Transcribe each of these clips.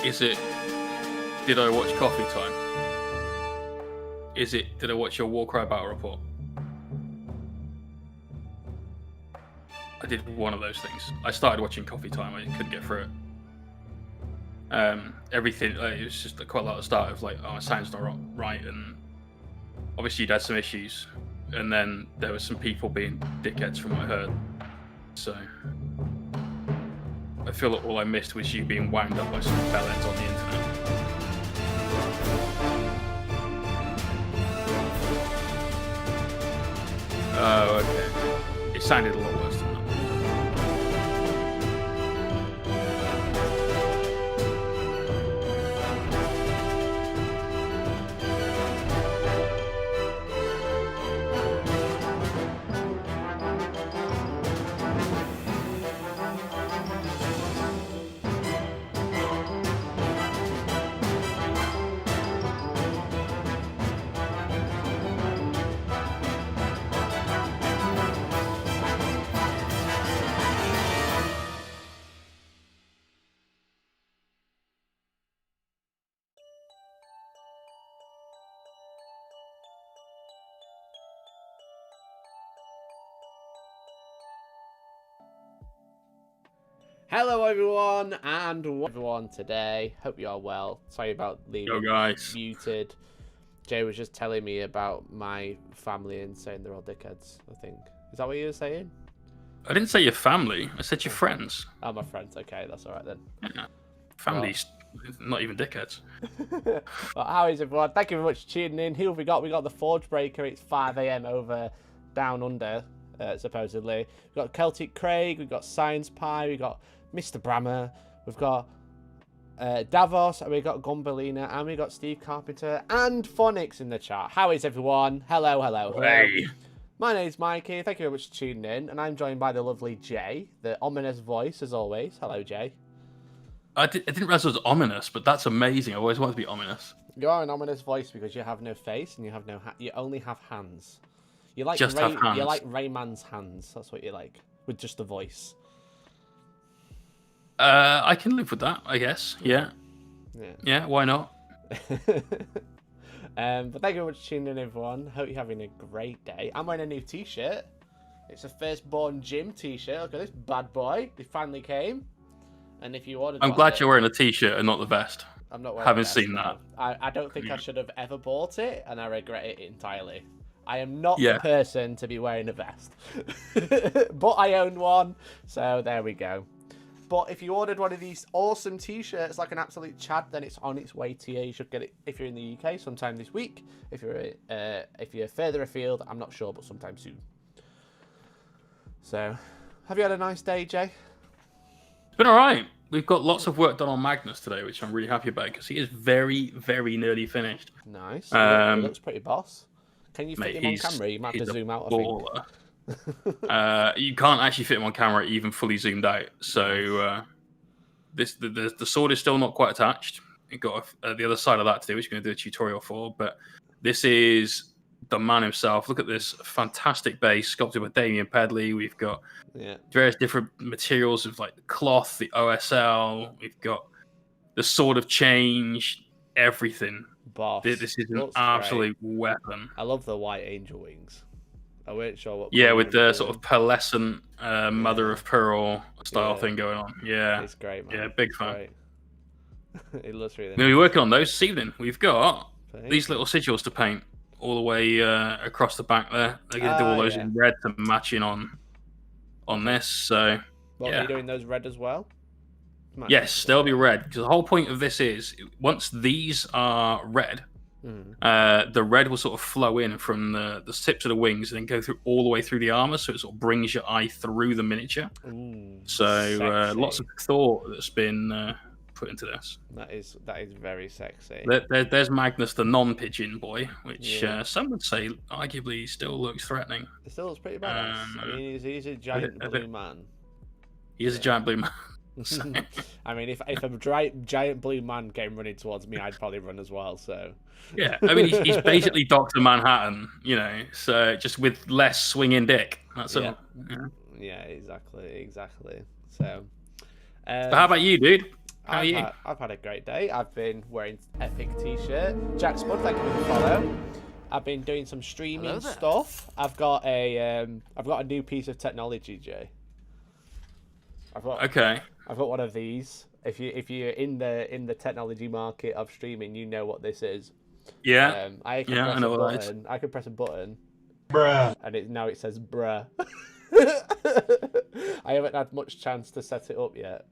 Is it, did I watch Coffee Time? Is it, did I watch your Warcry Battle Report? I did one of those things. I started watching Coffee Time. I couldn't get through it. Everything, it was just quite a lot of start of like, oh, it sounds not right, and obviously you'd had some issues, and then there were some people being dickheads from what I heard. So I feel like all I missed was you being wound up by some bellends on the internet. Oh, okay. It sounded a lot worse than that. Hello everyone, and everyone today. Hope you are well. Sorry about leaving muted. Jay was just telling me about my family and saying they're all dickheads, I think. Is that what you were saying? I didn't say your family. I said your friends. Oh, my friends. Okay, that's all right then. Yeah. Family's not even dickheads. Well, how is everyone? Thank you very much for tuning in. Who have we got? We got the Forge Breaker. It's 5 AM over down under, supposedly. We've got Celtic Craig. We've got Science Pie. We've got Mr. Brammer. We've got Davos. And we've got Gumbelina. And we've got Steve Carpenter and Phonics in the chat. How is everyone? Hello, hello, hello. Hey. My name's Mikey. Thank you very much for tuning in. And I'm joined by the lovely Jay, the ominous voice, as always. Hello, Jay. I didn't realize it was ominous, but that's amazing. I always wanted to be ominous. You are an ominous voice because you have no face and you have no you only have hands. You like just have hands. You like Rayman's hands. That's what you like, with just the voice. I can live with that, I guess. Yeah. Yeah. Why not? But thank you very much for tuning in, everyone. Hope you're having a great day. I'm wearing a new T-shirt. It's a Firstborn Gym T-shirt. Look at this bad boy. It finally came. And if you ordered, I'm glad you're wearing a T-shirt and not the vest. I'm not wearing. Haven't seen that. I don't think I should have ever bought it, and I regret it entirely. I am not the person to be wearing a vest, but I own one, so there we go. But if you ordered one of these awesome T-shirts like an absolute Chad, then it's on its way to you. You should get it if you're in the UK sometime this week. If you're further afield, I'm not sure, but sometime soon. So, have you had a nice day, Jay? It's been all right. We've got lots of work done on Magnus today, which I'm really happy about because he is very, very nearly finished. Nice. He looks pretty boss. Can you fit him on camera? You might have to zoom out, I think. You can't actually fit him on camera even fully zoomed out. So the sword is still not quite attached. You've got the other side of that to do, which you're going to do a tutorial for. But this is the man himself. Look at this fantastic base sculpted by Damien Pedley. We've got various different materials of like the cloth, the OSL. We've got the sword of change, everything. Boss. This is an absolute weapon. I love the white angel wings. I weren't sure what. Yeah, with the sort of pearlescent mother of pearl style thing going on. Yeah, it's great, man. Yeah, big fan. It looks really. We're gonna be working on those this evening. We've got these little sigils to paint all the way across the back there. They're gonna do all those in red to match in on this. So, are you doing those red as well? Yes, they'll be red because the whole point of this is once these are red. The red will sort of flow in from the tips of the wings and then go through all the way through the armor, so it sort of brings your eye through the miniature. So lots of thought that's been put into this. That is very sexy. There's Magnus, the non-pigeon boy, which some would say arguably still looks threatening. It still looks pretty badass. I mean, he's a giant blue man. He is a giant blue man. I mean, if a giant blue man came running towards me, I'd probably run as well. So yeah, I mean, he's basically Dr. Manhattan, you know, so just with less swinging dick. That's all. Yeah, exactly. So, but how about you, dude? How are you? I've had a great day. I've been wearing epic t-shirt. Jack Spud, thank you for the follow. I've been doing some streaming stuff. I've got a new piece of technology, Jay. I've got one of these. If you're in the technology market of streaming, you know what this is. Yeah. I know what it is. I can press a button. Bruh. And now it says bruh. I haven't had much chance to set it up yet,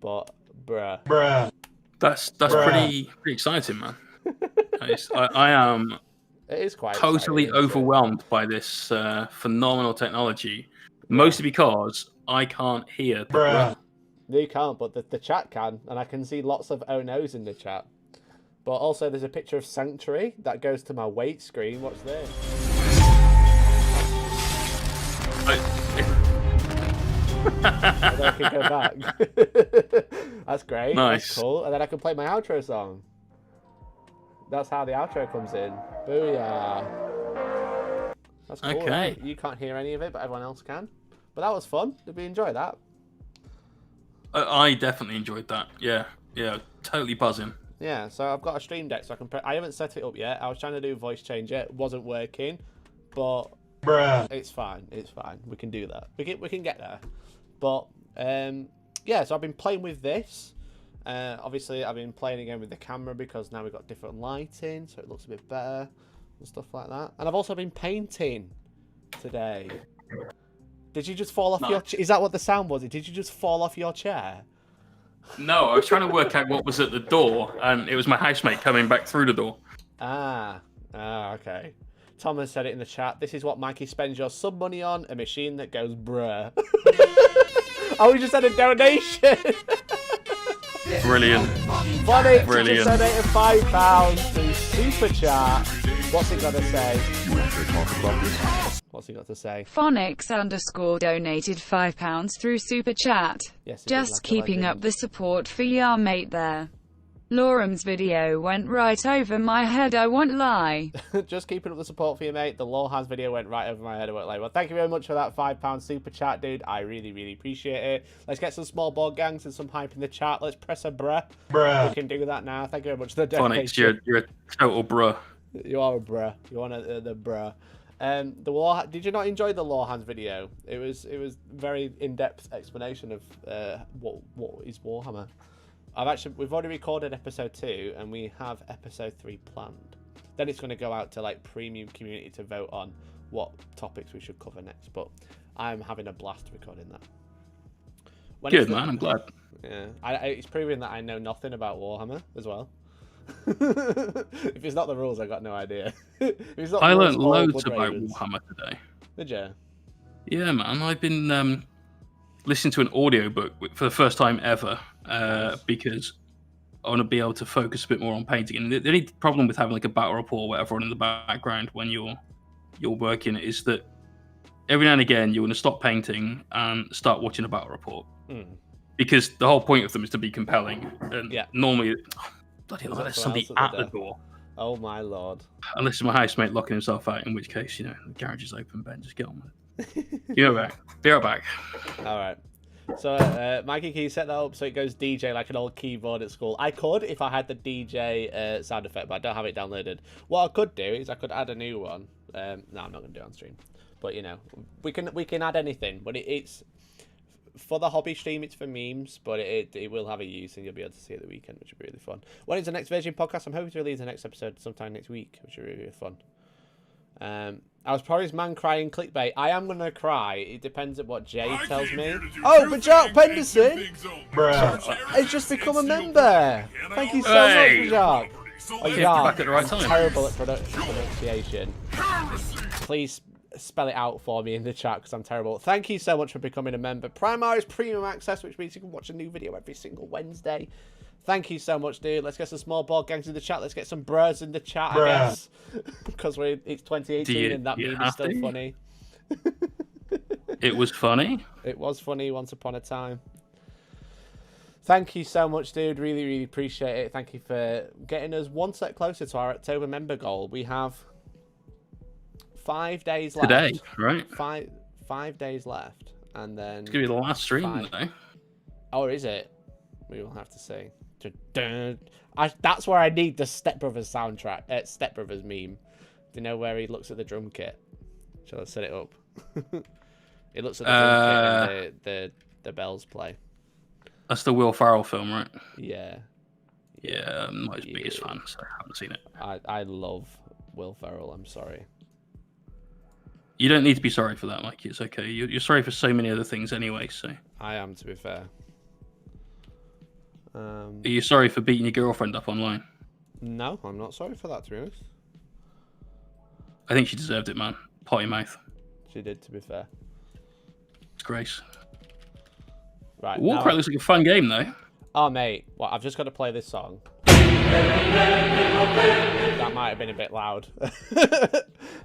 but bruh. That's pretty exciting, man. I am. It is quite totally exciting, overwhelmed by this phenomenal technology, mostly because I can't hear the bruh. You can't, but the chat can, and I can see lots of oh no's in the chat. But also, there's a picture of Sanctuary that goes to my wait screen. What's this? And then I can go back. That's great. Nice. That's cool. And then I can play my outro song. That's how the outro comes in. Booyah. That's cool. Okay. Right? You can't hear any of it, but everyone else can. But that was fun. Did we enjoy that? I definitely enjoyed that. Yeah, totally buzzing. Yeah, so I've got a stream deck, so I can. I haven't set it up yet. I was trying to do voice changer, it wasn't working, but it's fine. It's fine. We can do that. We can get there. But yeah, so I've been playing with this. Obviously, I've been playing again with the camera because now we've got different lighting, so it looks a bit better and stuff like that. And I've also been painting today. Did you just fall off your chair? Is that what the sound was? Did you just fall off your chair? No, I was trying to work out what was at the door, and it was my housemate coming back through the door. Okay. Thomas said it in the chat. This is what Mikey spends your sub money on, a machine that goes bruh. Oh, we just had a donation. Brilliant. Bonnie Brilliant. just donated £5 to Super Chat. What's he got to say? What's he got to say? Phonics_ donated £5 through Super Chat. Yes, just keeping up the support for your mate there. Lorem's video went right over my head, I won't lie. Just keeping up the support for your mate. The Lawhands video went right over my head, I won't lie. Well, thank you very much for that £5 Super Chat, dude. I really, really appreciate it. Let's get some small board gangs and some hype in the chat. Let's press a bruh. We can do that now. Thank you very much for the donation. Phonics, you're a total bruh. You are a bruh. You want the bruh. Did you not enjoy the Lawhands video? It was very in-depth explanation of what is Warhammer. We've already recorded episode 2 and we have episode 3 planned. Then it's going to go out to like premium community to vote on what topics we should cover next. But I'm having a blast recording that. Good, man. I'm glad. Yeah, it's proving that I know nothing about Warhammer as well. If it's not the rules, I got no idea. I learned loads about Warhammer today. Did you? Yeah, man. I've been listening to an audiobook for the first time ever because I want to be able to focus a bit more on painting. And the only problem with having like a battle report or whatever on in the background when you're working is that every now and again you want to stop painting and start watching a battle report because the whole point of them is to be compelling. And normally. Bloody hell, there's somebody at the door. Oh my lord. Unless it's my housemate locking himself out, in which case, the garage is open, Ben. Just get on with it. Be right back. Alright. So, Mikey, can you set that up so it goes DJ like an old keyboard at school? I could if I had the DJ sound effect, but I don't have it downloaded. What I could do is I could add a new one. No, I'm not going to do it on stream. But, we can add anything. But it's... For the hobby stream, it's for memes, but it will have a use, and you'll be able to see it the weekend, which will be really fun. When is the next Virgin podcast? I'm hoping to release the next episode sometime next week, which will be really fun. I was promised man crying clickbait. I am going to cry. It depends on what Jay tells me. Oh, but Jack Penderson has just become a member. Thank you so much, Jack. Oh, back at the right time. Terrible at pronunciation. Please spell it out for me in the chat because I'm terrible. Thank you so much for becoming a member. Primaris Premium Access, which means you can watch a new video every single Wednesday. Thank you so much, dude. Let's get some small board gangs in the chat. Let's get some bros in the chat, I guess. Because it's 2018 and that meme is still funny. It was funny. It was funny once upon a time. Thank you so much, dude. Really, really appreciate it. Thank you for getting us one step closer to our October member goal. We have 5 days left. Today, right? 5 days left. And then... It's going to be the last stream, though. Or is it? We will have to see. That's where I need the Step Brothers soundtrack. Step Brothers meme. Do you know where he looks at the drum kit? Shall I set it up? He looks at the drum kit and the bells play. That's the Will Ferrell film, right? Yeah. Yeah, I'm not his biggest fan, so I haven't seen it. I love Will Ferrell. I'm sorry. You don't need to be sorry for that, Mike. It's okay. You're sorry for so many other things anyway, so... I am, to be fair. Are you sorry for beating your girlfriend up online? No, I'm not sorry for that, to be honest. I think she deserved it, man. Potty mouth. She did, to be fair. It's grace. Right. Warcry looks like a fun game, though. Oh, mate. Well, I've just got to play this song. That might have been a bit loud.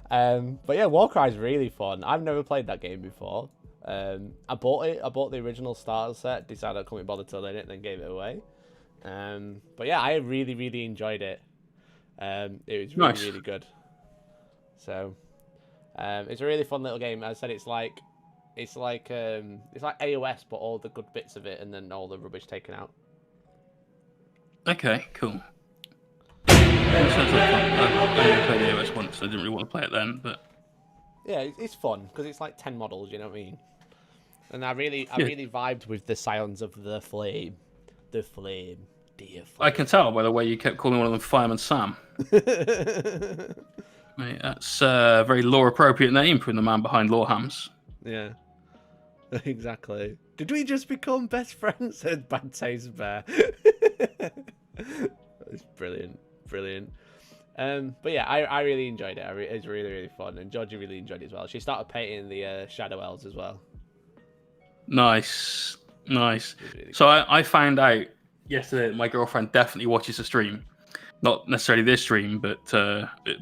But yeah, Warcry is really fun. I've never played that game before. I bought it. I bought the original starter set, decided I couldn't bother to learn it, and then gave it away. But yeah, I really, really enjoyed it. It was really, nice. really good. So, it's a really fun little game. As I said, it's like AOS, but all the good bits of it, and then all the rubbish taken out. Okay, cool. It sounds like fun. I only played AOS once, so I didn't really want to play it then, but... Yeah, it's fun, because it's like 10 models, you know what I mean? And I really vibed with the sounds of the flame. The flame. Dear flame. I can tell by the way you kept calling one of them Fireman Sam. Mate, that's a very lore-appropriate name from the man behind Lorehams. Yeah. Exactly. Did we just become best friends? Said Bad Taste Bear. It's brilliant. Brilliant. But yeah, I really enjoyed it. It was really, really fun. And Georgie really enjoyed it as well. She started painting the Shadow Elves as well. Nice. Nice. Really so I found out yesterday that my girlfriend definitely watches the stream. Not necessarily this stream, but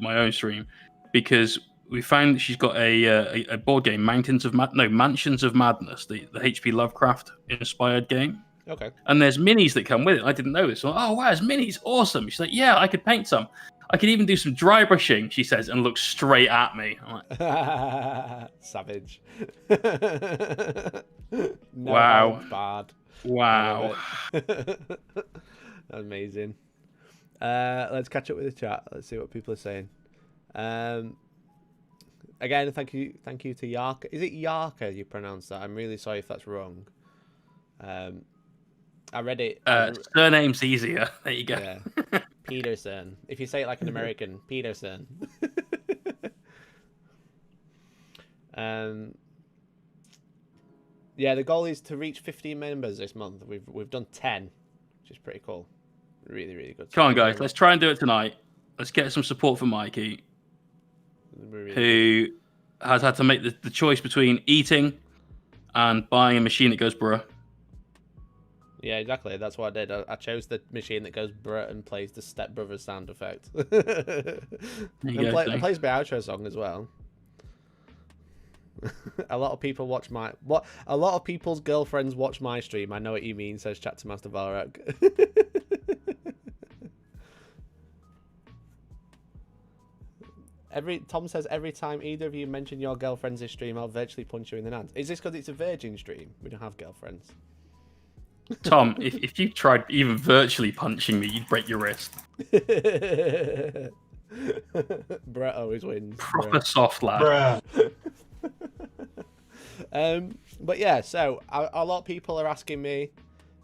my own stream. Because we found that she's got a board game, Mansions of Madness, the H.P. Lovecraft inspired game. Okay. And there's minis that come with it. I didn't know this. So, oh, wow, there's minis. Awesome. She's like, yeah, I could paint some. I could even do some dry brushing, she says, and looks straight at me. I'm like, savage. No, wow. Bad. Wow. Amazing. Let's catch up with the chat. Let's see what people are saying. Again, thank you to Yarka. Is it Yarka you pronounce that? I'm really sorry if that's wrong. I read it. Surname's easier. There you go. Yeah. Peterson. If you say it like an American, Peterson. Yeah, the goal is to reach 15 members this month. We've done 10, which is pretty cool. Really, really good. Come on, guys. Let's try and do it tonight. Let's get some support for Mikey, who has had to make the choice between eating and buying a machine that goes bruh. Yeah, exactly. That's what I did. I chose the machine that goes bruh and plays the Step Brothers sound effect. And plays my outro song as well. A lot of people watch a lot of people's girlfriends watch my stream. I know what you mean, says Chat to Master Valrak. Tom says every time either of you mention your girlfriend's stream, I'll virtually punch you in the nuts. Is this because it's a virgin stream? We don't have girlfriends. Tom, if you tried even virtually punching me, you'd break your wrist. Brett always wins. Proper soft lad. But yeah, so a lot of people are asking me,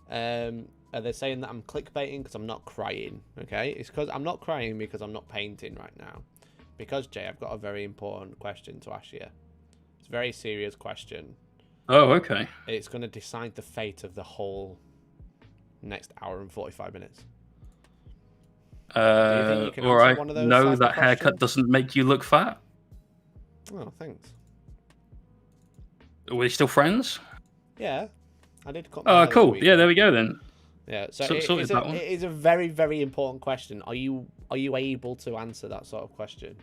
are they saying that I'm clickbaiting because I'm not crying? Okay, it's because I'm not crying because I'm not painting right now. Because Jay, I've got a very important question to ask you. It's a very serious question. Oh, okay. It's going to decide the fate of the whole next hour and 45 minutes. All right. No, that haircut doesn't make you look fat. Oh, thanks. Are we still friends? Yeah, I did cut. Oh, cool. Yeah, there we go then. Yeah, so it is a very, very important question. Are you able to answer that sort of question?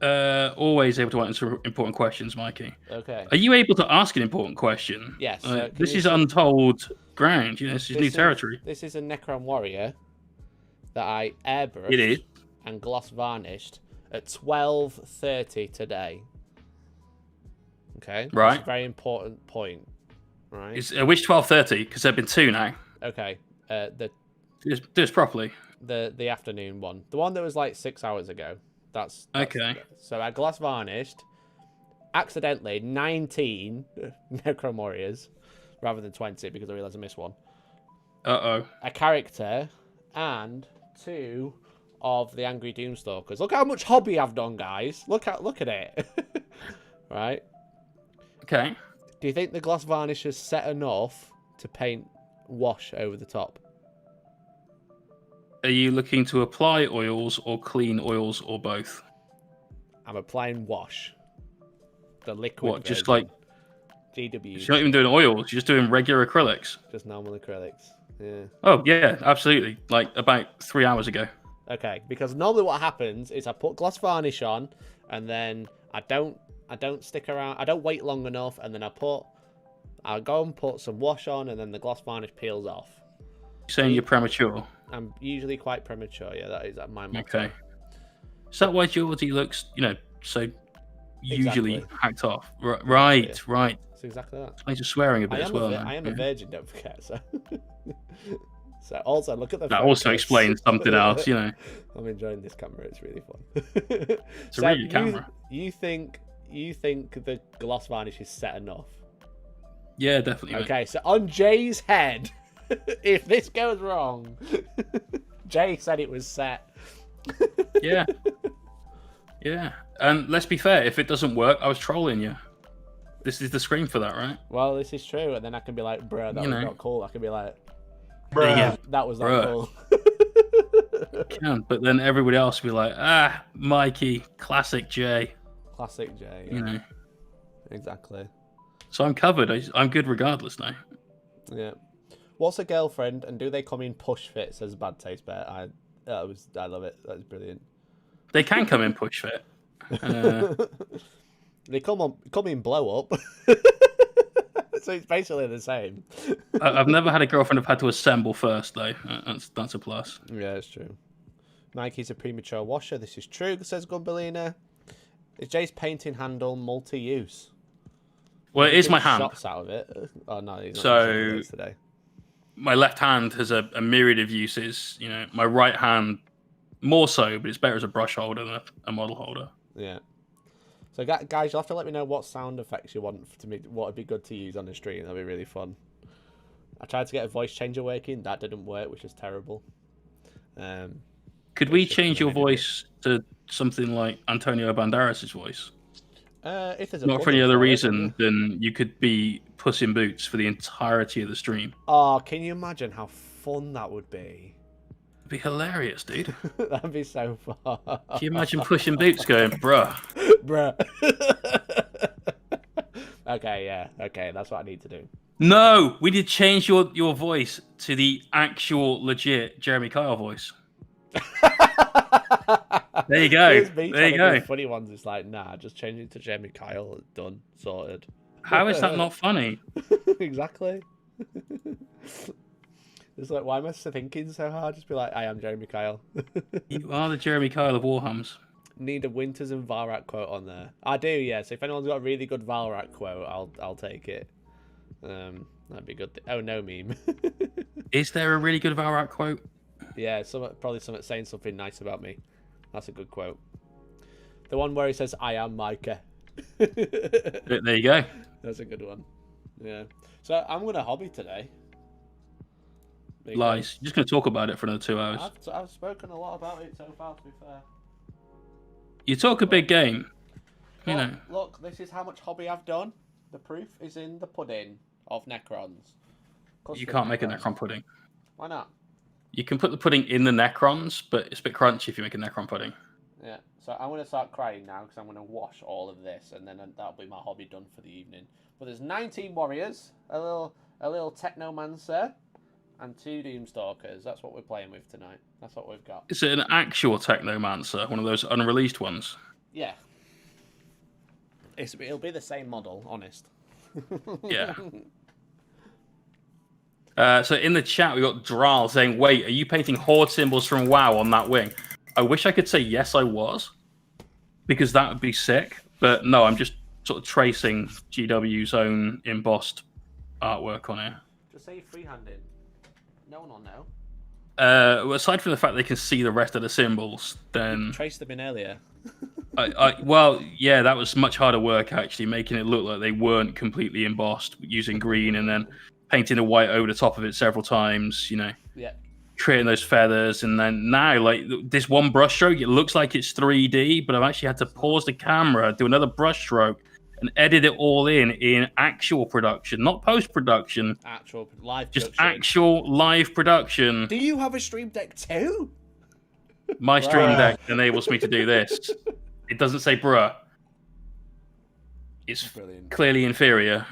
Always able to answer important questions, Mikey. Okay. Are you able to ask an important question? Yes. This is untold ground. You know, this is new territory. This is a Necron Warrior that I airbrushed It is. and gloss varnished at 12:30 today. Okay. Right. That's a very important point. Right. Which 12:30? Because there've been two now. Okay. Do this properly. The afternoon one. The one that was like 6 hours ago. That's okay. So I glass varnished, accidentally, 19 Necron Warriors, rather than 20, because I realised I missed one. Uh-oh. A character, and 2 of the Angry Doomstalkers. Look how much hobby I've done, guys. Look at it. Right? Okay. Do you think the glass varnish is set enough to paint wash over the top? Are you looking to apply oils or clean oils or both? I'm applying wash. The liquid What, just version. like... GW. You're not even doing oils, you're just doing regular acrylics. Just normal acrylics. Yeah. Oh, yeah, absolutely. Like, about 3 hours ago. Okay, because normally what happens is I put glass varnish on, and then I don't stick around. I don't wait long enough, and then I'll go and put some wash on, and then the glass varnish peels off. You're saying you're premature? I'm usually quite premature, yeah, that is my motto. Okay. Is that why Geordie looks, so usually hacked off? Right. It's exactly that. Explains your swearing a bit as well. I am a virgin, don't forget, so... So also, look at the That also explains something else, I'm enjoying this camera, it's really fun. It's a really good camera. You think the gloss varnish is set enough? Yeah, definitely. Okay, so on Jay's head, if this goes wrong, Jay said it was set. Yeah. Yeah. And let's be fair, if it doesn't work, I was trolling you. This is the screen for that, right? Well, this is true, and then I can be like, bro, that was not cool. I can be like, bruh, yeah, that was not cool. Can, but then everybody else will be like, Mikey, classic Jay. Classic Jay, yeah. Exactly. So I'm covered. I'm good regardless now. Yeah. What's a girlfriend, and do they come in push fit, says Bad Taste Bear. I love it. That's brilliant. They can come in push fit. They come in blow up. So it's basically the same. I've never had a girlfriend I've had to assemble first, though. That's a plus. Yeah, it's true. Nike's a premature washer. This is true, says Gumbellina. Is Jay's painting handle multi-use? Well, it is my hand. Shots out of it. Oh no, he's not so today. My left hand has a myriad of uses. My right hand more so, but it's better as a brush holder than a model holder. Yeah. So guys, you'll have to let me know what sound effects you want what would be good to use on the stream. That'd be really fun. I tried to get a voice changer working. That didn't work, which is terrible. Could we change your voice to something like Antonio Banderas' voice? If there's not for any other reason than you could be Puss in Boots for the entirety of the stream. Oh, can you imagine how fun that would be? It'd be hilarious, dude. That'd be so fun. Can you imagine Puss in Boots going, bruh? Bruh. Okay, yeah. Okay, that's what I need to do. No, we did change your voice to the actual legit Jeremy Kyle voice. There you go. There you go. Funny ones. It's like, nah, just change it to Jeremy Kyle. Done. Sorted. How is that not funny? Exactly. It's like, why am I thinking so hard? Just be like, I am Jeremy Kyle. You are the Jeremy Kyle of Warhams. Need a Winters and Valrak quote on there. I do, yeah. So if anyone's got a really good Valrak quote, I'll take it. That'd be good. Oh no, meme. Is there a really good Valrak quote? Yeah, probably something saying something nice about me. That's a good quote. The one where he says, I am Micah. There you go. That's a good one. Yeah. So I'm going to hobby today. Lies. You're just going to talk about it for another 2 hours. I've spoken a lot about it so far, to be fair. You talk a big game. Look, this is how much hobby I've done. The proof is in the pudding of Necrons. You can't make a Necron pudding. Why not? You can put the pudding in the Necrons, but it's a bit crunchy if you make a Necron pudding. Yeah, so I'm going to start crying now because I'm going to wash all of this, and then that'll be my hobby done for the evening. But there's 19 warriors, a little Technomancer, and 2 Doomstalkers. That's what we're playing with tonight. That's what we've got. Is it an actual Technomancer, one of those unreleased ones? Yeah. It'll be the same model, honest. Yeah. So in the chat, we got Dral saying, wait, are you painting horde symbols from WoW on that wing? I wish I could say yes, I was, because that would be sick. But no, I'm just sort of tracing GW's own embossed artwork on it. Just say you're freehanding. No one will know. Aside from the fact they can see the rest of the symbols, then Trace them in earlier. well, yeah, that was much harder work actually, making it look like they weren't completely embossed using green and then painting the white over the top of it several times. Yeah. Creating those feathers, and then now, like this one brush stroke, it looks like it's 3D, but I've actually had to pause the camera, do another brush stroke, and edit it all in actual production, not post production. Actual live just production. Actual live production. Do you have a stream deck too? My stream deck enables me to do this. It doesn't say bruh. It's brilliant. Clearly inferior,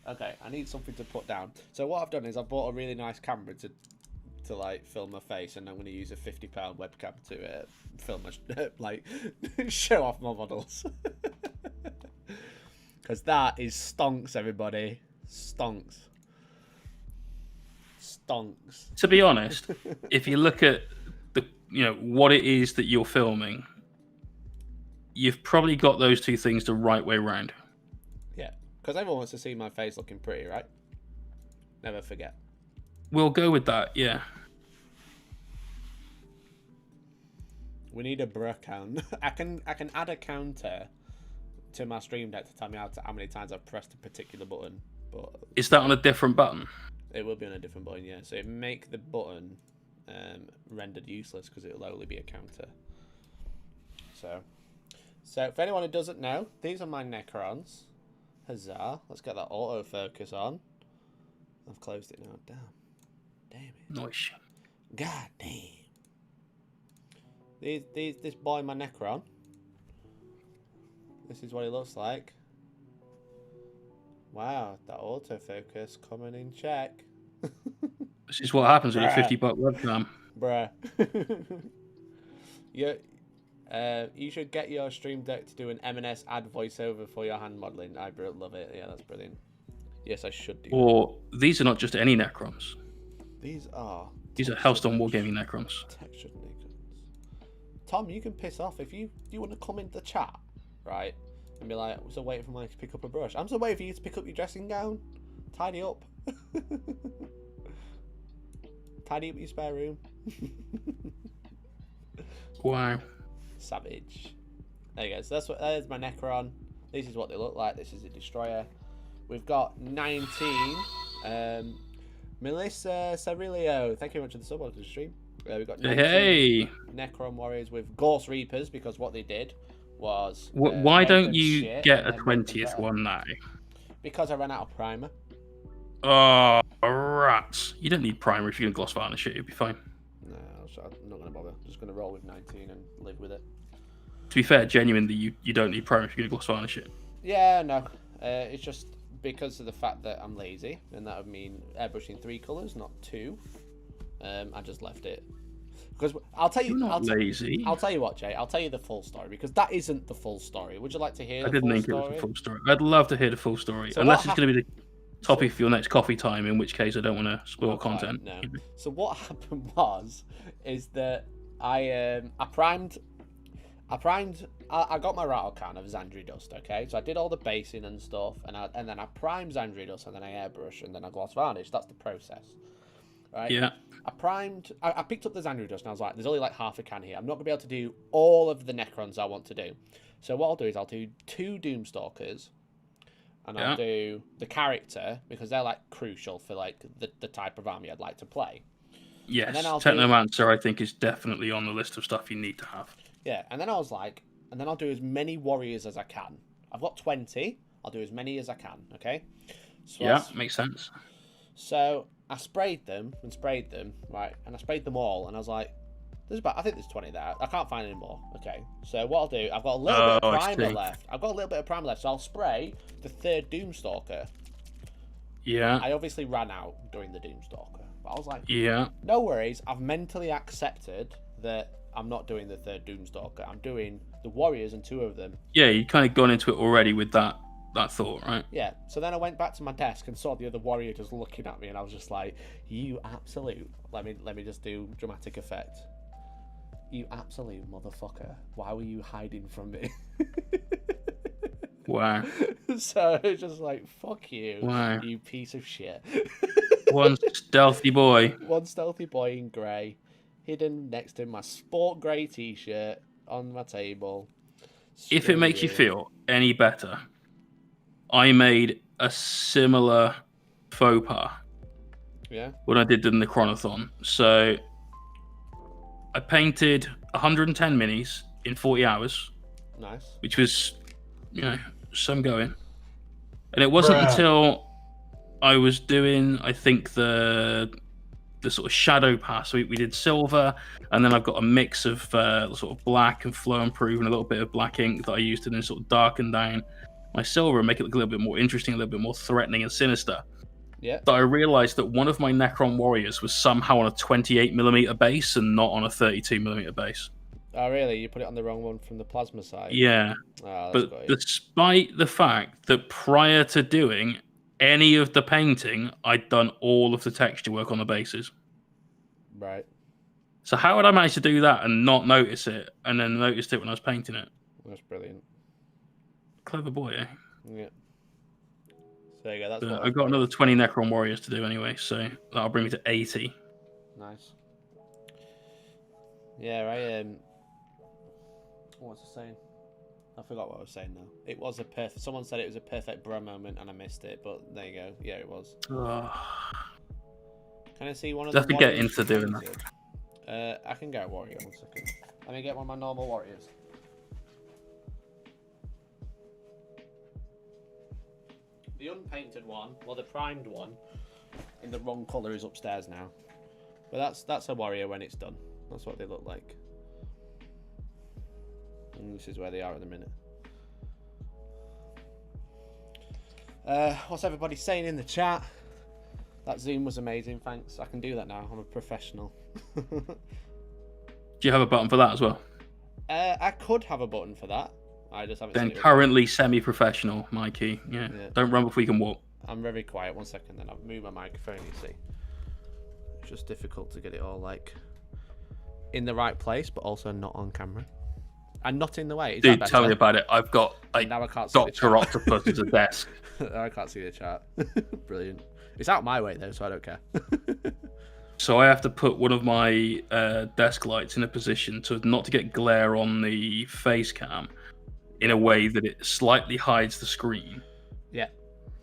Okay, I need something to put down. So what I've done is I've bought a really nice camera to like film my face, and I'm going to use a £50 webcam to film like show off my models. Because that is stonks, everybody. Stonks. To be honest, if you look at what it is that you're filming, you've probably got those two things the right way round. Yeah, because everyone wants to see my face looking pretty, right? Never forget. We'll go with that, yeah. We need a bruh count. I can add a counter to my stream deck to tell me how many times I've pressed a particular button. But is that on a different button? It will be on a different button, yeah. So it make the button rendered useless because it'll only be a counter. So if anyone who doesn't know, these are my Necrons. Huzzah! Let's get that autofocus on. I've closed it now. Damn it! Nice. God damn. This boy, my Necron. This is what he looks like. Wow, that autofocus coming in check. This is what happens with a $50 webcam. Bruh. You should get your stream deck to do an M&S ad voiceover for your hand modelling. I love it. Yeah, that's brilliant. Yes, I should do Or these are not just any Necrons. These are Hellstorm Wargaming Necrons. Textured Necrons. Tom, you can piss off if you want to come into the chat, right? And be like, I'm still waiting for Mike to pick up a brush. I'm still waiting for you to pick up your dressing gown. Tidy up. Tidy up your spare room. Wow. Savage. There you go. So there's my Necron. This is what they look like. This is a destroyer. We've got 19. Melissa Cerilio, thank you very much for the sub on the stream. We've got 19 Necron warriors with Ghost Reapers, because what they did was... why don't you get a 20th one now? Because I ran out of primer. Oh, rats. You don't need primer if you're going to gloss varnish it. You'll be fine. No, I'm not going to bother. I'm just going to roll with 19 and live with it. To be fair, genuinely, you don't need primer if you're going to gloss varnish it. Yeah, no. It's just because of the fact that I'm lazy, and that would mean airbrushing 3 colours, not 2. I just left it. Because I'll tell you, lazy. I'll tell you what, Jay. I'll tell you the full story, because that isn't the full story. Would you like to hear? I didn't think it was the full story. I'd love to hear the full story, so unless it's going to be the topic for your next coffee time, in which case I don't want to spoil content. No. So what happened is that I got my rattle can of Xandri dust, okay? So I did all the basing and stuff, and then I primed Xandri dust, and then I airbrush, and then I gloss varnish. That's the process, right? Yeah. I picked up the Xandri dust, and I was like, there's only like half a can here. I'm not going to be able to do all of the Necrons I want to do. So what I'll do is I'll do 2 Doomstalkers, and I'll do the character, because they're like crucial for like the type of army I'd like to play. Yes, Technomancer I think is definitely on the list of stuff you need to have. Yeah, and then I was like, and then I'll do as many warriors as I can. I've got 20. I'll do as many as I can, okay? So yeah, makes sense. So I sprayed them, right? And I sprayed them all, and I was like, I think there's 20 there. I can't find any more. Okay, so what I'll do, I've got a little bit of primer left. So I'll spray the 3rd Doomstalker. Yeah. I obviously ran out during the Doomstalker, but I was like, yeah, no worries. I've mentally accepted that I'm not doing the 3rd Doomstalker. I'm doing the warriors and 2 of them. Yeah, you kind of gone into it already with that thought, right? Yeah. So then I went back to my desk and saw the other warrior just looking at me, and I was just like, "You absolute." Let me just do dramatic effect. You absolute motherfucker! Why were you hiding from me? Wow. So it's just like, fuck you, wow, you piece of shit. One stealthy boy. One stealthy boy in grey, hidden next to my sport grey t-shirt on my table. If it makes you feel any better, I made a similar faux pas. Yeah. When I did the Necronathon. So I painted 110 minis in 40 hours. Nice. Which was, some going. And it wasn't until I was doing, I think, the sort of shadow pass. We did silver, and then I've got a mix of sort of black and flow improve and a little bit of black ink that I used to then sort of darken down my silver and make it look a little bit more interesting, a little bit more threatening and sinister. Yeah. That I realized that one of my Necron warriors was somehow on a 28mm base and not on a 32mm base. Oh, really? You put it on the wrong one from the plasma side? Yeah. Oh, but despite the fact that prior to doing any of the painting, I'd done all of the texture work on the bases. Right. So how would I manage to do that and not notice it, and then noticed it when I was painting it? That's brilliant. Clever boy, eh? Yeah. So there you go. That's what I've got another 20 Necron warriors to do anyway, so that'll bring me to 80. Nice. Yeah, what was I saying? I forgot what I was saying now. It was a perfect. Someone said it was a perfect bro moment, and I missed it. But there you go. Yeah, it was. Can I see one of them? Have to get into doing that. I can get a warrior. 1 second. Let me get one of my normal warriors. The unpainted one, or the primed one, in the wrong colour is upstairs now. But that's a warrior when it's done. That's what they look like. And this is where they are at the minute. What's everybody saying in the chat? That zoom was amazing, thanks. I can do that now. I'm a professional. Do you have a button for that as well? I could have a button for that. I just haven't. Then currently semi-professional, Mikey. Yeah. Don't run before you can walk. I'm very quiet. 1 second, then I'll move my microphone. You see, it's just difficult to get it all like in the right place, but also not on camera and not in the way. Is Dude, tell me about it. I've got now I can't see Dr. Octopus as a desk. I can't see the chat. Brilliant. It's out my way though, so I don't care. So I have to put one of my desk lights in a position not to get glare on the face cam in a way that it slightly hides the screen. Yeah.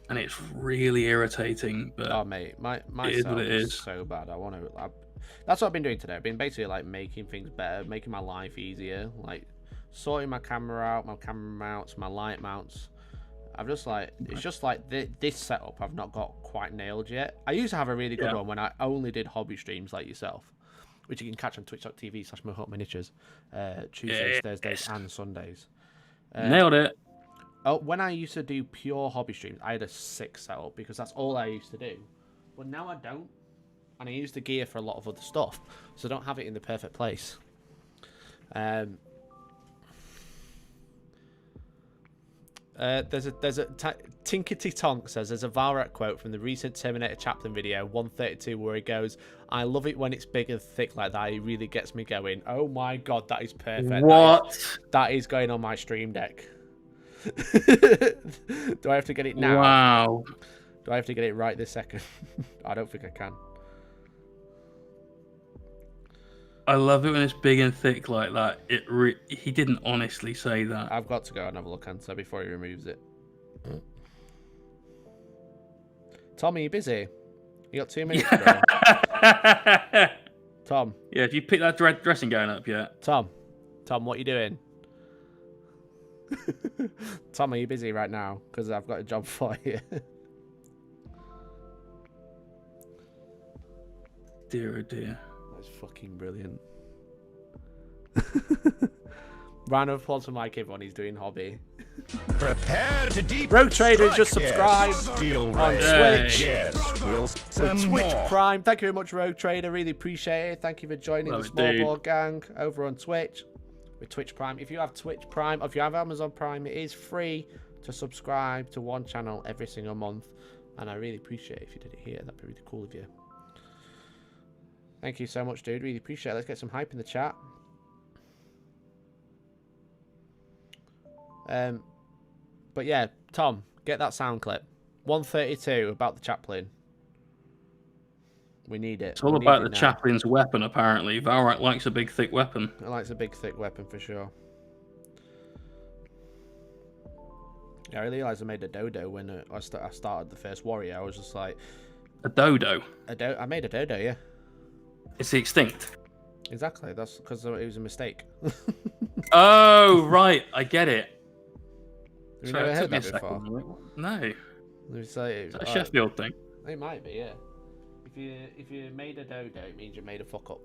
And it's really irritating. But oh mate, my sound is so bad. That's what I've been doing today. I've been basically like making things better, making my life easier, like sorting my camera out, my camera mounts, my light mounts. It's just like this setup I've not got quite nailed yet. I used to have a really good one when I only did hobby streams like yourself, which you can catch on twitch.tv/Mohawk Miniatures, Tuesdays, Thursdays, and Sundays. Nailed it. Oh, when I used to do pure hobby streams, I had a sick setup because that's all I used to do. But now I don't, and I use the gear for a lot of other stuff, so I don't have it in the perfect place. There's a Tinkety Tonk says there's a Valrak quote from the recent Terminator Chaplain video 132 where he goes, "I love it when it's big and thick like that. It really gets me going." Oh my god, that is perfect. What? That is going on my stream deck. Do I have to get it now? Wow. Do I have to get it right this second? I don't think I can. I love it when it's big and thick like that. He didn't honestly say that. I've got to go and have a look, Answer, before he removes it. Tom, are you busy? You got 2 minutes, bro. Tom. Yeah, if you pick that dressing gown up yet. Tom, what are you doing? Tom, are you busy right now? Because I've got a job for you. Dear, oh dear. That's fucking brilliant. Round of applause for Mike, everyone. He's doing hobby. Prepare to deep Rogue Trader just subscribed on Twitch. Yes, Twitch Prime. Thank you very much, Rogue Trader. Really appreciate it. Thank you for joining the Small Board Gang over on Twitch with Twitch Prime. If you have Twitch Prime, or if you have Amazon Prime, it is free to subscribe to one channel every single month. And I really appreciate it if you did it here. That'd be really cool of you. Thank you so much, dude. Really appreciate it. Let's get some hype in the chat. But yeah, Tom, get that sound clip. 132 about the chaplain. We need it. It's all about the chaplain's weapon, apparently. Valrak likes a big, thick weapon. He likes a big, thick weapon for sure. Yeah, I realised I made a dodo when I started the first warrior. I was just like... A dodo? I made a dodo, yeah. Is he extinct? Exactly, that's because it was a mistake. Oh, right, I get it. Have you never heard that before? No. It's like, Is that a Sheffield thing? It might be, yeah. If you made a dodo, it means you made a fuck up.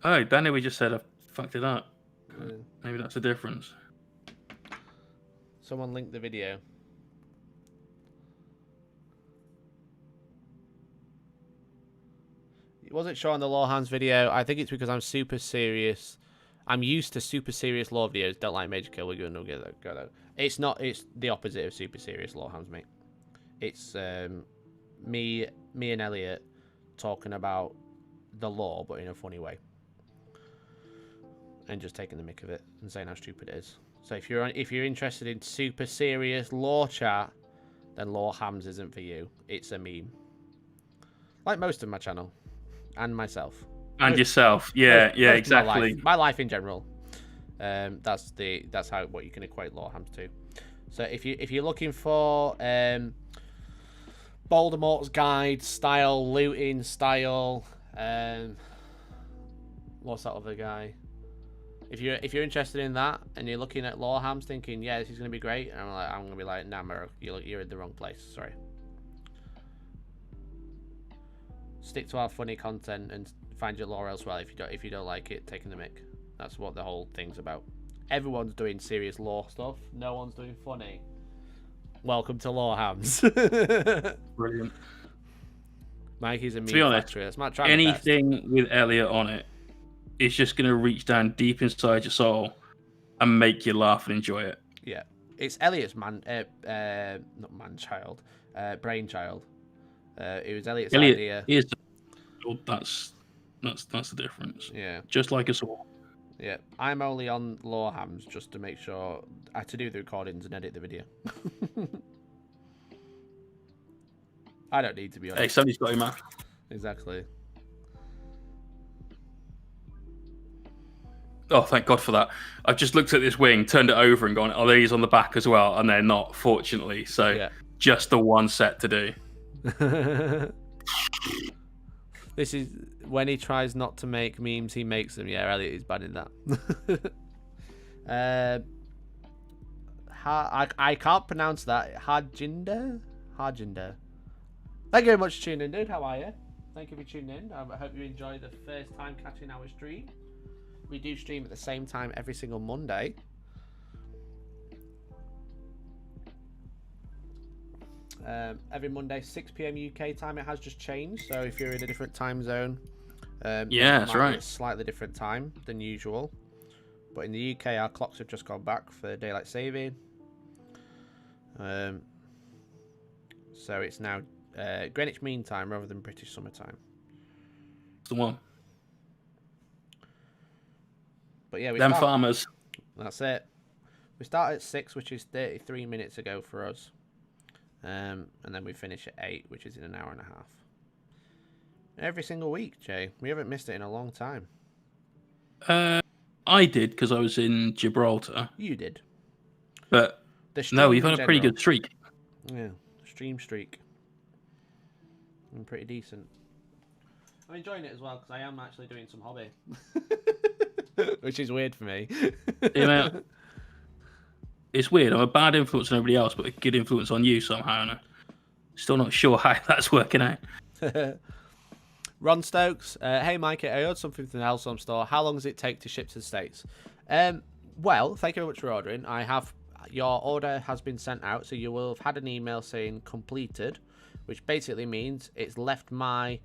Oh, Danny, we just said I fucked it up. Yeah. Maybe that's the difference. Someone linked the video. It wasn't showing the Lawhounds video. I think it's because I'm super serious. I'm used to super serious lore videos. Don't like Major Kill. We're going to go though. It's not. It's the opposite of super serious Lawhounds, mate. It's me and Elliot talking about the lore, but in a funny way, and just taking the mick of it and saying how stupid it is. So if you're interested in super serious lore chat, then Lore Hams isn't for you. It's a meme, like most of my channel and myself. And yourself, yeah, exactly. My life in general. That's how what you can equate Lore Hams to. So if you're looking for Voldemort's Guide style looting style, what's that other guy? If you're interested in that and you're looking at Lore Hams thinking, yeah, this is gonna be great, and I'm gonna be like, nah, Murrow, you're in the wrong place. Sorry. Stick to our funny content and find your lore elsewhere. If you don't like it, taking the mick. That's what the whole thing's about. Everyone's doing serious lore stuff. No one's doing funny. Welcome to Lore Hams. Brilliant. Mikey's a meme to be honest, factory. That's my try anything with Elliot on it is just going to reach down deep inside your soul and make you laugh and enjoy it. Yeah, it's Elliot's brainchild. It was Elliot's idea. That's the difference. Yeah, just like us all. Yeah, I'm only on Lore Hams just to make sure I had to do the recordings and edit the video. I don't need to be honest. Hey, somebody's got him, man. Exactly. Oh, thank God for that. I've just looked at this wing, turned it over and gone, oh, these on the back as well. And they're not, fortunately. So yeah. Just the one set to do. This is when he tries not to make memes, he makes them. Yeah, Elliot is bad in that. I can't pronounce that. Harjinder? Thank you very much for tuning in, dude. How are you? Thank you for tuning in. I hope you enjoyed the first time catching our stream. We do stream at the same time every single Monday. Every Monday, 6 PM UK time. It has just changed, so if you're in a different time zone, yeah, that's right. It's slightly different time than usual. But in the UK, our clocks have just gone back for daylight saving. So it's now Greenwich Mean Time rather than British Summertime. It's the one. But yeah, farmers. That's it. We start at 6, which is 33 minutes ago for us. And then we finish at 8, which is in an hour and a half. Every single week, Jay. We haven't missed it in a long time. I did because I was in Gibraltar. You did. But no, we've had a pretty good streak. Yeah, stream streak. And pretty decent. I'm enjoying it as well because I am actually doing some hobby. Which is weird for me. Yeah, it's weird. I'm a bad influence on everybody else, but a good influence on you somehow. And I'm still not sure how that's working out. Ron Stokes, hey Mike, I ordered something from the Hellstorm store. How long does it take to ship to the States? Well, thank you very much for ordering. Your order has been sent out, so you will have had an email saying completed, which basically means it's left my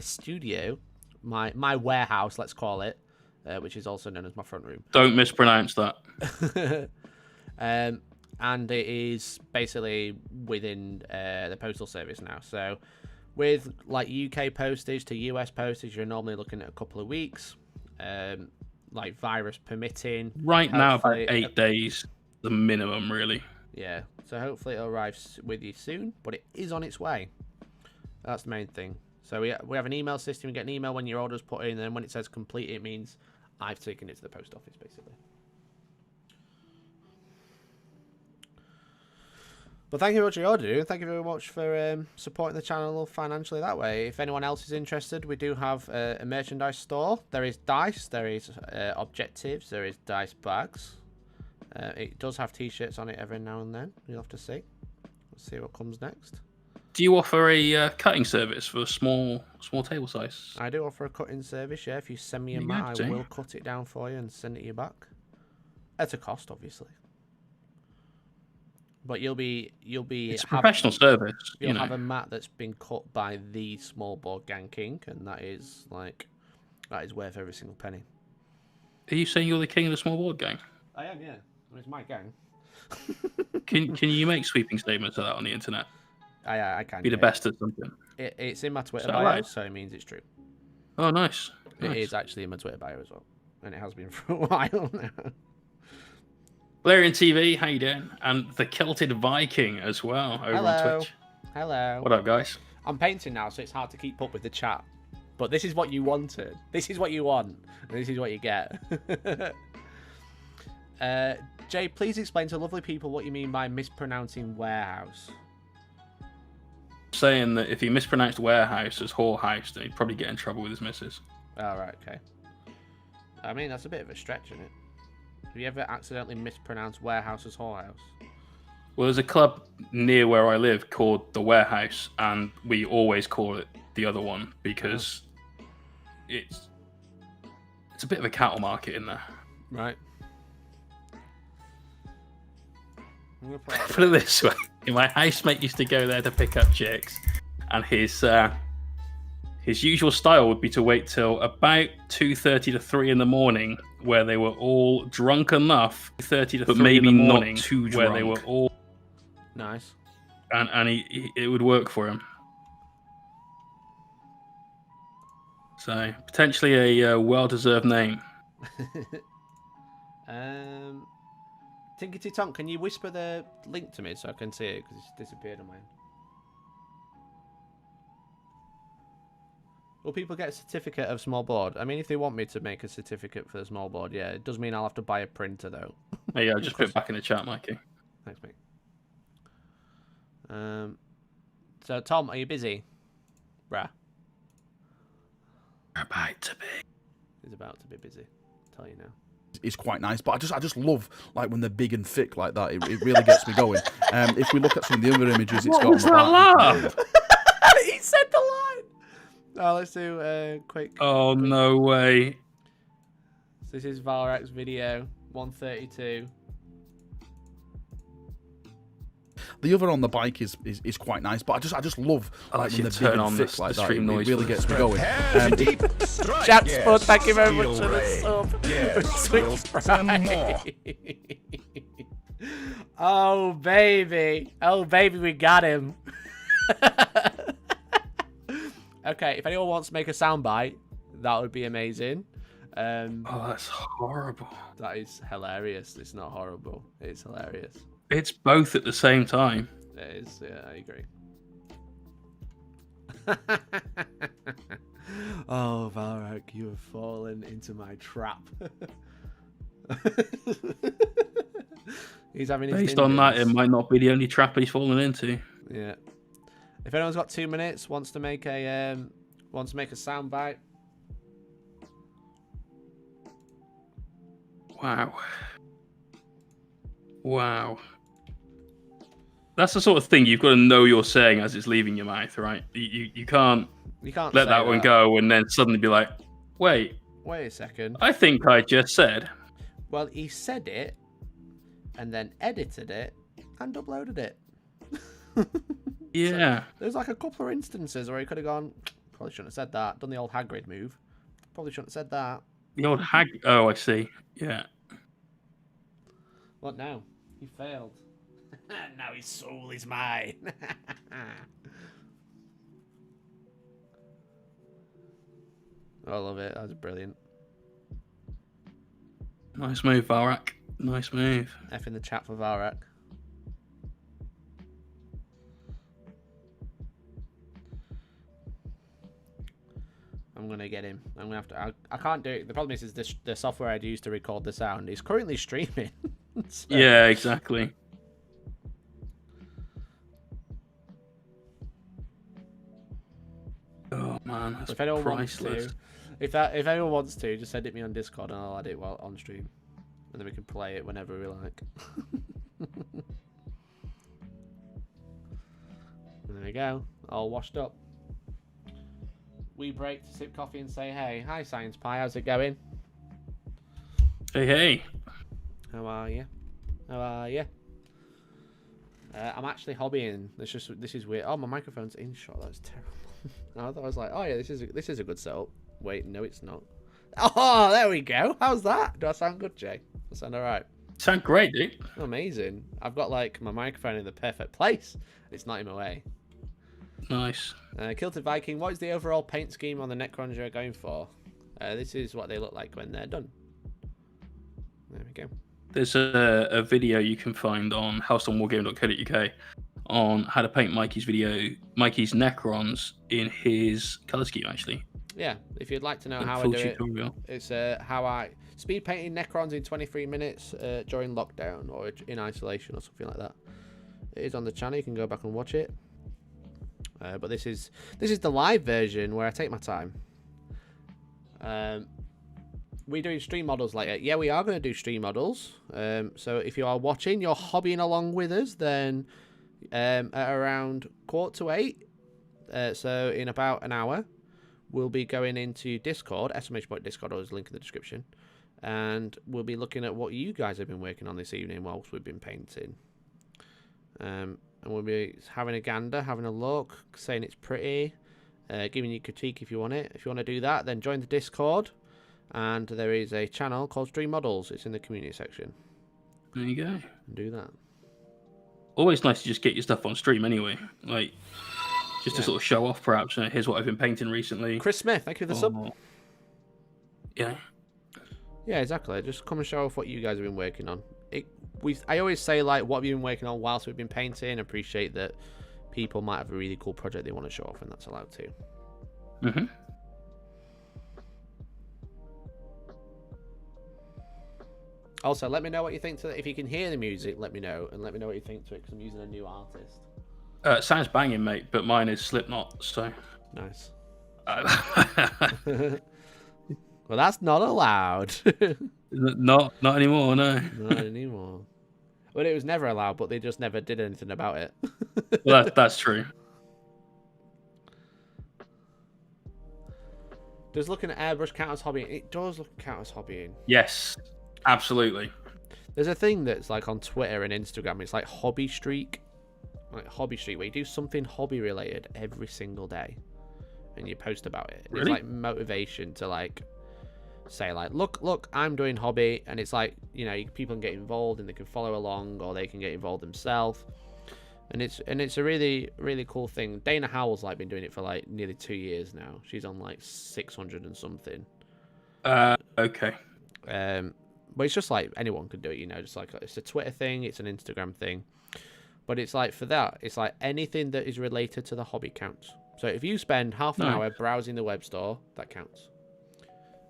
studio, my warehouse, let's call it, which is also known as my front room. Don't mispronounce that. And it is basically within the postal service now. So with like UK postage to US postage, you're normally looking at a couple of weeks, like virus permitting. Right now, about 8 days, the minimum, really. Yeah. So hopefully it'll arrive with you soon, but it is on its way. That's the main thing. So we have an email system. You get an email when your order's put in, and then when it says complete, it means I've taken it to the post office, basically. But thank you very much for your order, dude. Thank you very much for supporting the channel financially that way. If anyone else is interested, we do have a merchandise store. There is dice, there is objectives, there is dice bags. It does have t-shirts on it every now and then. You'll have to see. Let's see what comes next. Do you offer a cutting service for small table size? I do offer a cutting service, yeah. If you send me a mat, I will cut it down for you and send it you back. At a cost, obviously. But you'll be. It's a professional service. You'll have a mat that's been cut by the Small Board Gang King, and that is worth every single penny. Are you saying you're the king of the Small Board Gang? I am, yeah. It's my gang. Can you make sweeping statements of that on the internet? I can. Be the best at something. It's in my Twitter that bio, right? so it means it's true. Oh, nice. It is actually in my Twitter bio as well, and it has been for a while now. Valerian TV, how you doing? And the Celtic Viking as well over on Twitch. Hello. What up, guys? I'm painting now, so it's hard to keep up with the chat. But this is what you wanted. This is what you want. And this is what you get. Jay, please explain to lovely people what you mean by mispronouncing warehouse. Saying that if he mispronounced warehouse as whorehouse, then he'd probably get in trouble with his missus. Oh, right, okay. I mean, that's a bit of a stretch, isn't it? Have you ever accidentally mispronounced warehouse as whorehouse? Well, there's a club near where I live called the Warehouse, and we always call it the other one because it's a bit of a cattle market in there. Right. Put it this way: my housemate used to go there to pick up chicks, and his usual style would be to wait till about 2:30 to 3 in the morning, where they were all drunk enough, 2:30 to 3 maybe in the morning, not too drunk, where they were all nice, and it would work for him. So potentially a well-deserved name. Tinkety Tonk, can you whisper the link to me so I can see it, because it's disappeared on mine? Will people get a certificate of small board? I mean, if they want me to make a certificate for the small board, yeah. It does mean I'll have to buy a printer, though. Oh, yeah, I'll just put it back in the chat, Mikey. Thanks, mate. So, Tom, are you busy? Bruh. About to be. He's about to be busy. I'll tell you now. It's quite nice, but I just love like when they're big and thick like that. It really gets me going. If we look at some of the other images, it's got on the back. He said the line. Oh, let's do a quick. Oh, no way. So this is Valrak's video 132. The other on the bike is quite nice, but I just love like when they're big and thick like that. It really gets me going. Chat Spud, thank you very much for the sub. Oh baby, we got him. Okay, if anyone wants to make a soundbite, that would be amazing. Oh, that's horrible. That is hilarious. It's not horrible. It's hilarious. It's both at the same time. It is, yeah, I agree. Oh, Valrak, you have fallen into my trap. He's having his Based on that, it might not be the only trap he's fallen into. Yeah. If anyone's got 2 minutes, wants to make a soundbite. Wow. That's the sort of thing you've got to know you're saying as it's leaving your mouth, right? You can't let that one go and then suddenly be like, wait a second. I think I just said. Well, he said it and then edited it and uploaded it. Yeah. So there's like a couple of instances where he could have gone, probably shouldn't have said that. Done the old Hagrid move. Probably shouldn't have said that. The old Oh, I see. Yeah. What now? He failed. Now his soul is mine. I love it. That was brilliant. Nice move, Valrak. Nice move. F in the chat for Valrak. I'm gonna get him. I'm gonna have to. I can't do it. The problem is the software I'd use to record the sound is currently streaming. So... Yeah, exactly. Oh man, that's if anyone priceless. Wants to, if anyone wants to, just send it me on Discord and I'll add it while on stream, and then we can play it whenever we like. There we go, all washed up. We break to sip coffee and say hey. Hi Science Pie, how's it going? Hey. How are you? I'm actually hobbying. This is weird. Oh, my microphone's in shot. That's terrible. I was like, oh yeah, this is a good setup. Wait, no, it's not. Oh, there we go. How's that? Do I sound good, Jay? I sound alright. Sound great, dude. Amazing. I've got like my microphone in the perfect place. It's not in my way. Nice. Kilted Viking, what is the overall paint scheme on the Necrons you're going for? This is what they look like when they're done. There we go. There's a video you can find on hellstormwargaming.co.uk on how to paint Mikey's Necrons in his color scheme, actually. Yeah, if you'd like to know A how I full do tutorial. it, it's how I speed painting Necrons in 23 minutes during lockdown or in isolation or something like that. It is on the channel. You can go back and watch it. But this is the live version where I take my time. We're doing stream models like it. Yeah, we are going to do stream models. So if you are watching, you're hobbying along with us, then at around 7:45, so in about an hour, we'll be going into Discord, !Discord, or there's a link in the description, and we'll be looking at what you guys have been working on this evening whilst we've been painting. And we'll be having a gander, having a look, saying it's pretty, giving you critique if you want it. If you want to do that, then join the Discord. And there is a channel called Stream Models. It's in the community section. There you go. Do that. Always nice to just get your stuff on stream anyway. Like, just to sort of show off, perhaps. Here's what I've been painting recently. Chris Smith, thank you for the sub. Yeah. Yeah, exactly. Just come and show off what you guys have been working on. I always say, like, what have you been working on whilst we've been painting? Appreciate that people might have a really cool project they want to show off, and that's allowed too. Mm-hmm. Also, let me know what you think to it. If you can hear the music, let me know. And let me know what you think to it, because I'm using a new artist. Sounds banging, mate, but mine is Slipknot, so... Nice. Well, that's not allowed. Not anymore, no. Not anymore. Well, it was never allowed, but they just never did anything about it. Well, that's true. Does looking at airbrush count as hobbying? It does count as hobbying. Yes, absolutely. There's a thing that's like on Twitter and Instagram. It's like hobby streak. Like hobby streak, where you do something hobby related every single day. And you post about it. Really? It's like motivation to like say like, look, I'm doing hobby, and it's like, you know, people can get involved and they can follow along, or they can get involved themselves. And it's a really, really cool thing. Dana Howell's like been doing it for like nearly 2 years now. She's on like 600 and something. Okay. But it's just like anyone could do it, you know, just like it's a Twitter thing, it's an Instagram thing. But it's like for that, it's like anything that is related to the hobby counts. So if you spend half an hour browsing the web store, that counts.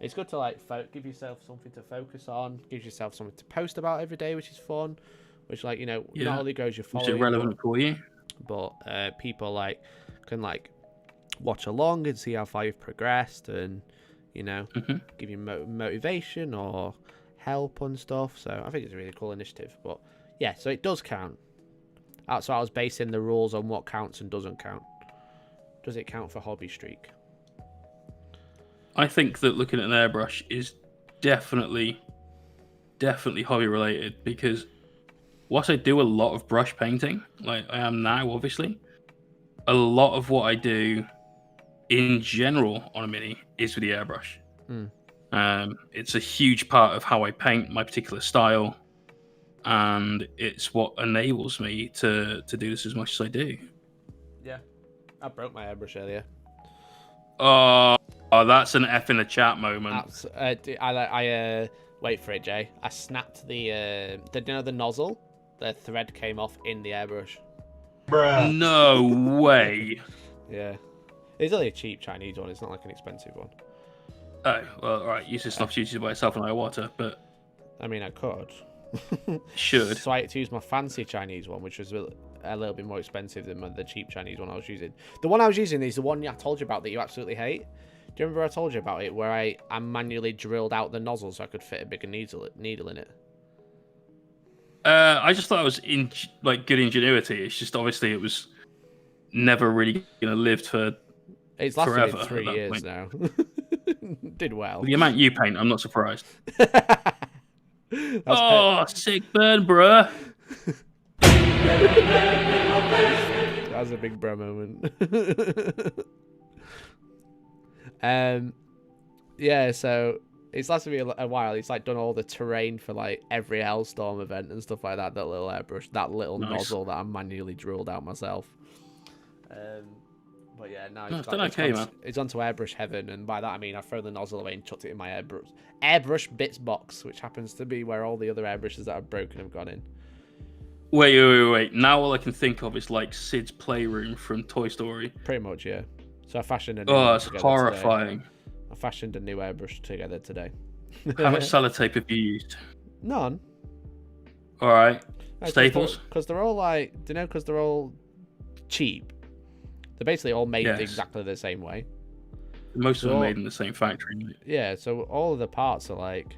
It's good to like give yourself something to focus on, gives yourself something to post about every day, which is fun. Which, like, you know, not only grows your following, it's relevant for you, but people like can like watch along and see how far you've progressed, and you know, give you motivation or help and stuff. So I think it's a really cool initiative. But yeah, so it does count. So I was basing the rules on what counts and doesn't count. Does it count for hobby streak? I think that looking at an airbrush is definitely hobby related, because whilst I do a lot of brush painting, like I am now, obviously, a lot of what I do in general on a Mini is with the airbrush. It's a huge part of how I paint my particular style, and it's what enables me to do this as much as I do. Yeah, I broke my airbrush earlier. Oh, that's an F in the chat moment. I wait for it, Jay. I snapped the nozzle. The thread came off in the airbrush. Bruh. No way. Yeah. It's only a cheap Chinese one. It's not like an expensive one. Oh, well, all right. Use this opportunity to buy yourself an Iwata, but I mean, I could. should. So I had to use my fancy Chinese one, which was a little bit more expensive than the cheap Chinese one I was using. The one I was using is the one I told you about that you absolutely hate. Do you remember I told you about it, where I manually drilled out the nozzle so I could fit a bigger needle in it? I just thought it was good ingenuity. It's just obviously it was never really going to live for It's lasted forever. 3 years now. Did well. The amount you paint, I'm not surprised. Sick burn, bruh. That was a big bro moment. Yeah, so it's lasted me a while. It's like done all the terrain for like every Hellstorm event and stuff like that. That little airbrush, that little nozzle that I manually drilled out myself. But yeah, now it's onto airbrush heaven, and by that I mean I throw the nozzle away and chucked it in my airbrush bits box, which happens to be where all the other airbrushes that are broken have gone in. Wait. Now all I can think of is like Sid's playroom from Toy Story. Pretty much, yeah. So I fashioned a new that's horrifying. Today. I fashioned a new airbrush together today. How much sellotape have you used? None. All right. Staples? Because they're all like, do you know, because they're all cheap. They're basically all made exactly the same way. Most of them made in the same factory. Yeah, so all of the parts are like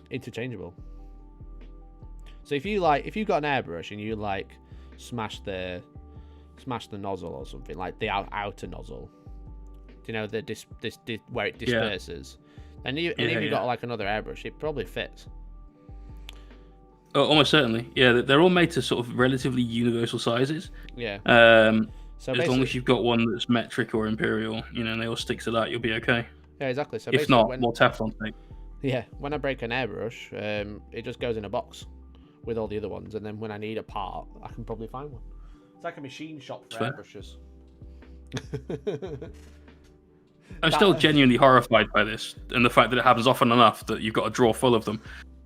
interchangeable. So if you've got an airbrush and you like smash the nozzle or something, like the outer nozzle, you know, where it disperses, and if you've got like another airbrush, it probably fits. Oh, almost certainly. Yeah, they're all made to sort of relatively universal sizes. Yeah. So as long as you've got one that's metric or imperial, you know, and they all stick to that, you'll be okay. Yeah, exactly. So if not, more Teflon tape. Yeah, when I break an airbrush, it just goes in a box with all the other ones, and then when I need a part, I can probably find one. It's like a machine shop for airbrushes. I'm still genuinely horrified by this, and the fact that it happens often enough that you've got a drawer full of them.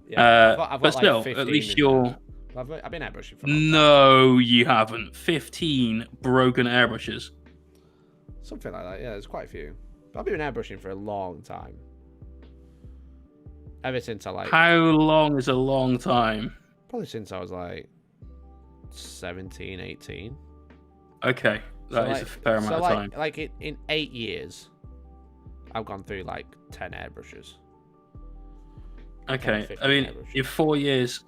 Yeah, I've got but still, like at least you're... I've been airbrushing for No, you haven't. 15 broken airbrushes. Something like that, yeah, there's quite a few. But I've been airbrushing for a long time. Ever since I like... How long is a long time? Probably since I was like 17, 18. Okay, that is a fair amount of time. Like in 8 years, I've gone through like 10 airbrushes. Okay, I mean, in 4 years,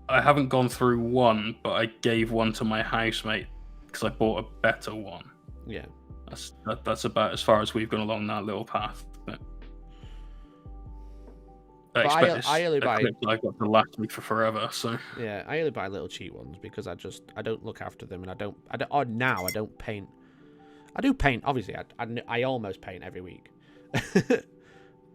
I haven't gone through one, but I gave one to my housemate because I bought a better one. Yeah. That's about as far as we've gone along that little path. But I only buy I've got to last me for forever. So yeah, I only buy little cheap ones because I don't look after them, and I don't paint. I do paint, obviously. I almost paint every week.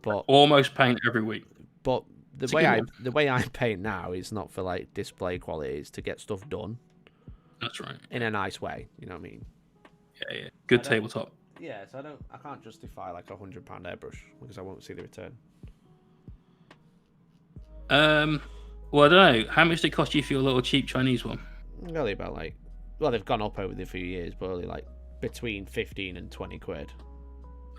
But almost paint every week. But the way I paint now is not for like display quality. It's to get stuff done. That's right. In a nice way, you know what I mean? Yeah. Good tabletop. Yeah, so I can't justify like £100 airbrush because I won't see the return. Well, I don't know. How much did it cost you for your little cheap Chinese one? Only about they've gone up over the few years, but only like between 15 and 20 quid.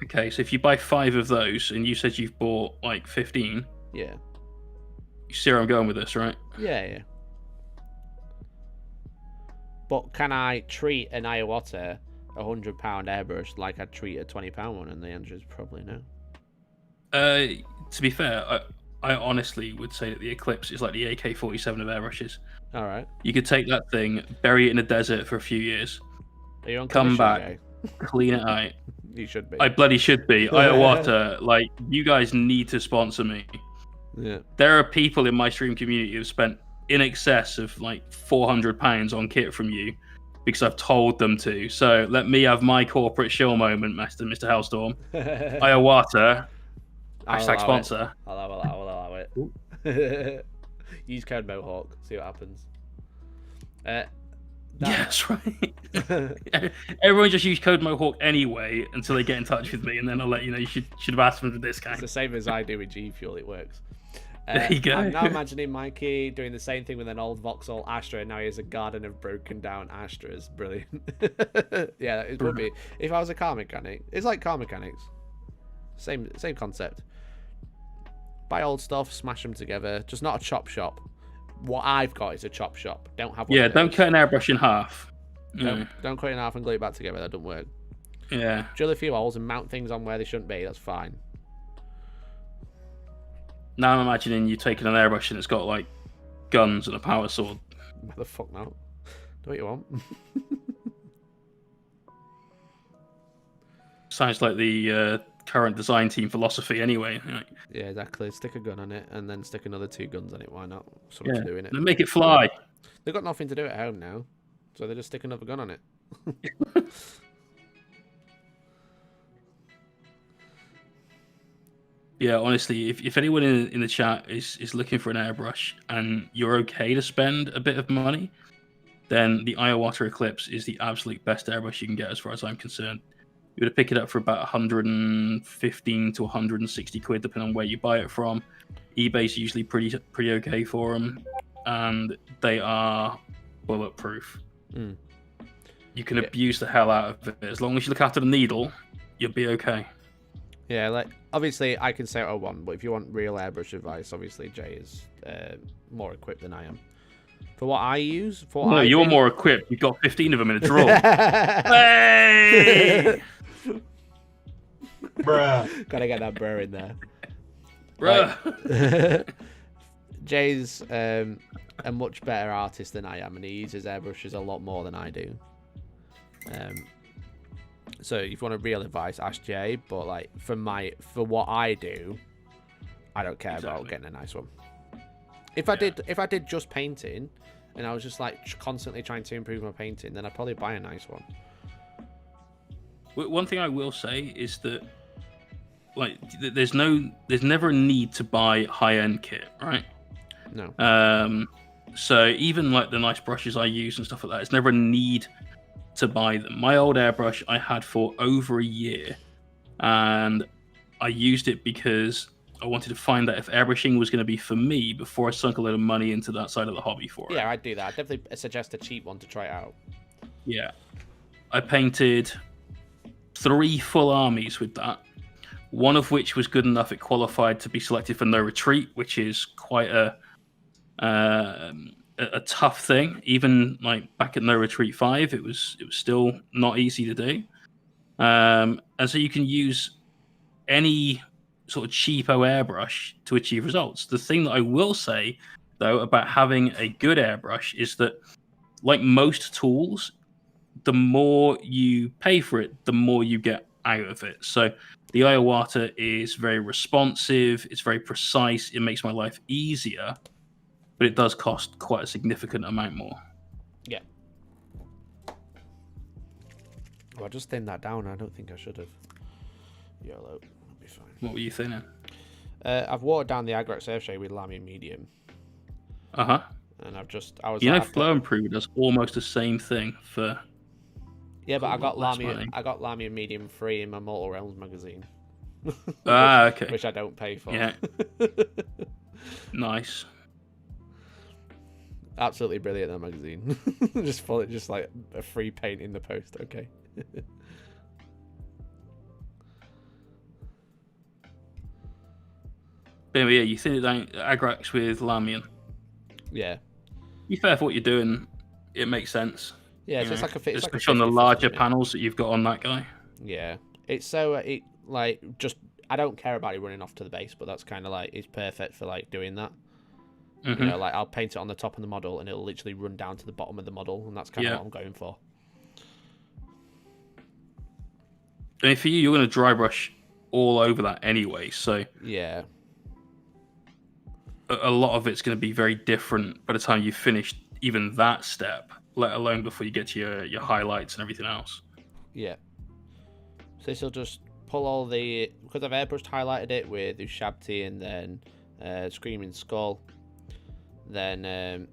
Okay, so if you buy 5 of those, and you said you've bought like 15, yeah, you see where I'm going with this, right? Yeah. But can I treat an Iwata £100 airbrush like I'd treat a £20 one? And the answer is probably no. To be fair, I honestly would say that the Eclipse is like the AK-47 of airbrushes. All right. You could take that thing, bury it in the desert for a few years, Are you on come back, Jay? clean it out. You should be. I bloody should be. Iwata, like, you guys need to sponsor me. Yeah. There are people in my stream community who've spent in excess of like £400 on kit from you because I've told them to. So let me have my corporate shill moment, Mr. Hellstorm. Iwata, hashtag sponsor. I'll allow it. Use code Mohawk. See what happens. Yeah, that's right. Everyone just use code Mohawk anyway until they get in touch with me, and then I'll let you know you should have asked them for the discount. It's the same as I do with G Fuel. It works. There you go. I'm now imagining Mikey doing the same thing with an old Vauxhall Astra, and now he has a garden of broken down Astras. Brilliant. Yeah, it would be. If I was a car mechanic, it's like car mechanics. Same concept. Buy old stuff, smash them together. Just not a chop shop. What I've got is a chop shop. Don't have one. Yeah, don't cut an airbrush in half. Don't cut it in half and glue it back together. That doesn't work. Yeah. Drill a few holes and mount things on where they shouldn't be. That's fine. Now I'm imagining you taking an airbrush and it's got like guns and a power sword. What the fuck now? Do what you want. Sounds like the current design team philosophy anyway. Yeah, exactly. Stick a gun on it and then stick another 2 guns on it. Why not? Something to do in it. And make it fly. They've got nothing to do at home now, so they just stick another gun on it. Yeah, honestly, if anyone in the chat is looking for an airbrush and you're okay to spend a bit of money, then the Iowata Eclipse is the absolute best airbrush you can get as far as I'm concerned. You would pick it up for about 115 to 160 quid, depending on where you buy it from. eBay's usually pretty okay for them, and they are bulletproof. You can abuse the hell out of it. As long as you look after the needle, you'll be okay. Yeah, like obviously I can say what I want, but if you want real airbrush advice, obviously Jay is more equipped than I am. For what I use, you're more equipped. You've got 15 of them in a drawer. Hey! Bruh. Gotta get that bruh in there. Bruh. Like, Jay's a much better artist than I am, and he uses airbrushes a lot more than I do. So if you want a real advice, ask Jay. But like for what I do, I don't care about getting a nice one. If I did just painting, and I was just like constantly trying to improve my painting, then I'd probably buy a nice one. One thing I will say is that, like, there's never a need to buy high-end kit, right? No. So even like the nice brushes I use and stuff like that, it's never a need to buy them. My old airbrush I had for over a year, and I used it because I wanted to find out if airbrushing was going to be for me before I sunk a lot of money into that side of the hobby for it. Yeah, I'd do that. I'd definitely suggest a cheap one to try it out. Yeah. I painted 3 full armies with that, one of which was good enough it qualified to be selected for No Retreat, which is quite a tough thing. Even like back at No Retreat 5, it was still not easy to do. And so you can use any sort of cheapo airbrush to achieve results. The thing that I will say, though, about having a good airbrush is that, like most tools, the more you pay for it, the more you get out of it. So the Iowata is very responsive, it's very precise, it makes my life easier, but it does cost quite a significant amount more. Yeah. Well, I just thinned that down. I don't think I should have. YOLO. That'll be fine. What were you thinning? I've watered down the Agrax Earthshade with Lamy Medium. Uh-huh. And I was Flow Improve does almost the same thing for... Yeah, but I got Lamy Medium free in my Mortal Realms magazine. Okay. Which I don't pay for. Yeah. Nice. Absolutely brilliant, that magazine. just like a free paint in the post. Okay. But yeah, you thin it down Agrax with Lamian. Yeah. Be fair for what you're doing, it makes sense. Yeah, so it's like a fit. Especially on the larger panels that you've got on that guy. Yeah, it's so I don't care about it running off to the base, but that's kind of like it's perfect for like doing that. Mm-hmm. You know, like I'll paint it on the top of the model and it'll literally run down to the bottom of the model, and that's kind of what I'm going for. I mean, for you, you're going to dry brush all over that anyway, so yeah, a lot of it's going to be very different by the time you've finished even that step, let alone before you get to your highlights and everything else. Yeah. So this will just pull all the, because I've airbrushed highlighted it with Ushabti and then Screaming Skull. Then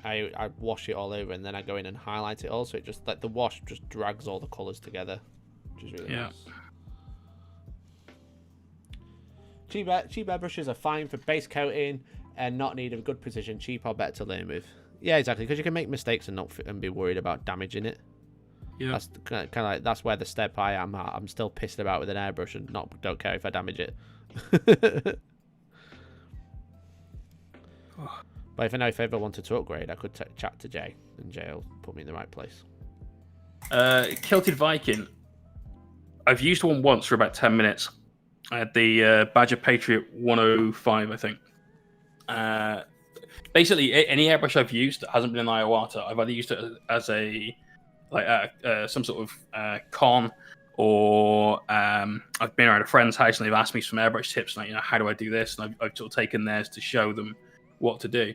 I wash it all over, and then I go in and highlight it all. So it just like the wash just drags all the colours together, which is really nice. cheap airbrushes are fine for base coating and not need a good precision. Cheap are better to learn with. Yeah, exactly, because you can make mistakes and not be worried about damaging it. Yeah. That's kind of like that's where the step I am at. I'm still pissed about with an airbrush and don't care if I damage it. But if I ever wanted to upgrade, I could chat to Jay, and Jay will put me in the right place. Kilted Viking. I've used one once for about 10 minutes. I had the Badger Patriot 105, I think. Basically, any airbrush I've used that hasn't been an Iwata, I've either used it as a some sort of con, or I've been around a friend's house and they've asked me some airbrush tips, like, how do I do this? And I've sort of taken theirs to show them what to do.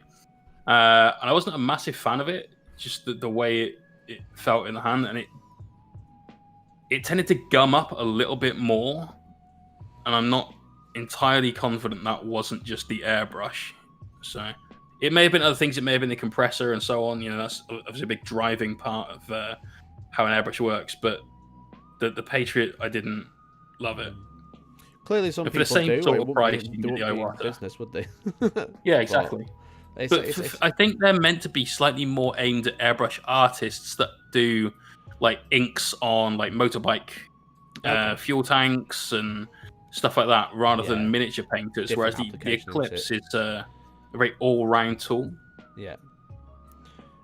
And I wasn't a massive fan of it, just the way it felt in the hand, and it tended to gum up a little bit more, and I'm not entirely confident that wasn't just the airbrush. So it may have been other things. It may have been the compressor and so on. That's obviously a big driving part of how an airbrush works. But the Patriot, I didn't love it. Clearly, some but people for the same do. sort of price, you They can get the wouldn't be in Iwata. business, would they? Yeah, exactly. But I think they're meant to be slightly more aimed at airbrush artists that do like inks on like motorbike fuel tanks and stuff like that, rather than miniature painters. Different Whereas the application, Eclipse is a very all-round tool. Yeah,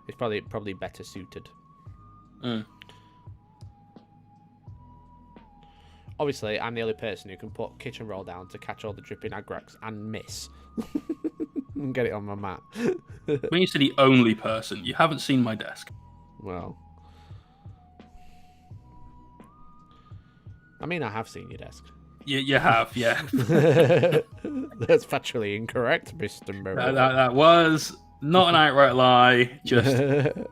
it's probably better suited. Obviously, I'm the only person who can put kitchen roll down to catch all the dripping agrax and miss. And get it on my mat. When you say the only person, you haven't seen my desk. Well, I mean, I have seen your desk. You have, yeah. That's factually incorrect, Mr. Murray. That was not an outright lie, just a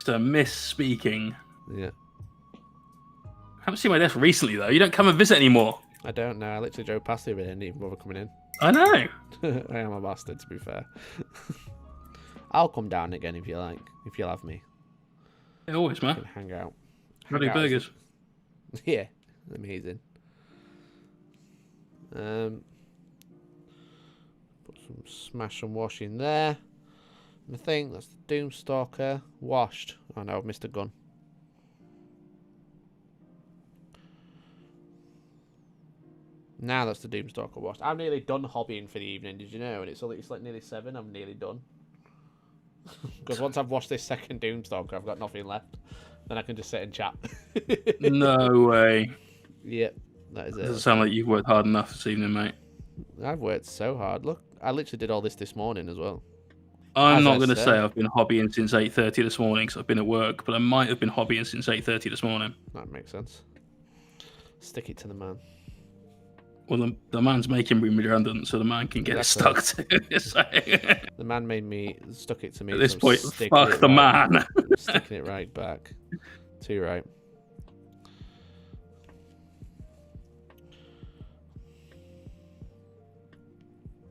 misspeaking. Yeah. I haven't seen my desk recently, though. You don't come and visit anymore. I don't know. I literally drove past the other day and didn't even bother coming in. I know. I am a bastard, to be fair. I'll come down again if you like. If you'll have me. Yeah, always, man. We can hang out. Bloody burgers. Yeah, amazing. Put some smash and wash in there. And I think that's the Doomstalker washed. Oh no, I've missed a gun. Now that's the Doomstalker washed. I'm nearly done hobbying for the evening, did you know? And it's like nearly 7, I'm nearly done. Because once I've washed this second Doomstalker, I've got nothing left. Then I can just sit and chat. No way. Yep, that is it. Doesn't sound like you've worked hard enough this evening, mate. I've worked so hard. Look, I literally did all this morning as well. I'm As not I going to said. say I've been hobbying since 8:30 this morning because I've been at work, but I might have been hobbying since 8:30 this morning. That makes sense. Stick it to the man. Well, the man's making me redundant, so the man can get Exactly. stuck to it. So, The man made me, stuck it to me. at this so I'm point, sticking fuck it the right- man. Sticking it right back. Too right.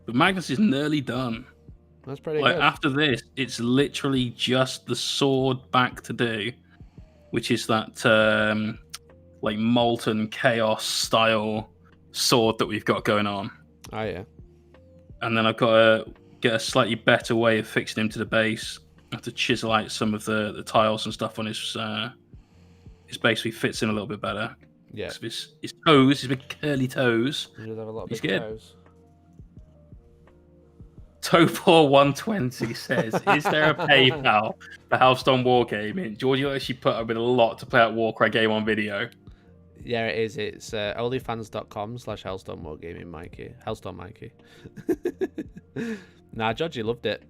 But Magnus is nearly done. That's pretty Like good. after this, it's literally just the sword back to do, which is that like molten chaos style sword that we've got going on. Oh yeah. And then I've got to get a slightly better way of fixing him to the base. I have to chisel out some of the tiles and stuff on his base so he fits in a little bit better. Yeah. His toes, his big curly toes. He does have a lot of He's big good. toes. Topor120 says, is there a PayPal for Hellstorm Wargaming? Giorgio actually put up with a lot to play out Warcry game on video. Yeah, it is. It's onlyfans.com/Hellstormwargaming Mikey. Hellstorm Mikey. Nah, Georgie loved it.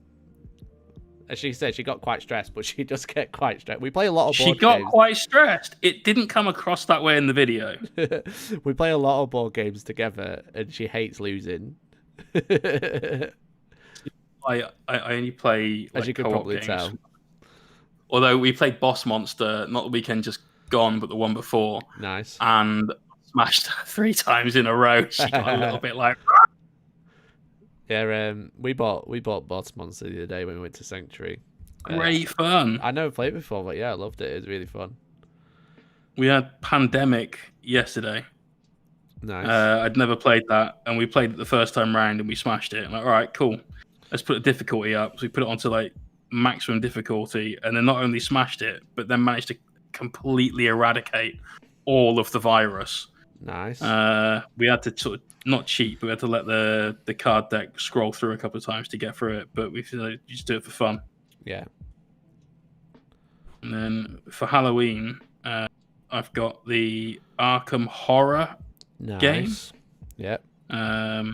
As she said, she got quite stressed, but she does get quite stressed. We play a lot of board She got games. quite stressed. It didn't come across that way in the video. We play a lot of board games together, and she hates losing. I only play As like, you can co-op probably games. tell. Although we played Boss Monster, not the weekend just gone, but the one before, Nice. and smashed her 3 times in a row. She got a little bit like, Yeah, we bought Boss Monster the other day when we went to Sanctuary. great fun. I never played it before, but yeah, I loved it. It was really fun. We had Pandemic yesterday. Nice. I'd never played that, and we played it the first time round, and we smashed it. I'm like, all right, cool. Let's put the difficulty up. So we put it onto like maximum difficulty, and then not only smashed it, but then managed to completely eradicate all of the virus. Nice. We had to sort of not cheat, but we had to let the card deck scroll through a couple of times to get through it. But we just do it for fun. Yeah. And then for Halloween, I've got the Arkham Horror game. Yep. I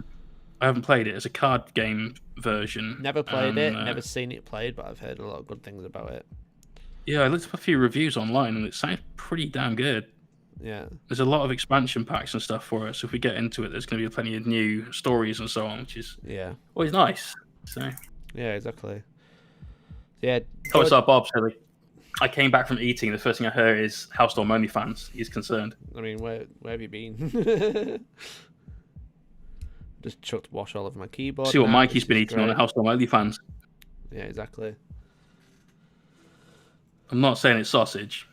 haven't played it. It's a card game version. Never played it. Never seen it played, but I've heard a lot of good things about it. Yeah, I looked up a few reviews online, and it sounds pretty damn good. Yeah. There's a lot of expansion packs and stuff for it, so if we get into it, there's going to be plenty of new stories and so on, which is always nice. So yeah, exactly. Yeah. What's up, Bob? So I came back from eating. The first thing I heard is Hellstorm OnlyFans. He's concerned. I mean, where have you been? Just chucked wash all over my keyboard. See what Mikey's been eating on the Hellstorm OnlyFans. Yeah, exactly. I'm not saying it's sausage.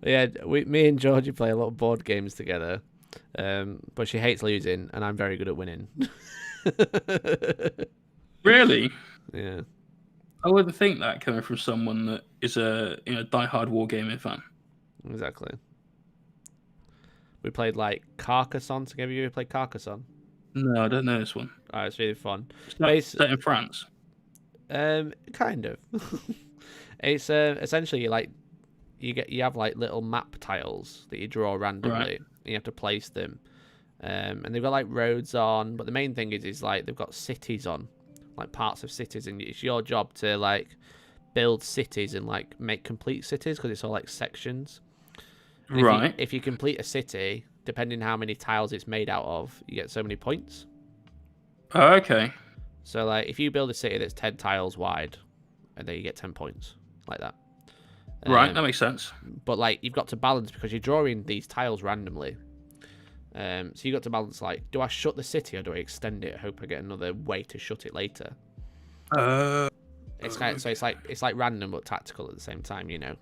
Yeah, me and Georgie play a lot of board games together, but she hates losing, and I'm very good at winning. Really? Yeah. I wouldn't think that coming from someone that is a diehard wargaming fan. Exactly. We played like Carcassonne together. You ever played Carcassonne? No, I don't know this one. Oh, it's really fun. It's set in France. Kind of. It's essentially like you have like little map tiles that you draw randomly. Right. And you have to place them, and they've got like roads on. But the main thing is like they've got cities on, like parts of cities, and it's your job to like build cities and like make complete cities because it's all like sections. And Right. If you complete a city, depending how many tiles it's made out of, you get so many points. Oh, okay. So like if you build a city that's 10 tiles wide, and then you get 10 points like that. Right, that makes sense. But like you've got to balance because you're drawing these tiles randomly. So you got to balance like, do I shut the city or do I extend it? Hope I get another way to shut it later. It's kind of, so it's like random but tactical at the same time, you know.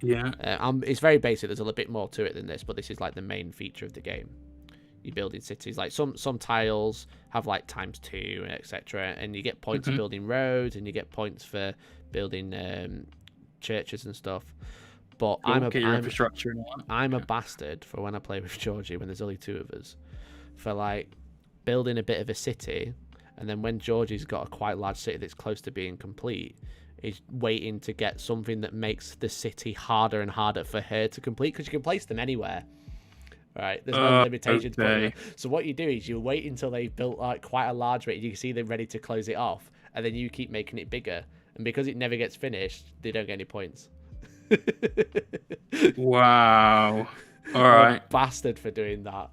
Yeah. It's very basic. There's a little bit more to it than this, but this is like the main feature of the game. You're building cities. Like some tiles have like ×2, etc., and you get points for building roads, and you get points for building churches and stuff. But Cool. Infrastructure and all that. I'm a bastard for when I play with Georgie when there's only two of us, for like building a bit of a city, and then when Georgie's got a quite large city that's close to being complete, is waiting to get something that makes the city harder and harder for her to complete, because you can place them anywhere. Right, there's no limitations. Okay. So what you do is you wait until they've built like quite a large bit. You can see they're ready to close it off, and then you keep making it bigger. And because it never gets finished, they don't get any points. Wow. All right. Bastard for doing that.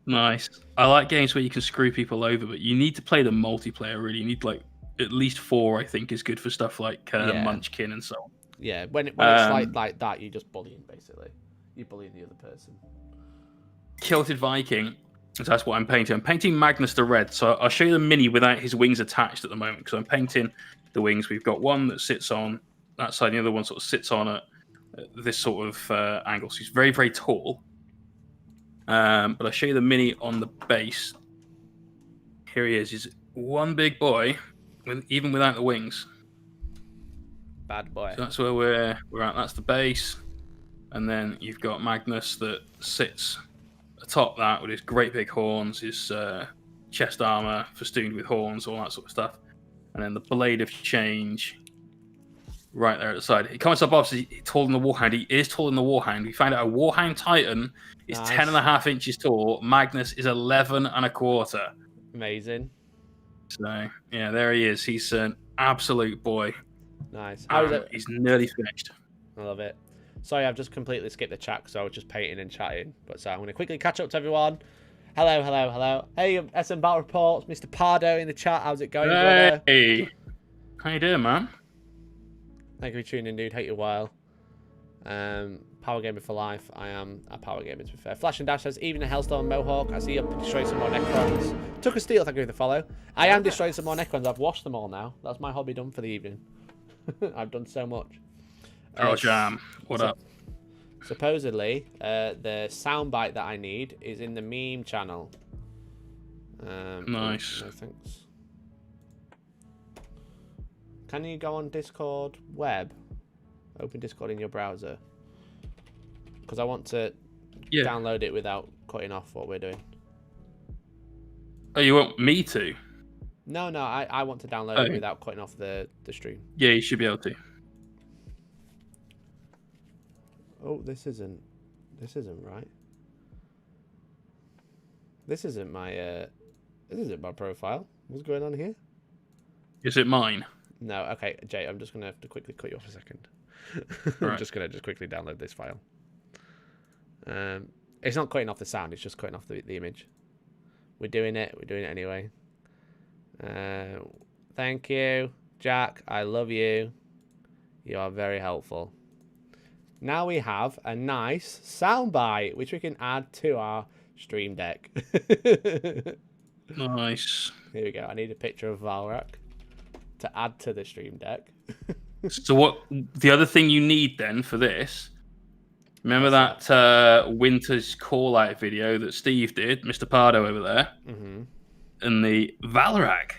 Nice. I like games where you can screw people over, but you need to play the multiplayer. Really, you need like at least 4. I think is good for stuff like Munchkin and so on. Yeah, when it's like that, you're just bullying basically. You bully the other person. Kilted Viking. So that's what I'm painting. I'm painting Magnus the Red. So I'll show you the mini without his wings attached at the moment, because I'm painting the wings. We've got one that sits on that side, and the other one sort of sits on at this sort of angle. So he's very, very tall. But I'll show you the mini on the base. Here he is. He's one big boy, even without the wings. Bad boy. So that's where we're at. That's the base. And then you've got Magnus that sits atop that with his great big horns, his chest armor festooned with horns, all that sort of stuff. And then the Blade of Change right there at the side. He comes up obviously taller than the Warhound. He is taller than the Warhound. We found out a Warhound Titan is 10.5 inches tall. Magnus is 11.25. Amazing. So, yeah, there he is. He's an absolute boy. Nice. He's nearly finished. I love it. Sorry, I've just completely skipped the chat because I was just painting and chatting. But so I'm going to quickly catch up to everyone. Hello. Hey, SM Battle Reports, Mr. Pardo in the chat. How's it going, brother? Hey. How you doing, man? Thank you for tuning in, dude. Hate you a while. Power Gamer for life. I am a Power Gamer, to be fair. Flash and Dash says, even a Hellstorm Mohawk. I see you're destroying some more Necrons. Took a steal, thank you for the follow. I am destroying some more Necrons. I've washed them all now. That's my hobby done for the evening. I've done so much. Jam. What up? Supposedly, the soundbite that I need is in the meme channel. Nice. No thanks. Can you go on Discord web? Open Discord in your browser. Because I want to download it without cutting off what we're doing. Oh, you want me to? No, I want to download it without cutting off the stream. Yeah, you should be able to. Oh, this isn't right. This isn't my profile. What's going on here? Is it mine? No, okay, Jay, I'm just gonna have to quickly cut you off a second. Right. I'm just gonna quickly download this file. It's not cutting off the sound, it's just cutting off the image. We're doing it anyway. Thank you, Jack. I love you. You are very helpful. Now we have a nice soundbite, which we can add to our stream deck. Nice. Here we go. I need a picture of Valrak to add to the stream deck. So what? The other thing you need then for this, remember that Winter's call out video that Steve did, Mr. Pardo over there, and the Valrak.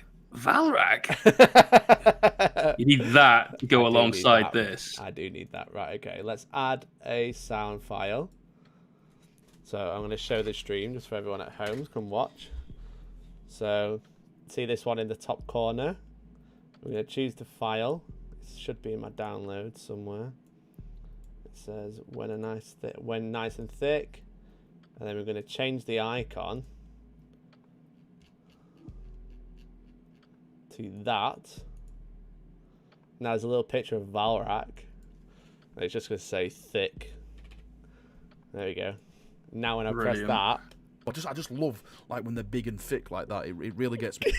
You need that to go alongside this. I do need that. Right, okay. Let's add a sound file. So I'm going to show the stream just for everyone at home to come watch. So see this one in the top corner. We're going to choose the file. It should be in my download somewhere. It says when nice and thick. And then we're going to change the icon to that. Now there's a little picture of Valrak. And it's just going to say thick. There we go. Now when I press that, I just love like when they're big and thick like that. It really gets me.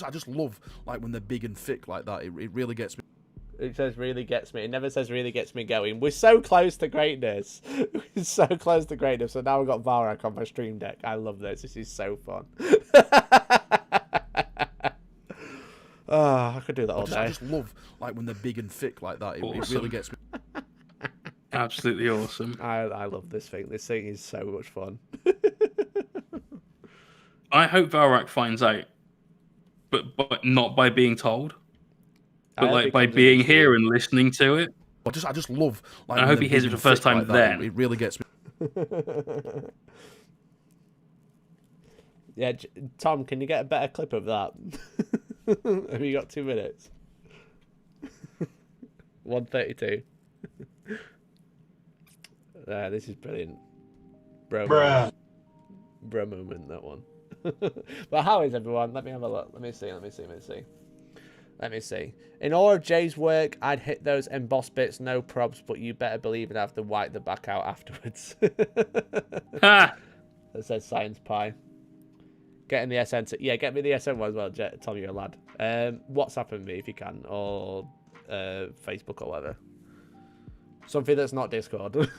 I just love like when they're big and thick like that. It really gets me. It says really gets me. It never says really gets me going. We're so close to greatness. We're so close to greatness. So now we've got Valrak on my stream deck. I love this. This is so fun. I could do that all day. I just love like when they're big and thick like that. It really gets me. Absolutely awesome. I love this thing. This thing is so much fun. I hope Valrak finds out, but not by being told, but like by being here and listening to it. I just love like. I hope he hears it for the first time like then. It really gets me. Yeah, Tom, can you get a better clip of that? Have you got 2 minutes? 1:32. This is brilliant. Bro moment, that one. But how is everyone? Let me have a look. Let me see. In all of Jay's work, I'd hit those embossed bits, no probs, but you better believe it, I have to wipe the back out afterwards. That says Science Pie. Getting the SN get me the SN one as well, Tom, you're a lad. WhatsApp me if you can, or Facebook or whatever. Something that's not Discord.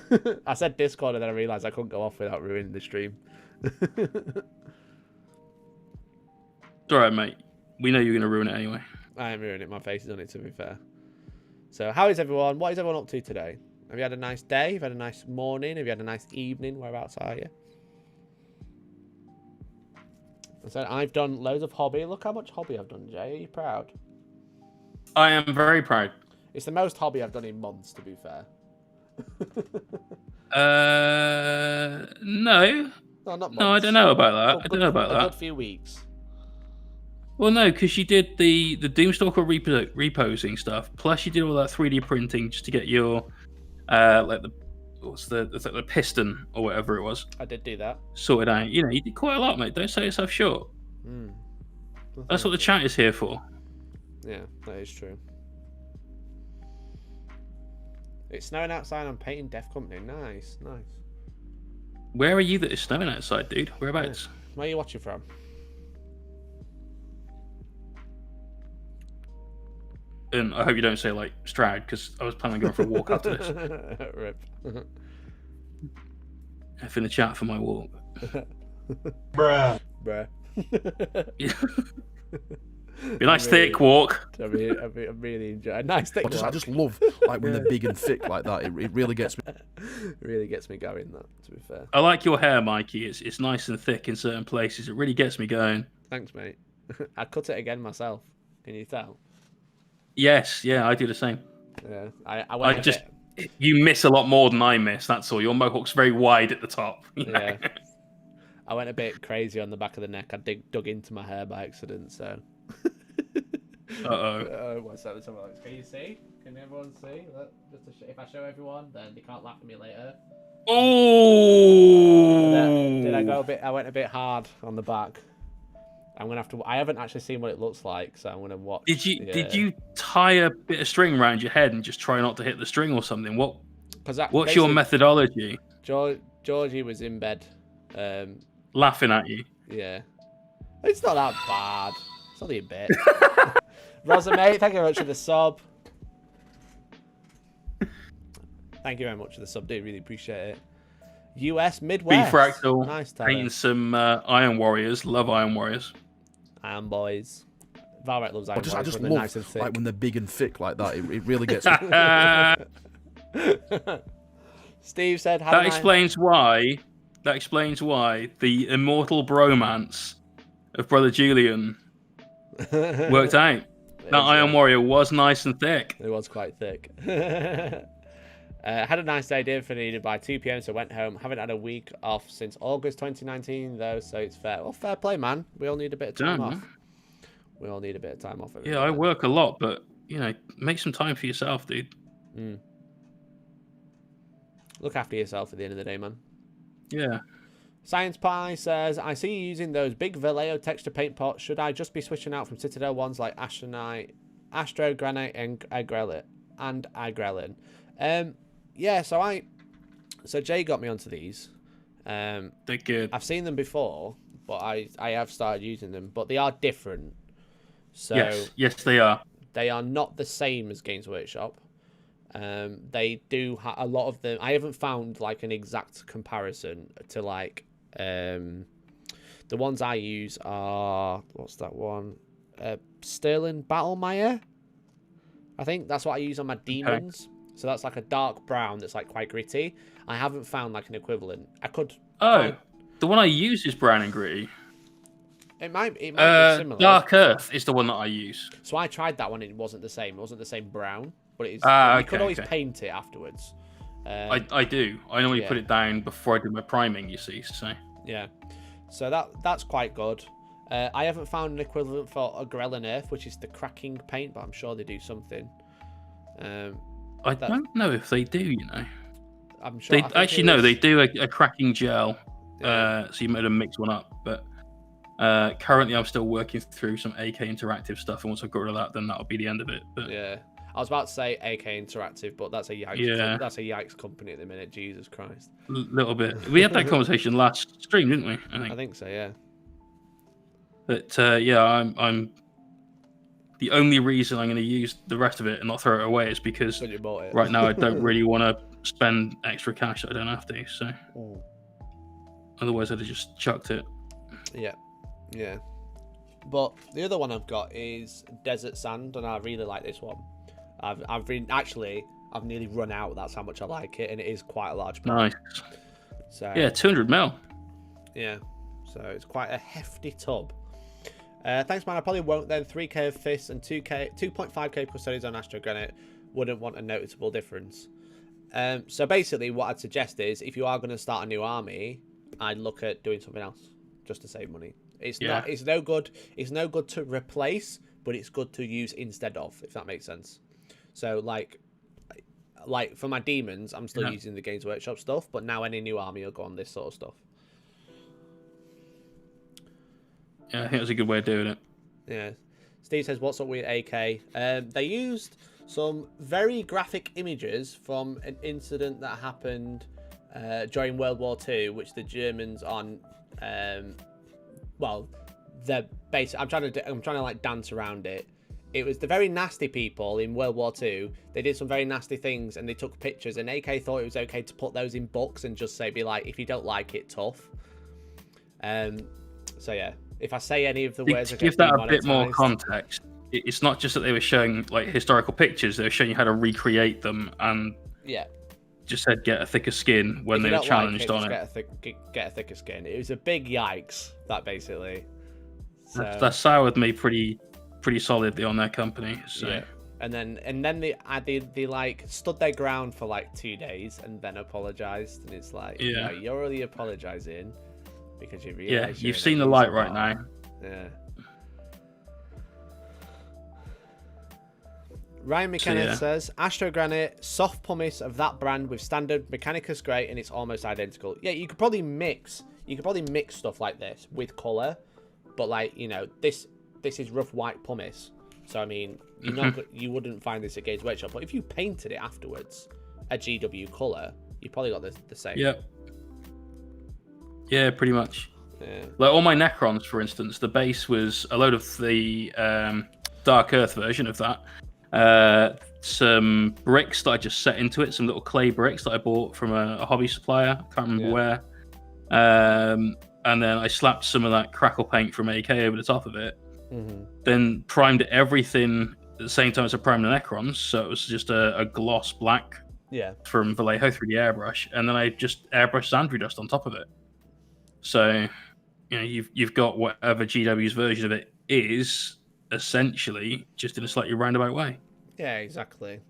I said Discord and then I realised I couldn't go off without ruining the stream. It's alright, mate. We know you're going to ruin it anyway. I am ruining it. My face is on it, to be fair. So, how is everyone? What is everyone up to today? Have you had a nice day? Have you had a nice morning? Have you had a nice evening? Whereabouts are you? So, I've done loads of hobby. Look how much hobby I've done, Jay. Are you proud? I am very proud. It's the most hobby I've done in months, to be fair. No. No, not months. No, I don't know about that. I don't know about a that. good few weeks. Well, no, because you did the Doomstalker reposing stuff, plus you did all that 3D printing just to get your like the piston or whatever it was. I did do that. Sorted out. You know, you did quite a lot, mate. Don't sell yourself short. That's what the chat is here for. Yeah, that is true. It's snowing outside. I'm painting Death Company. Nice. Where are you that is snowing outside, dude? Whereabouts? Yeah. Where are you watching from? And I hope you don't say like Stroud, because I was planning on going for a walk after this. Rip. F in the chat for my walk. Bruh. Bruh. Be a nice thick walk. I really enjoy a nice thick walk. I just love like when they're big and thick like that. It really gets me. Really gets me going. That, to be fair. I like your hair, Mikey. It's nice and thick in certain places. It really gets me going. Thanks, mate. I cut it again myself. Can you tell? Yes, yeah, I do the same. Yeah, you miss a lot more than I miss. That's all. Your mohawk's very wide at the top. Yeah. I went a bit crazy on the back of the neck. I dug into my hair by accident, so. What's that? Can you see? Can everyone see? If I show everyone, then they can't laugh at me later. Oh! Did I go a bit? I went a bit hard on the back. I'm gonna have to. I haven't actually seen what it looks like, so I'm gonna watch. Did you tie a bit of string around your head and just try not to hit the string or something? What's your methodology? Georgie was in bed, laughing at you. Yeah, it's not that bad. It's only a bit. Rosa, mate, thank you very much for the sub. Thank you very much for the sub, dude. Really appreciate it. US Midwest. B-Fractal. Nice painting some Iron Warriors. Love Iron Warriors. Iron Boys. Valrek loves Iron Warriors. I just love love nice and thick. like when they're big and thick like that. It really gets me. Steve said, that explains why the immortal bromance of Brother Julian worked out. That Iron Warrior was nice and thick. It was quite thick. Had a nice day, did finish by 2 p.m, so went home. Haven't had a week off since August 2019, though, so it's fair. Well, fair play, man. We all need a bit of time off. We all need a bit of time off. Yeah, I work a lot, but, make some time for yourself, dude. Mm. Look after yourself at the end of the day, man. Yeah. Science Pie says, I see you using those big Vallejo texture paint pots. Should I just be switching out from Citadel ones like Astro, Granite, and Agrelin? Yeah, so Jay got me onto these. They're good. I've seen them before, but I have started using them, but they are different. So yes, they are. They are not the same as Games Workshop. They do a lot of them. I haven't found like an exact comparison to like the ones I use are, what's that one? Sterling Battlemire. I think that's what I use on my demons. Okay. So that's like a dark brown that's like quite gritty. I haven't found like an equivalent. I could. Oh, the one I use is brown and gritty. It might be similar. Dark Earth is the one that I use. So I tried that one. It wasn't the same. It wasn't the same brown, but it is. You could always paint it afterwards. I do. I normally put it down before I do my priming. You see, so yeah. So that's quite good. I haven't found an equivalent for Agrelin Earth, which is the cracking paint, but I'm sure they do something. I don't know if they do. I'm sure. They do a cracking gel. So you might have mixed one up, but currently I'm still working through some AK Interactive stuff, and once I've got rid of that, then that'll be the end of it. But yeah, I was about to say AK Interactive, but that's a yikes. Yeah. That's a yikes company at the minute. Jesus Christ. A little bit. We had that conversation last stream, didn't we? I think so. Yeah. But I'm the only reason I'm going to use the rest of it and not throw it away is because right now I don't really want to spend extra cash that I don't have to. So otherwise I'd have just chucked it. Yeah. But the other one I've got is Desert Sand, and I really like this one. I've nearly run out. That's how much I like it, and it is quite a large pot. Nice. So yeah, 200 mil. Yeah. So it's quite a hefty tub. Thanks, man. I probably won't then. 3k of fists and 2.5k custodians on Astro Granite. Wouldn't want a noticeable difference. So basically, what I'd suggest is, if you are going to start a new army, I'd look at doing something else just to save money. It's no good. It's no good to replace, but it's good to use instead of, if that makes sense. So like for my demons, I'm still using the Games Workshop stuff, but now any new army will go on this sort of stuff. Yeah, I think that's a good way of doing it. Yeah. Steve says, what's up with AK? They used some very graphic images from an incident that happened during World War II, which the Germans I'm trying to like dance around it. It was the very nasty people in World War II. They did some very nasty things, and they took pictures, and AK thought it was okay to put those in books and just be like, if you don't like it, tough. So yeah, If I say any of the To words, give that a bit more context, it's not just that they were showing like historical pictures; they were showing you how to recreate them, and just said get a thicker skin when they were challenged on it. Get a thicker skin. It was a big yikes. That basically. So, that soured me pretty solidly on their company. So. Yeah. And then they like stood their ground for like 2 days and then apologized, and it's like, yeah, you're already apologizing because you realize you've seen the light right now. Yeah. Ryan McKenna says, Astro Granite, soft pumice of that brand with standard Mechanicus grey, and it's almost identical. Yeah, you could probably mix stuff like this with colour, but like, you know, this is rough white pumice. So I mean, you wouldn't find this at Games Workshop, but if you painted it afterwards a GW colour, you probably got the same. Yeah. Yeah, pretty much. Yeah. Like all my Necrons, for instance, the base was a load of the Dark Earth version of that. Some bricks that I just set into it, some little clay bricks that I bought from a hobby supplier. I can't remember where. And then I slapped some of that crackle paint from AK over the top of it. Mm-hmm. Then primed everything at the same time as I primed the Necrons, so it was just a gloss black from Vallejo through the airbrush, and then I just airbrushed Xandri dust on top of it. So, you know, you've got whatever GW's version of it is, essentially, just in a slightly roundabout way. Yeah, exactly.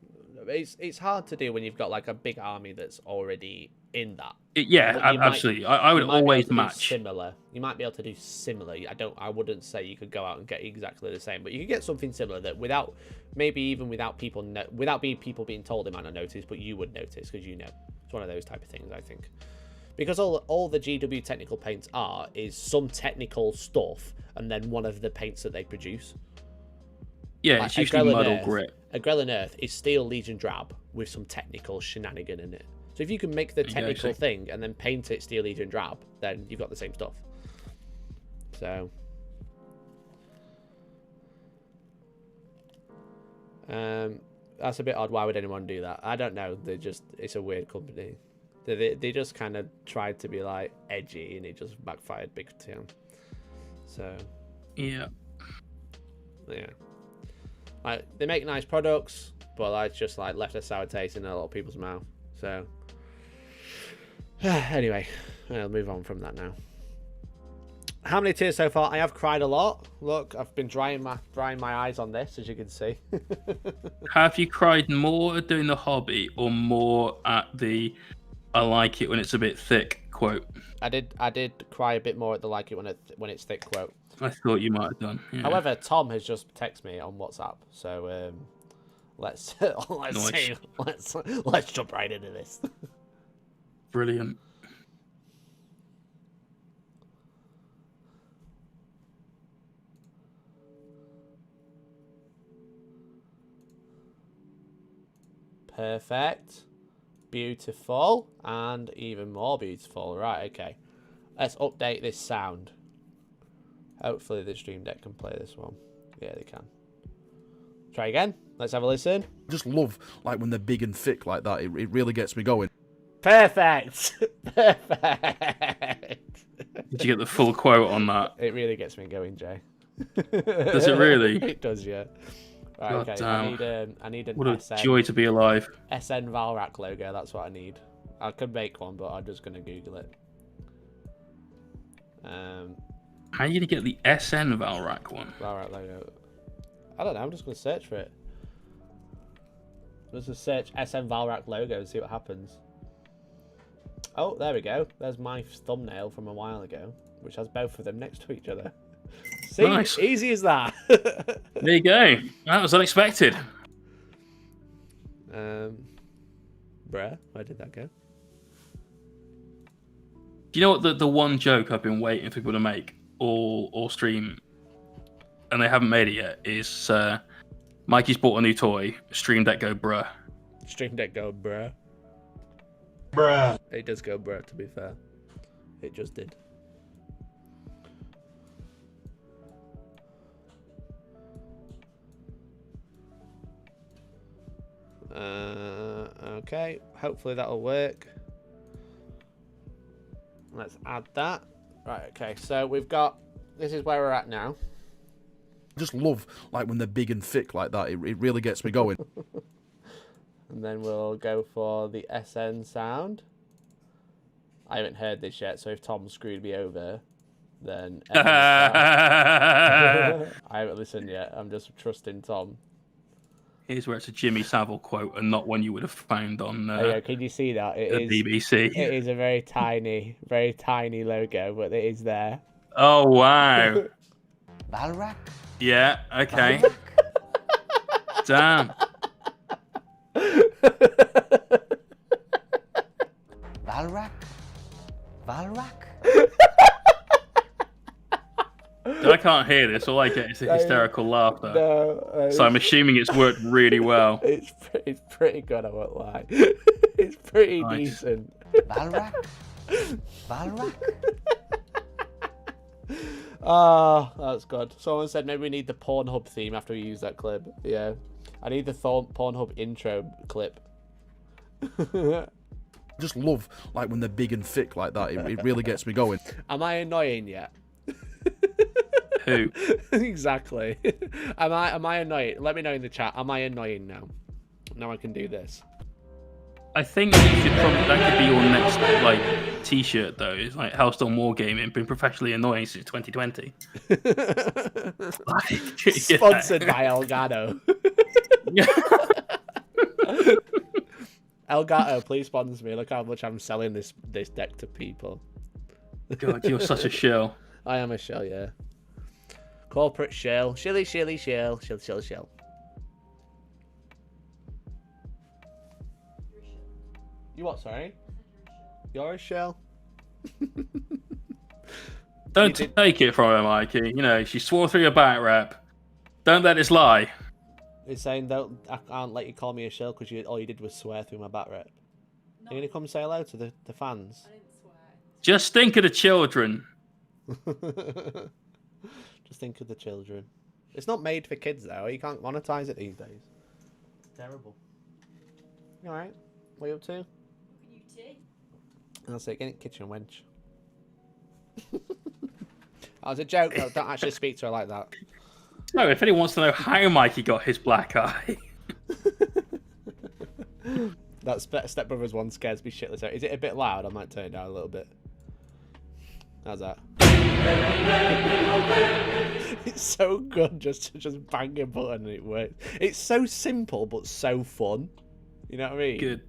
It's hard to do when you've got like a big army that's already in that. Absolutely. I would always match. Similar. You might be able to do similar. I wouldn't say you could go out and get exactly the same, but you could get something similar that without people being told they might not notice, but you would notice because you know. It's one of those type of things, I think. Because all the GW technical paints is some technical stuff and then one of the paints that they produce. Yeah, it's usually mud or grit. A Grelin Earth is Steel Legion Drab with some technical shenanigan in it. So if you can make the technical thing and then paint it Steel Legion Drab, then you've got the same stuff. So that's a bit odd. Why would anyone do that? I don't know. It's a weird company. They just kind of tried to be like edgy and it just backfired big time. So yeah. Like, they make nice products, but I just like left a sour taste in a lot of people's mouth. So anyway, I'll move on from that now. How many tears so far? I have cried a lot. Look, I've been drying my eyes on this, as you can see. Have you cried more at doing the hobby or more at the "I like it when it's a bit thick" quote? I did cry a bit more at the "like it when it's thick" quote. I thought you might have done. Yeah. However, Tom has just texted me on WhatsApp, so let's jump right into this. Brilliant. Perfect. Beautiful. And even more beautiful. Right, okay. Let's update this sound. Hopefully the Stream Deck can play this one. Yeah, they can. Try again. Let's have a listen. I just love like when they're big and thick like that. It really gets me going. Perfect. Perfect. Did you get the full quote on that? It really gets me going, Jay. Does it really? It does, yeah. Right, God okay. damn. I need an what a SN, joy to be alive. SN Valrak logo. That's what I need. I could make one, but I'm just gonna Google it. How are you gonna get the SN Valrak one? Valrak logo. I don't know. I'm just gonna search for it. Let's just search SN Valrak logo and see what happens. Oh, there we go. There's my thumbnail from a while ago, which has both of them next to each other. See, nice. Easy as that. There you go. That was unexpected. Bruh, where did that go? Do you know what the one joke I've been waiting for people to make all stream, and they haven't made it yet, is Mikey's bought a new toy, Stream Deck go bruh. Stream Deck go bruh. Bruh. It does go bruh, to be fair. It just did. Okay, hopefully that'll work. Let's add that. Right, okay, so we've got this is where we're at now. I just love like when they're big and thick like that. It really gets me going. And then we'll go for the SN sound. I haven't heard this yet, so if Tom screwed me over, then I haven't listened yet. I'm just trusting Tom. Here's where it's a Jimmy Savile quote and not one you would have found on can you see that? It is BBC. It is a very tiny logo, but it is there. Oh, wow. Valrak? Yeah, okay. Damn. Valrak? Valrak? I can't hear this. All I get is a hysterical laughter. No, so I'm assuming it's worked really well. It's pretty good, I won't lie. It's pretty decent. Valrak? Valrak? Ah, that's good. Someone said maybe we need the Pornhub theme after we use that clip. Yeah. I need the Pornhub intro clip. I just love like when they're big and thick like that. It really gets me going. Am I annoying yet? Who? Exactly. Am I annoying? Let me know in the chat. Am I annoying now? Now I can do this. I think you should that could be your next like T-shirt though. It's like Hellstorm Wargaming, been professionally annoying since 2020. Sponsored by Elgato. Elgato, please sponsor me. Look how much I'm selling this deck to people. God, you're such a shill. I am a shell, yeah. Corporate shell. Shilly. Shell. You what, sorry? You're a shell. Don't take it from her, Mikey. You know, she swore through your back rap. Don't let this lie. It's saying I can't let you call me a shell because all you did was swear through my back rep. No. Are you going to come say hello to the fans? I didn't swear. Just think of the children. Just think of the children. It's not made for kids, though. You can't monetize it these days. Terrible. You alright? What are you up to? You tea? That's it. Get it, kitchen wench. That was a joke. Though. Don't actually speak to her like that. No, if anyone wants to know how Mikey got his black eye. That Step Brothers one scares me shitless out. Is it a bit loud? I might turn it down a little bit. How's that? It's so good just to bang a button and it works. It's so simple but so fun. You know what I mean? Good.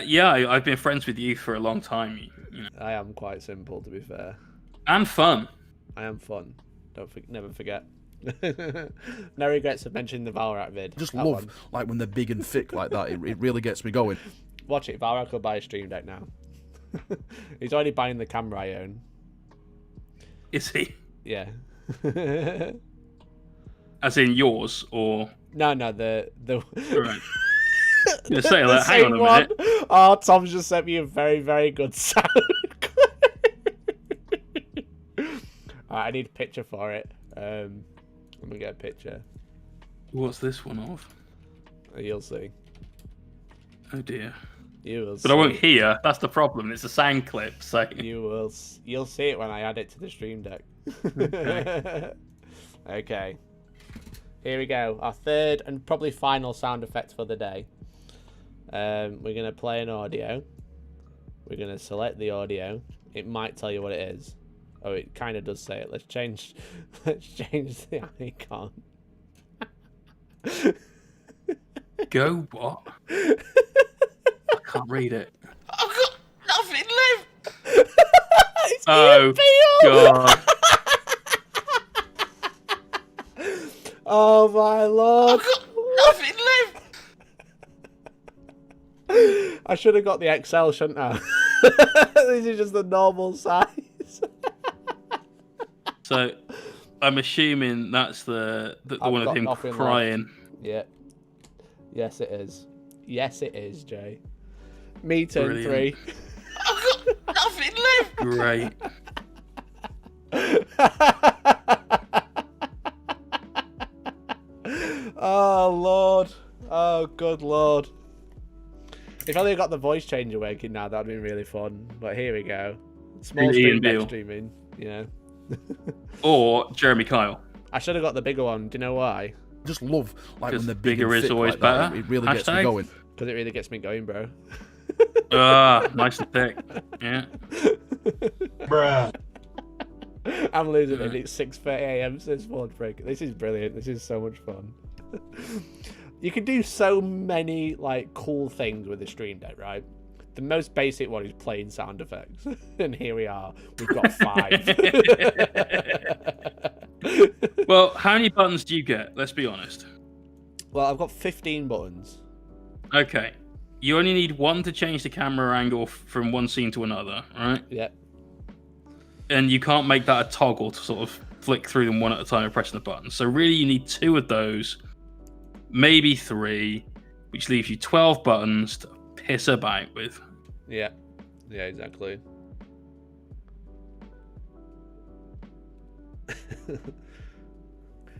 Yeah, I've been friends with you for a long time. You know. I am quite simple, to be fair. And fun. I am fun. Never forget. No regrets of mentioning the Valrak vid. I just love like when they're big and thick like that. It really gets me going. Watch it. Valrak will buy a stream deck now. He's already buying the camera I own. Is he? Yeah. As in yours, or No, the right. You say that. Hang on a minute. Oh, Tom's just sent me a very, very good sound. Alright, I need a picture for it. Let me get a picture. What's this one of? You'll see. Oh dear. You will. But I won't hear. That's the problem. It's a sound clip, so you'll see it when I add it to the stream deck. Okay. Okay. Here we go. Our third and probably final sound effect for the day. We're gonna play an audio. We're gonna select the audio. It might tell you what it is. Oh, it kind of does say it. Let's change the icon. Go what? I can't read it. I've got nothing left! Oh God! Oh my lord! I've got nothing left! I should have got the XL, shouldn't I? This is just the normal size. So, I'm assuming that's the one of him crying. Left. Yeah. Yes, it is. Yes, it is, Jay. Me turn 3. I've got nothing left! Great. Oh, Lord. Oh, good Lord. If only I got the voice changer working now, that would be really fun. But here we go. Small stream, big streaming, you know. Or Jeremy Kyle. I should have got the bigger one. Do you know why? I just love like Because when the bigger bigger is thick always like that. better. It really gets me Hashtag. going. Because it really gets me going, bro. Nice and thick. Yeah. Bruh. I'm losing it. It's 6:30 a.m. since Ford break. This is brilliant. This is so much fun. You can do so many like cool things with the Stream Deck, right? The most basic one is playing sound effects, and here we are. We've got 5. Well, how many buttons do you get? Let's be honest. Well, I've got 15 buttons. Okay. You only need 1 to change the camera angle from one scene to another, right? Yeah. And you can't make that a toggle to sort of flick through them one at a time and pressing the button. So really you need 2 of those, maybe 3, which leaves you 12 buttons to piss about with. Yeah. Yeah, exactly.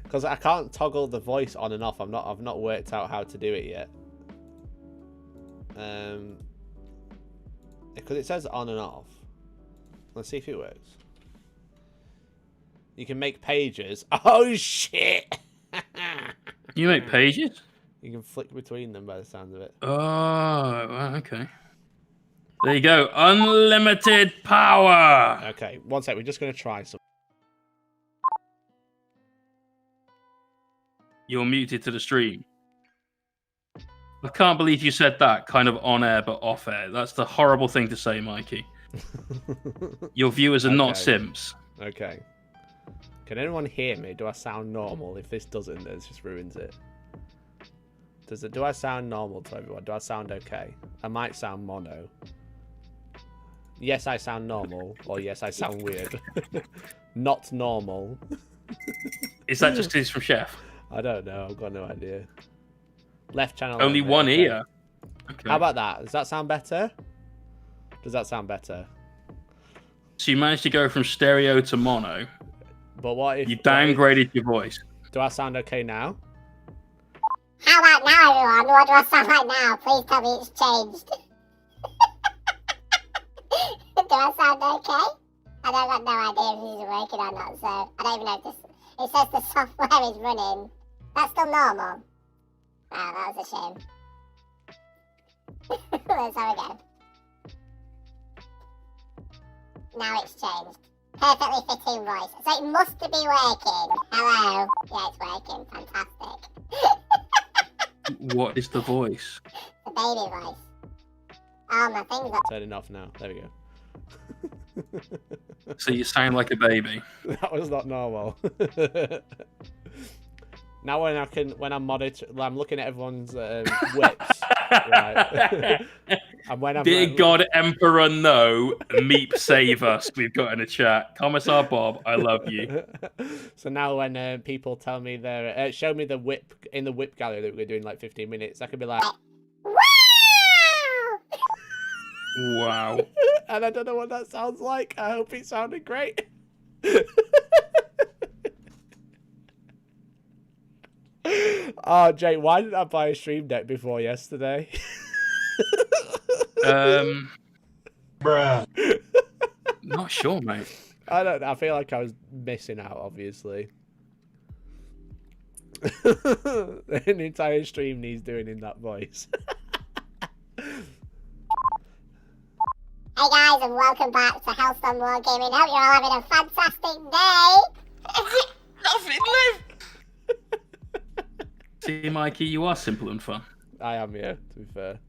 Because I can't toggle the voice on and off. I've not worked out how to do it yet. Because it says on and off. Let's see if it works. You can make pages. Oh shit! You make pages? You can flick between them by the sound of it. Oh, okay. There you go. Unlimited power. Okay, one sec. We're just going to try some. You're muted to the stream. I can't believe you said that kind of on air but off air. That's the horrible thing to say, Mikey. Your viewers are not simps. Okay. Can anyone hear me? Do I sound normal? If this doesn't, it just ruins it. Do I sound normal to everyone? Do I sound okay? I might sound mono. Yes, I sound normal. Or yes, I sound weird. Not normal. Is that just 'cause it's from Chef? I don't know. I've got no idea. Left channel. Only only, one okay. ear. Okay. How about that? Does that sound better? Does that sound better? So you managed to go from stereo to mono. But what if You downgraded your voice. Do I sound okay now? How about now, everyone? What do I sound like now? Please tell me it's changed. Do I sound okay? I don't got no idea if this is working or not, so I don't even know if this... It says the software is running. That's still normal. Oh, that was a shame. Let's have a go. Now it's changed. Perfectly fitting voice. So it must be working. Hello. Yeah, it's working. Fantastic. What is the voice? The baby voice. Oh, my thing's up. Turning off now. There we go. So you sound like a baby. That was not normal. Now when I'm looking at everyone's whips, right? And when I'm Dear God, Emperor, no, Meep, save us. We've got in a chat. Commissar Bob, I love you. So now when people tell me they're show me the whip in the whip gallery that we're doing like 15 minutes, I could be like, Wow! Wow. And I don't know what that sounds like. I hope it sounded great. Oh, Jake, why didn't I buy a Stream Deck before yesterday? Bruh. Not sure, mate. I don't know. I feel like I was missing out, obviously. An entire stream needs doing in that voice. Hey guys, and welcome back to Hellstorm Wargaming. Hope you're all having a fantastic day. I've got nothing left. See, Mikey, you are simple and fun. I am, yeah, to be fair.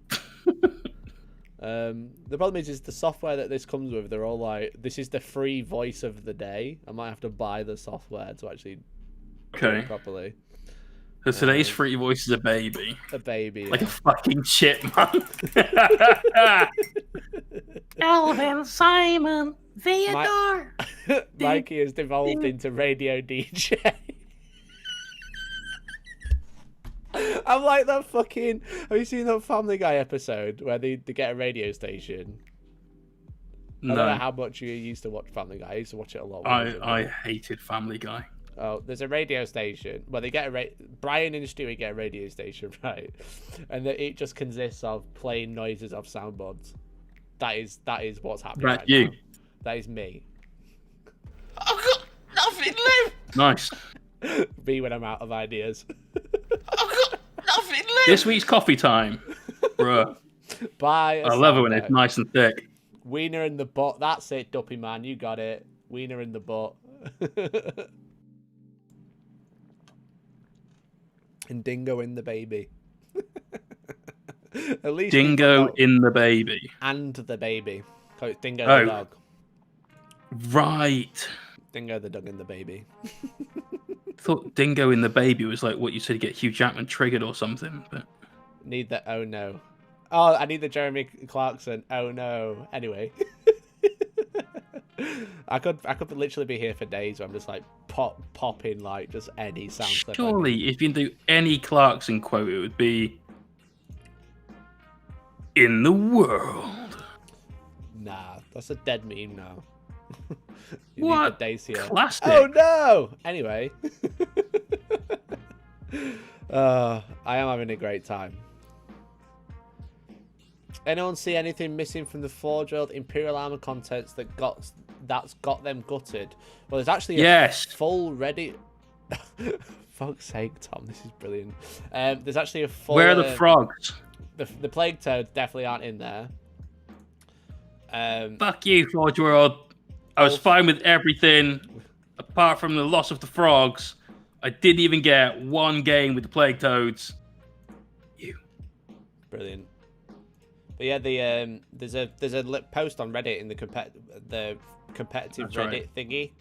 The problem is the software that this comes with, they're all like, this is the free voice of the day. I might have to buy the software to actually do it properly. So today's free voice is a baby. A baby. Like a fucking chipmunk. Alvin, Simon, Theodore. Mikey has devolved into radio DJ. I'm like that fucking... Have you seen that Family Guy episode where they get a radio station? No. I don't know how much you used to watch Family Guy. I used to watch it a lot. I hated Family Guy. Oh, there's a radio station. Well, they get Brian and Stewie get a radio station, right? And it just consists of playing noises of soundboards. That is what's happening right you. now. That is me. I've got Nice. Me when I'm out of ideas. I've got nothing left. This week's coffee time, bruh. Bye. I love it when it's nice and thick. Wiener in the butt. That's it, Duppy man. You got it. Wiener in the butt. And Dingo in the baby. At least Dingo in the baby. and the baby. So it's Dingo Oh. the dog. Right. Dingo the dog and the baby. Thought Dingo in the baby was like what you said, get Hugh Jackman triggered or something. But Need the oh no. Oh, I need the Jeremy Clarkson. Oh no. Anyway. I could literally be here for days where I'm just like popping like just any sound clip. surely, if you can do any Clarkson quote, it would be in the world. Nah, that's a dead meme now. You need What? the days here. Classic. Oh no! Anyway. I am having a great time. Anyone see anything missing from the Forge World Imperial Armor contents that's got them gutted? Well, there's actually a full ready. Fuck's sake, Tom, this is brilliant. There's actually a full. Where are the frogs? The plague toads definitely aren't in there. Fuck you, Forge World. I was fine with everything apart from the loss of the frogs. I didn't even get one game with the plague toads. You. Brilliant. But yeah, there's a post on Reddit in the competitive That's Reddit right. thingy,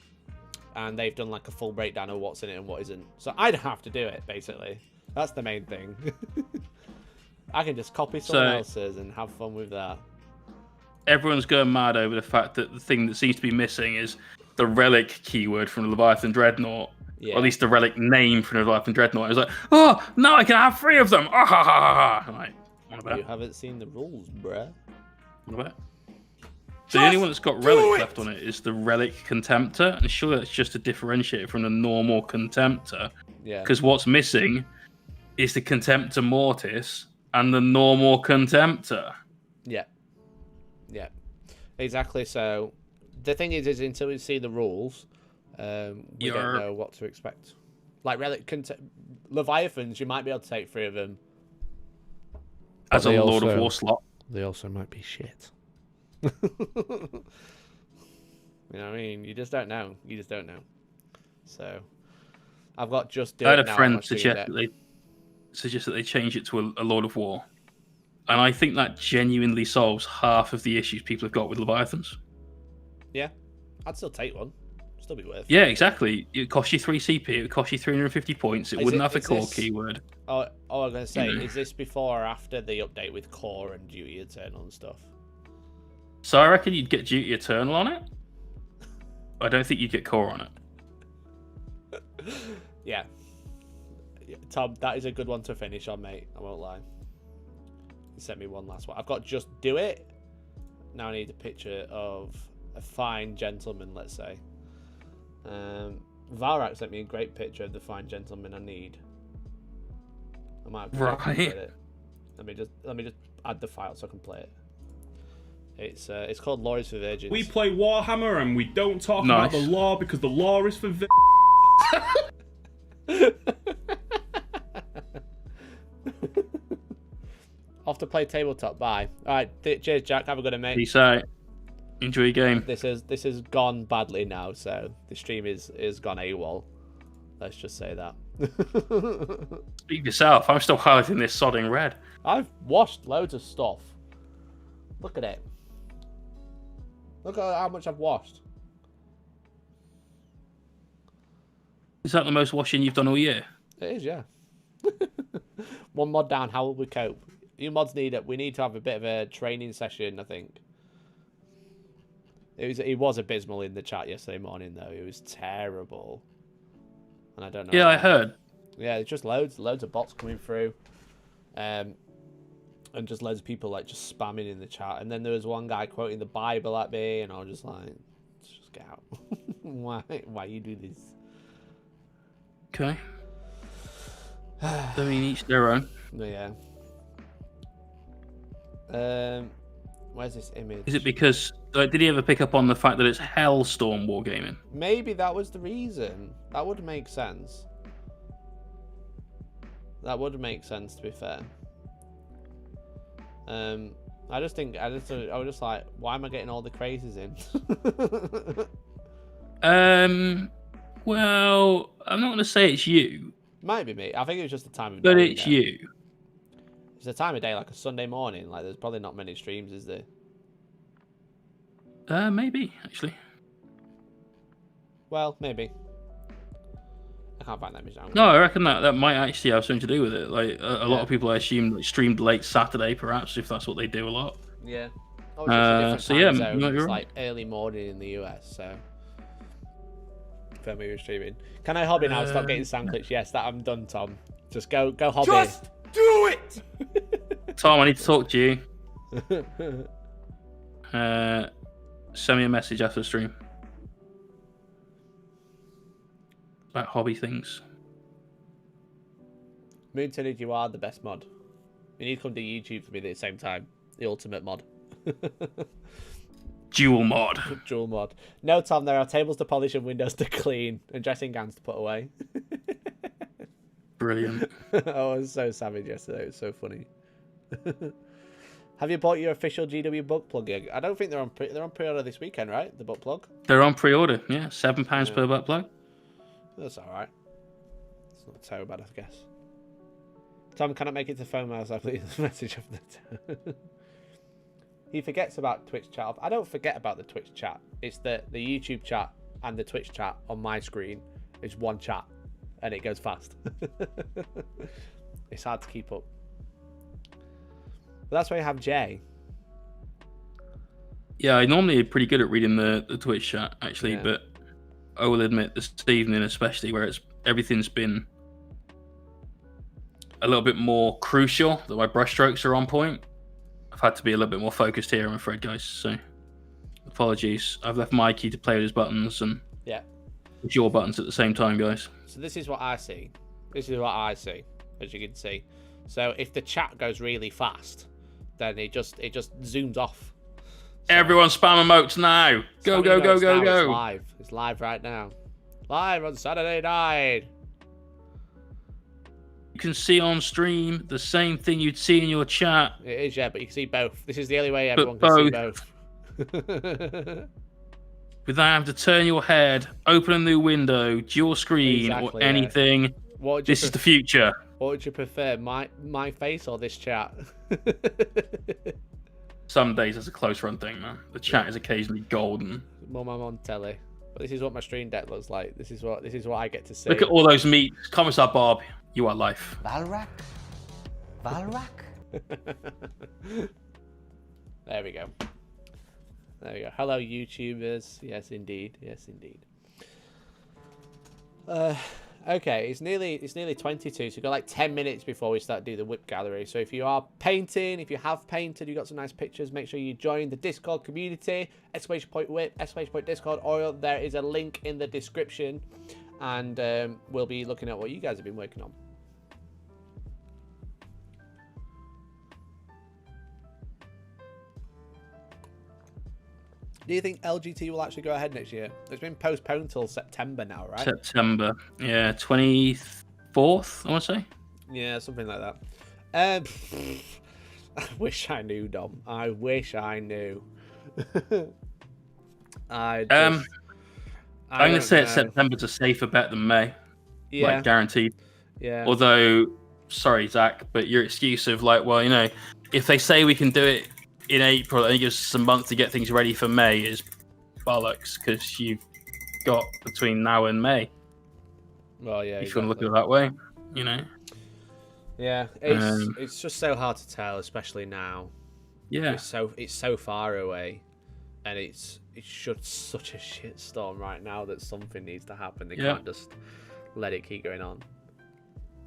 and they've done like a full breakdown of what's in it and what isn't. So I don't have to do it. Basically, that's the main thing. I can just copy someone else's and have fun with that. Everyone's going mad over the fact that the thing that seems to be missing is the relic keyword from the Leviathan Dreadnought. Yeah. Or at least the relic name from the Leviathan Dreadnought. I was like, oh, now I can have 3 of them. Ah, ha, ha, ha, ha. I'm like, what about? You haven't seen the rules, bruh. What about? The only one that's got relic left on it is the relic contemptor, and sure that's just to differentiate from the normal contemptor. Yeah. Because what's missing is the contemptor mortis and the normal contemptor. Yeah. Yeah. Exactly. So the thing is until we see the rules, we don't know what to expect. Like relic Leviathans, you might be able to take 3 of them. As a Lord of War slot. They also might be shit. You know what I mean? You just don't know. You just don't know. So, I've got just do I had it a now, friend I'm not suggest that they change it to a Lord of War. And I think that genuinely solves half of the issues people have got with Leviathans. Yeah. I'd still take one. Still be worth. Yeah, exactly. It would cost you 3 CP, it would cost you 350 points, it wouldn't have a core keyword. Oh, I was going to say, is this before or after the update with core and duty eternal and stuff? So I reckon you'd get Duty Eternal on it. I don't think you'd get core on it. Yeah. Tom, that is a good one to finish on, mate. I won't lie. You sent me one last one. I've got just do it. Now I need a picture of a fine gentleman, let's say. Valrak sent me a great picture of the fine gentleman I need. I might have to play it. Let me just add the file so I can play it. It's called Law is for Virgins. We play Warhammer and we don't talk about the law because the law is for Off to play tabletop. Bye. All right. Cheers, Jack. Have a good one, mate. Peace out. Enjoy your game. This has gone badly now, so the stream is gone AWOL. Let's just say that. Speak for yourself. I'm still highlighting this sodding red. I've washed loads of stuff. Look at it. Look at how much I've washed. Is that the most washing you've done all year? It is, yeah. One mod down. How will we cope? You mods need it. We need to have a bit of a training session, I think. It was abysmal in the chat yesterday morning, though. It was terrible. And I don't know. Yeah, I heard. Yeah, it's just loads of bots coming through. And just loads of people like just spamming in the chat. And then there was one guy quoting the Bible at me, and I was just like, just get out. Why you do this? Okay. I mean, each their own. But yeah. Where's this image? Is it because did he ever pick up on the fact that it's Hellstorm Wargaming? Maybe that was the reason. That would make sense. That would make sense, to be fair. I was just like, why am I getting all the crazes in? Well, I'm not going to say it's you. Might be me. I think it was just the time of day. But it's you. It's the time of day, like a Sunday morning. Like, there's probably not many streams, is there? Maybe, actually. Well, maybe. I can't find that image now. No, I reckon that might actually have something to do with it. Like, a lot of people, I assume, like, streamed late Saturday, perhaps, if that's what they do a lot. Yeah. Oh, it's so yeah, it's like early morning in the US, so... Maybe streaming. Can I hobby now? Stop getting sound clicks. Yes, that I'm done, Tom. Just go hobby. Just do it! Tom, I need to talk to you. Send me a message after the stream. About hobby things. Moontinid, you are the best mod. You need to come to YouTube for me at the same time. The ultimate mod. Dual mod. Dual mod. No, Tom, there are tables to polish and windows to clean and dressing gowns to put away. Brilliant. I was so savage yesterday. It was so funny. Have you bought your official GW book plug yet? I don't think they're on pre-order this weekend, right? The book plug. They're on pre-order. Yeah, £7 per book plug. That's all right. It's not so bad, I guess. Tom, can I make it to phone miles? I please message of the. He forgets about Twitch chat. I don't forget about the Twitch chat. It's the YouTube chat and the Twitch chat on my screen. It's one chat, and it goes fast. It's hard to keep up. But that's why you have Jay. Yeah, I normally am pretty good at reading the Twitch chat, actually, Yeah. but I will admit this evening especially, where everything's been a little bit more crucial, that my brushstrokes are on point. I've had to be a little bit more focused here, I'm afraid, guys, so apologies. I've left Mikey to play with his buttons and with your buttons at the same time, guys. So this is what I see. This is what I see, as you can see. So if the chat goes really fast, then it just zooms off. So, everyone spam emotes now. Go, go, go, go, go. It's live. It's live right now. Live on Saturday night. You can see on stream the same thing you'd see in your chat. It is, yeah, but you can see both. This is the only way everyone can see both. Without having to turn your head, open a new window, dual screen, or anything. Yeah. This is the future. What would you prefer, my face or this chat? Some days it's a close run thing, man. The chat is occasionally golden. Mum, I'm on telly. But this is what my stream deck looks like. This is what I get to see. Look at all those meats. Commissar Bob, you are life. Valrak? There we go. There we go. Hello, YouTubers. Yes, indeed. Yes, indeed. Okay, it's nearly 22, so we've got like 10 minutes before we start doing the whip gallery. So if you are painting, if you have painted, you've got some nice pictures, make sure you join the Discord community, !whip, !Discord, or there is a link in the description, and we'll be looking at what you guys have been working on. Do you think LGT will actually go ahead next year? It's been postponed till September now, right? September, yeah, 24th, I want to say. Yeah, something like that. I wish I knew, Dom. I wish I knew. I'm going to say it's September's a safer bet than May. Yeah. Like, guaranteed. Yeah. Although, sorry, Zach, but your excuse of like, well, you know, if they say we can do it in April and it gives us a month to get things ready for May is bollocks, because you've got between now and May. Well, yeah. If you want to look at it that way, you know. Yeah, it's just so hard to tell, especially now. Yeah. It's so far away, and it's such a shitstorm right now that something needs to happen. They can't just let it keep going on.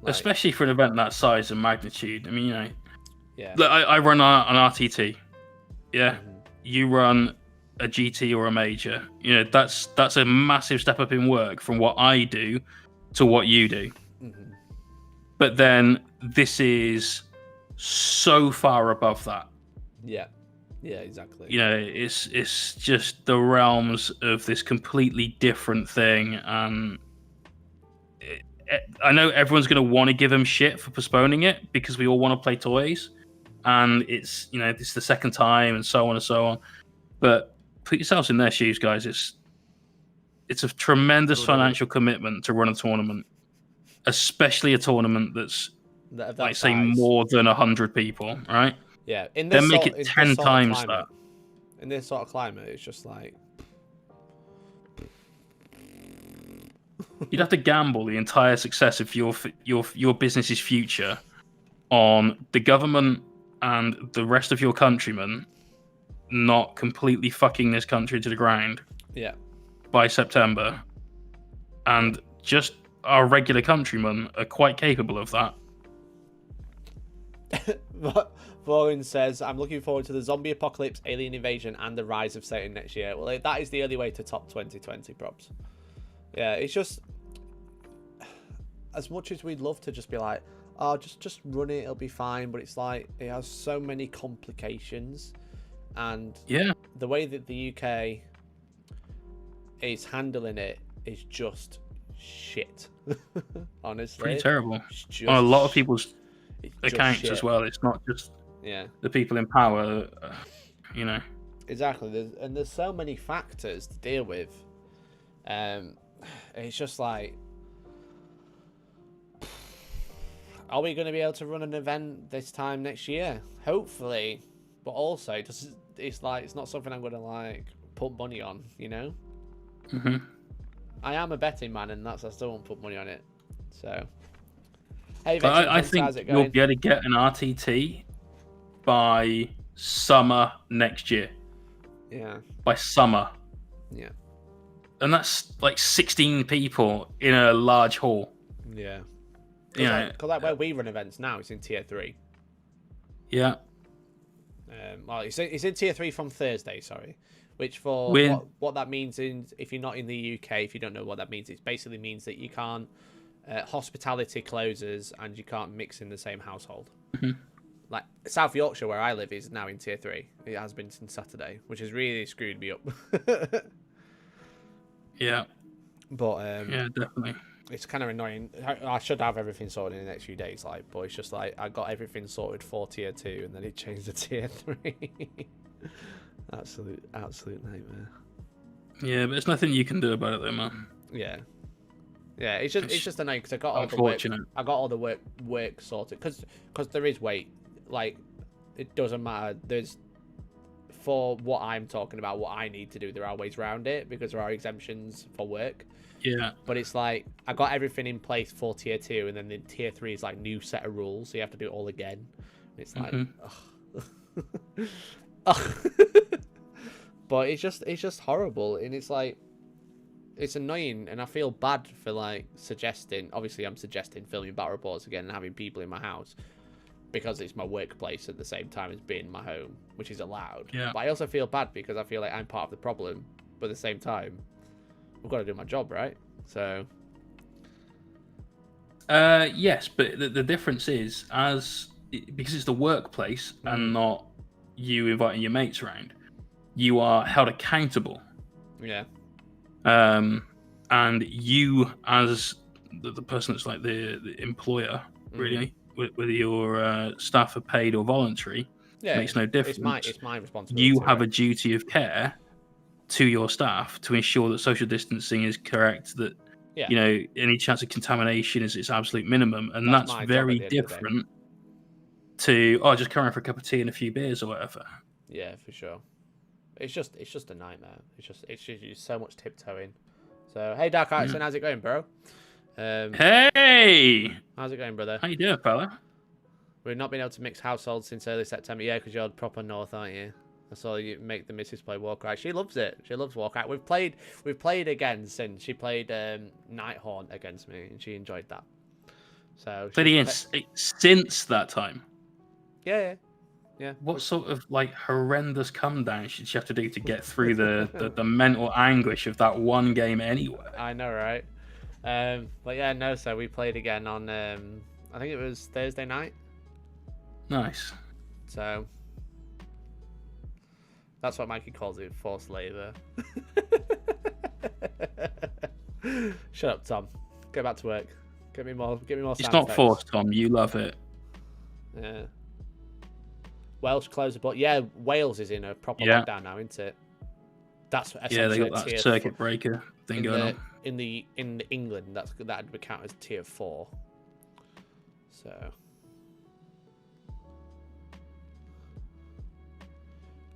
Like, especially for an event that size and magnitude. I mean, you know. Yeah. Look, I run an RTT. Yeah. Mm-hmm. You run a GT or a major. You know, that's a massive step up in work from what I do to what you do. Mm-hmm. But then this is so far above that. Yeah. Yeah, exactly. You know, it's just the realms of this completely different thing, and I know everyone's going to want to give them shit for postponing it because we all want to play toys, and it's, you know, this is the second time and so on and so on. But put yourselves in their shoes, guys. It's a tremendous financial commitment to run a tournament, especially a tournament that's like say more than 100 people, right? Yeah, in then this make sort, it 10 times climate, that. In this sort of climate, it's just like you'd have to gamble the entire success of your business's future on the government and the rest of your countrymen not completely fucking this country to the ground. Yeah. By September, and just our regular countrymen are quite capable of that. Vaughan says, I'm looking forward to the zombie apocalypse, alien invasion, and the rise of Satan next year. Well, that is the only way to top 2020 props. Yeah, it's just, as much as we'd love to just be like, oh, just run it, it'll be fine, but it's like, it has so many complications, and yeah, the way that the UK is handling it is just shit. Honestly, pretty terrible on a lot of people's accounts shit. As well. It's not just the people in power, you know. Exactly, there's so many factors to deal with. It's just like, are we going to be able to run an event this time next year? Hopefully, but also it's like, it's not something I'm going to like put money on, you know. Mm-hmm. I am a betting man, and I still won't put money on it. So, hey, I think you'll be able to get an RTT by summer next year. Yeah. By summer. Yeah. And that's like 16 people in a large hall. Yeah. Yeah. Because like where we run events now, it's in tier 3. Yeah. Well, it's in tier 3 from Thursday. Sorry. Which for what that means is, if you're not in the UK, if you don't know what that means, it basically means that you can't hospitality closes and you can't mix in the same household. Mm-hmm. Like South Yorkshire, where I live, is now in tier 3. It has been since Saturday, which has really screwed me up. Yeah. But yeah, definitely. It's kind of annoying. I should have everything sorted in the next few days, like, but it's just like I got everything sorted for tier 2, and then it changed to tier 3. Absolute nightmare. Yeah, but there's nothing you can do about it, though, man. Yeah, it's just annoying because I got all the work sorted because there is weight. Like, it doesn't matter. There's, for what I'm talking about, what I need to do, there are ways around it because there are exemptions for work. Yeah. But it's like I got everything in place for tier 2, and then the tier 3 is like new set of rules, so you have to do it all again. It's like, but it's just horrible, and it's like, it's annoying, and I feel bad for like suggesting. Obviously, I'm suggesting filming battle reports again and having people in my house because it's my workplace at the same time as being my home, which is allowed. Yeah. But I also feel bad because I feel like I'm part of the problem, but at the same time, I've got to do my job, right? So. Yes, but the difference is, because it's the workplace and not you inviting your mates around, you are held accountable. Yeah. And you, as the person that's like the employer, really, whether your staff are paid or voluntary, makes no difference. It's my responsibility. You have a duty of care to your staff to ensure that social distancing is correct, that you know, any chance of contamination is its absolute minimum, and that's very different to just come around for a cup of tea and a few beers or whatever. Yeah, for sure. It's just a nightmare. It's just so much tiptoeing. So hey, Dark Artisan, how's it going, bro? Hey, how's it going, brother? How you doing, fella? We've not been able to mix households since early September. Yeah, because you're proper north, aren't you? I saw you make the missus play Warcry. She loves it. She loves Warcry. We've played again since she played Nighthorn against me, and she enjoyed that. So since that time. Yeah. What sort of like horrendous come down should she have to do to get through the mental anguish of that one game anyway? I know, right? But yeah, no. So we played again on I think it was Thursday night. Nice. So That's what Mikey calls it, forced labour. Shut up, Tom. Go back to work. Give me more. It's not forced, Tom. You love it. Yeah. Welsh closed the board. Yeah, Wales is in a proper lockdown now, isn't it? That's they got that circuit breaker thing going on. In England, that would count as tier 4. So.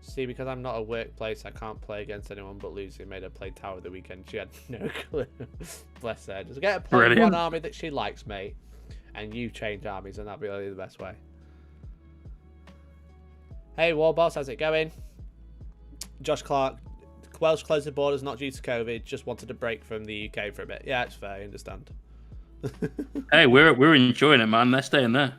See, because I'm not a workplace, I can't play against anyone but Lucy. Made her play Tower of the Weekend. She had no clue. Bless her. Just get her playing one army that she likes, mate. And you change armies, and that'll be really the best way. Hey, Warboss, how's it going? Josh Clark. Welsh closed the borders not due to COVID. Just wanted to break from the UK for a bit. Yeah, it's fair. I understand. Hey, we're enjoying it, man. They're staying there.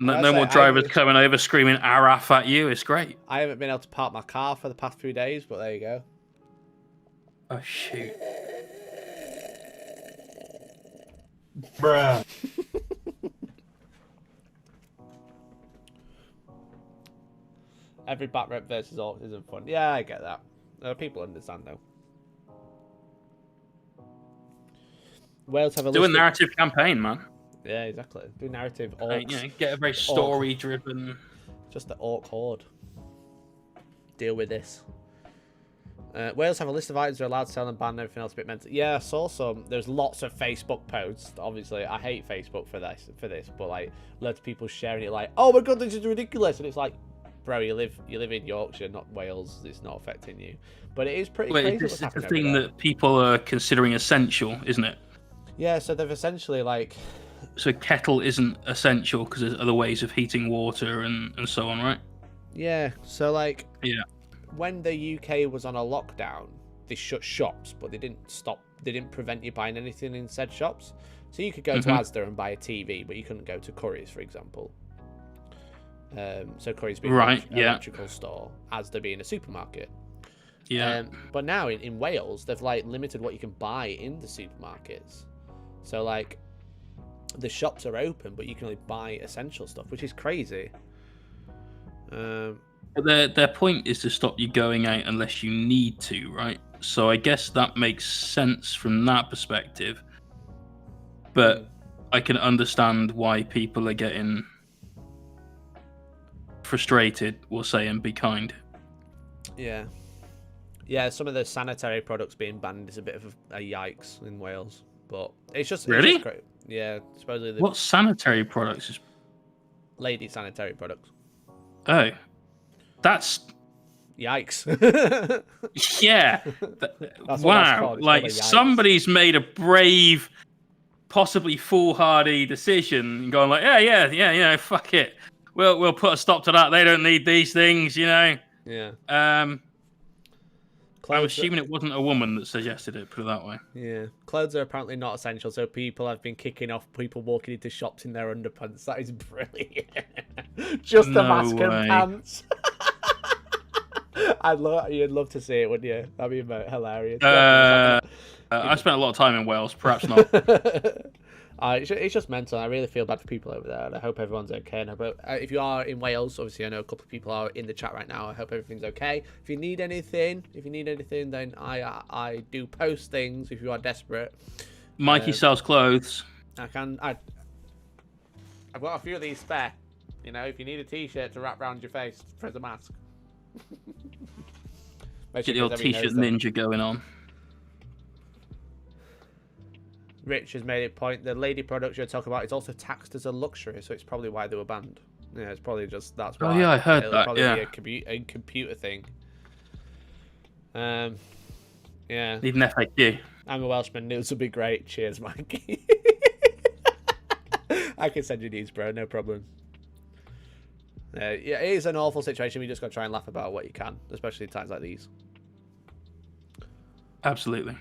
No more drivers coming over screaming Araf at you. It's great. I haven't been able to park my car for the past few days, but there you go. Oh, shoot. Bruh. Every bat rep versus orcs isn't fun. Yeah, I get that. People understand, though. Wales have a do a narrative campaign, man. Yeah, exactly. Do narrative orcs. Get a very story-driven. Just the orc horde. Deal with this. Wales have a list of items they're allowed to sell and ban everything else a bit mental. Yeah, I saw some. There's lots of Facebook posts. Obviously, I hate Facebook for this, but like loads of people sharing it like, oh my god, this is ridiculous, and it's like, bro, you live in Yorkshire, not Wales. It's not affecting you. But it is pretty crazy. It's the thing that people are considering essential, isn't it? Yeah, so they've essentially like. So kettle isn't essential because there's other ways of heating water and so on, right? Yeah. So like. Yeah. When the UK was on a lockdown, they shut shops, but they didn't stop. They didn't prevent you buying anything in said shops. So you could go to Asda and buy a TV, but you couldn't go to Curry's, for example. So Curry's being an electrical store, Asda being a supermarket. Yeah. But now in Wales, they've like limited what you can buy in the supermarkets. So like, the shops are open, but you can only buy essential stuff, which is crazy. But their point is to stop you going out unless you need to, right? So I guess that makes sense from that perspective. But I can understand why people are getting frustrated, we'll say, and be kind. Yeah. Yeah, some of the sanitary products being banned is a bit of a yikes in Wales. But it's just... Really? It's just great. Yeah, supposedly... What sanitary products? Lady sanitary products. Oh. That's... Yikes. Yeah. Wow. Like, somebody's made a brave, possibly foolhardy decision and going like, yeah, fuck it. We'll put a stop to that. They don't need these things, you know? Yeah. I'm assuming it wasn't a woman that suggested it, put it that way. Yeah. Clothes are apparently not essential, so people have been kicking off people walking into shops in their underpants. That is brilliant. Just a mask and pants. You'd love to see it, wouldn't you? That'd be hilarious. I spent a lot of time in Wales, perhaps not. It's just mental. I really feel bad for people over there, and I hope everyone's okay. And if you are in Wales, obviously I know a couple of people are in the chat right now. I hope everything's okay. If you need anything, then I do post things. If you are desperate, Mikey sells clothes. I've got a few of these spare. You know, if you need a t-shirt to wrap around your face as a mask. Get your t-shirt ninja going on. Rich has made a point. The lady products you're talking about is also taxed as a luxury, so it's probably why they were banned. Yeah, it's probably just that's why. Oh yeah, I heard that. Probably Yeah, be a computer thing. Yeah. Need an FAQ. I'm a Welshman. News would be great. Cheers, Mikey. I can send you these, bro. No problem. Yeah, it is an awful situation. We just got to try and laugh about what you can, especially in times like these. Absolutely.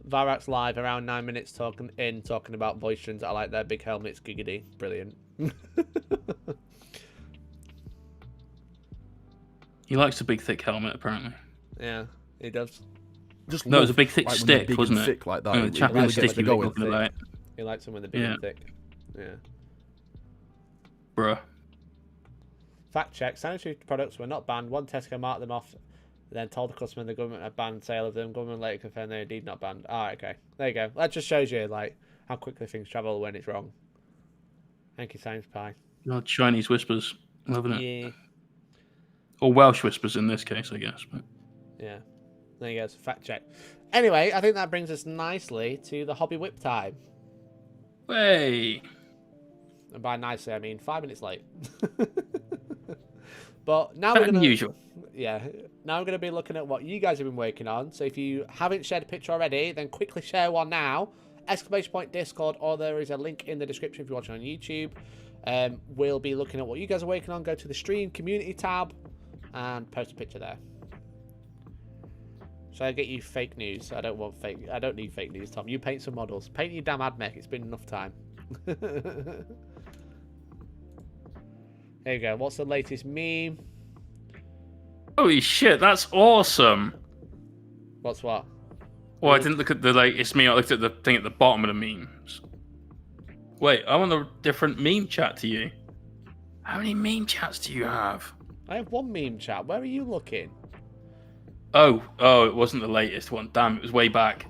Varak's live around 9 minutes talking about voice strings. I like their big helmets. Giggity. Brilliant. He likes a big thick helmet, apparently. Yeah, he does. Just no, it was a big thick stick, wasn't it? Thick like that. The chap with the stick you were talking about. He likes them when they're big and thick. Yeah. Bruh. Fact check. Sanitary products were not banned. One Tesco marked them off, then told the customer the government had banned sale of them. Government later confirmed they were indeed not banned. Ah, okay. There you go. That just shows you like how quickly things travel when it's wrong. Thank you, Science Pie. Oh, Chinese whispers. Loving it. Yeah. Or Welsh whispers in this case, I guess. But... Yeah. There you go. It's a fact check. Anyway, I think that brings us nicely to the hobby whip time. Hey. And by nicely, I mean 5 minutes late. But now Better we're than gonna, usual. yeah. Now we're gonna be looking at what you guys have been working on. So if you haven't shared a picture already, then quickly share one now. ! Discord, or there is a link in the description if you're watching on YouTube. We'll be looking at what you guys are working on. Go to the stream community tab and post a picture there. So I get you fake news. I don't need fake news, Tom. You paint some models. Paint your damn AdMech. It's been enough time. There you go. What's the latest meme? Holy shit, that's awesome. What's what? Well, I didn't look at the latest meme. I looked at the thing at the bottom of the memes. Wait, I'm on a different meme chat to you. How many meme chats do you have? I have one meme chat. Where are you looking? Oh, it wasn't the latest one. Damn, it was way back.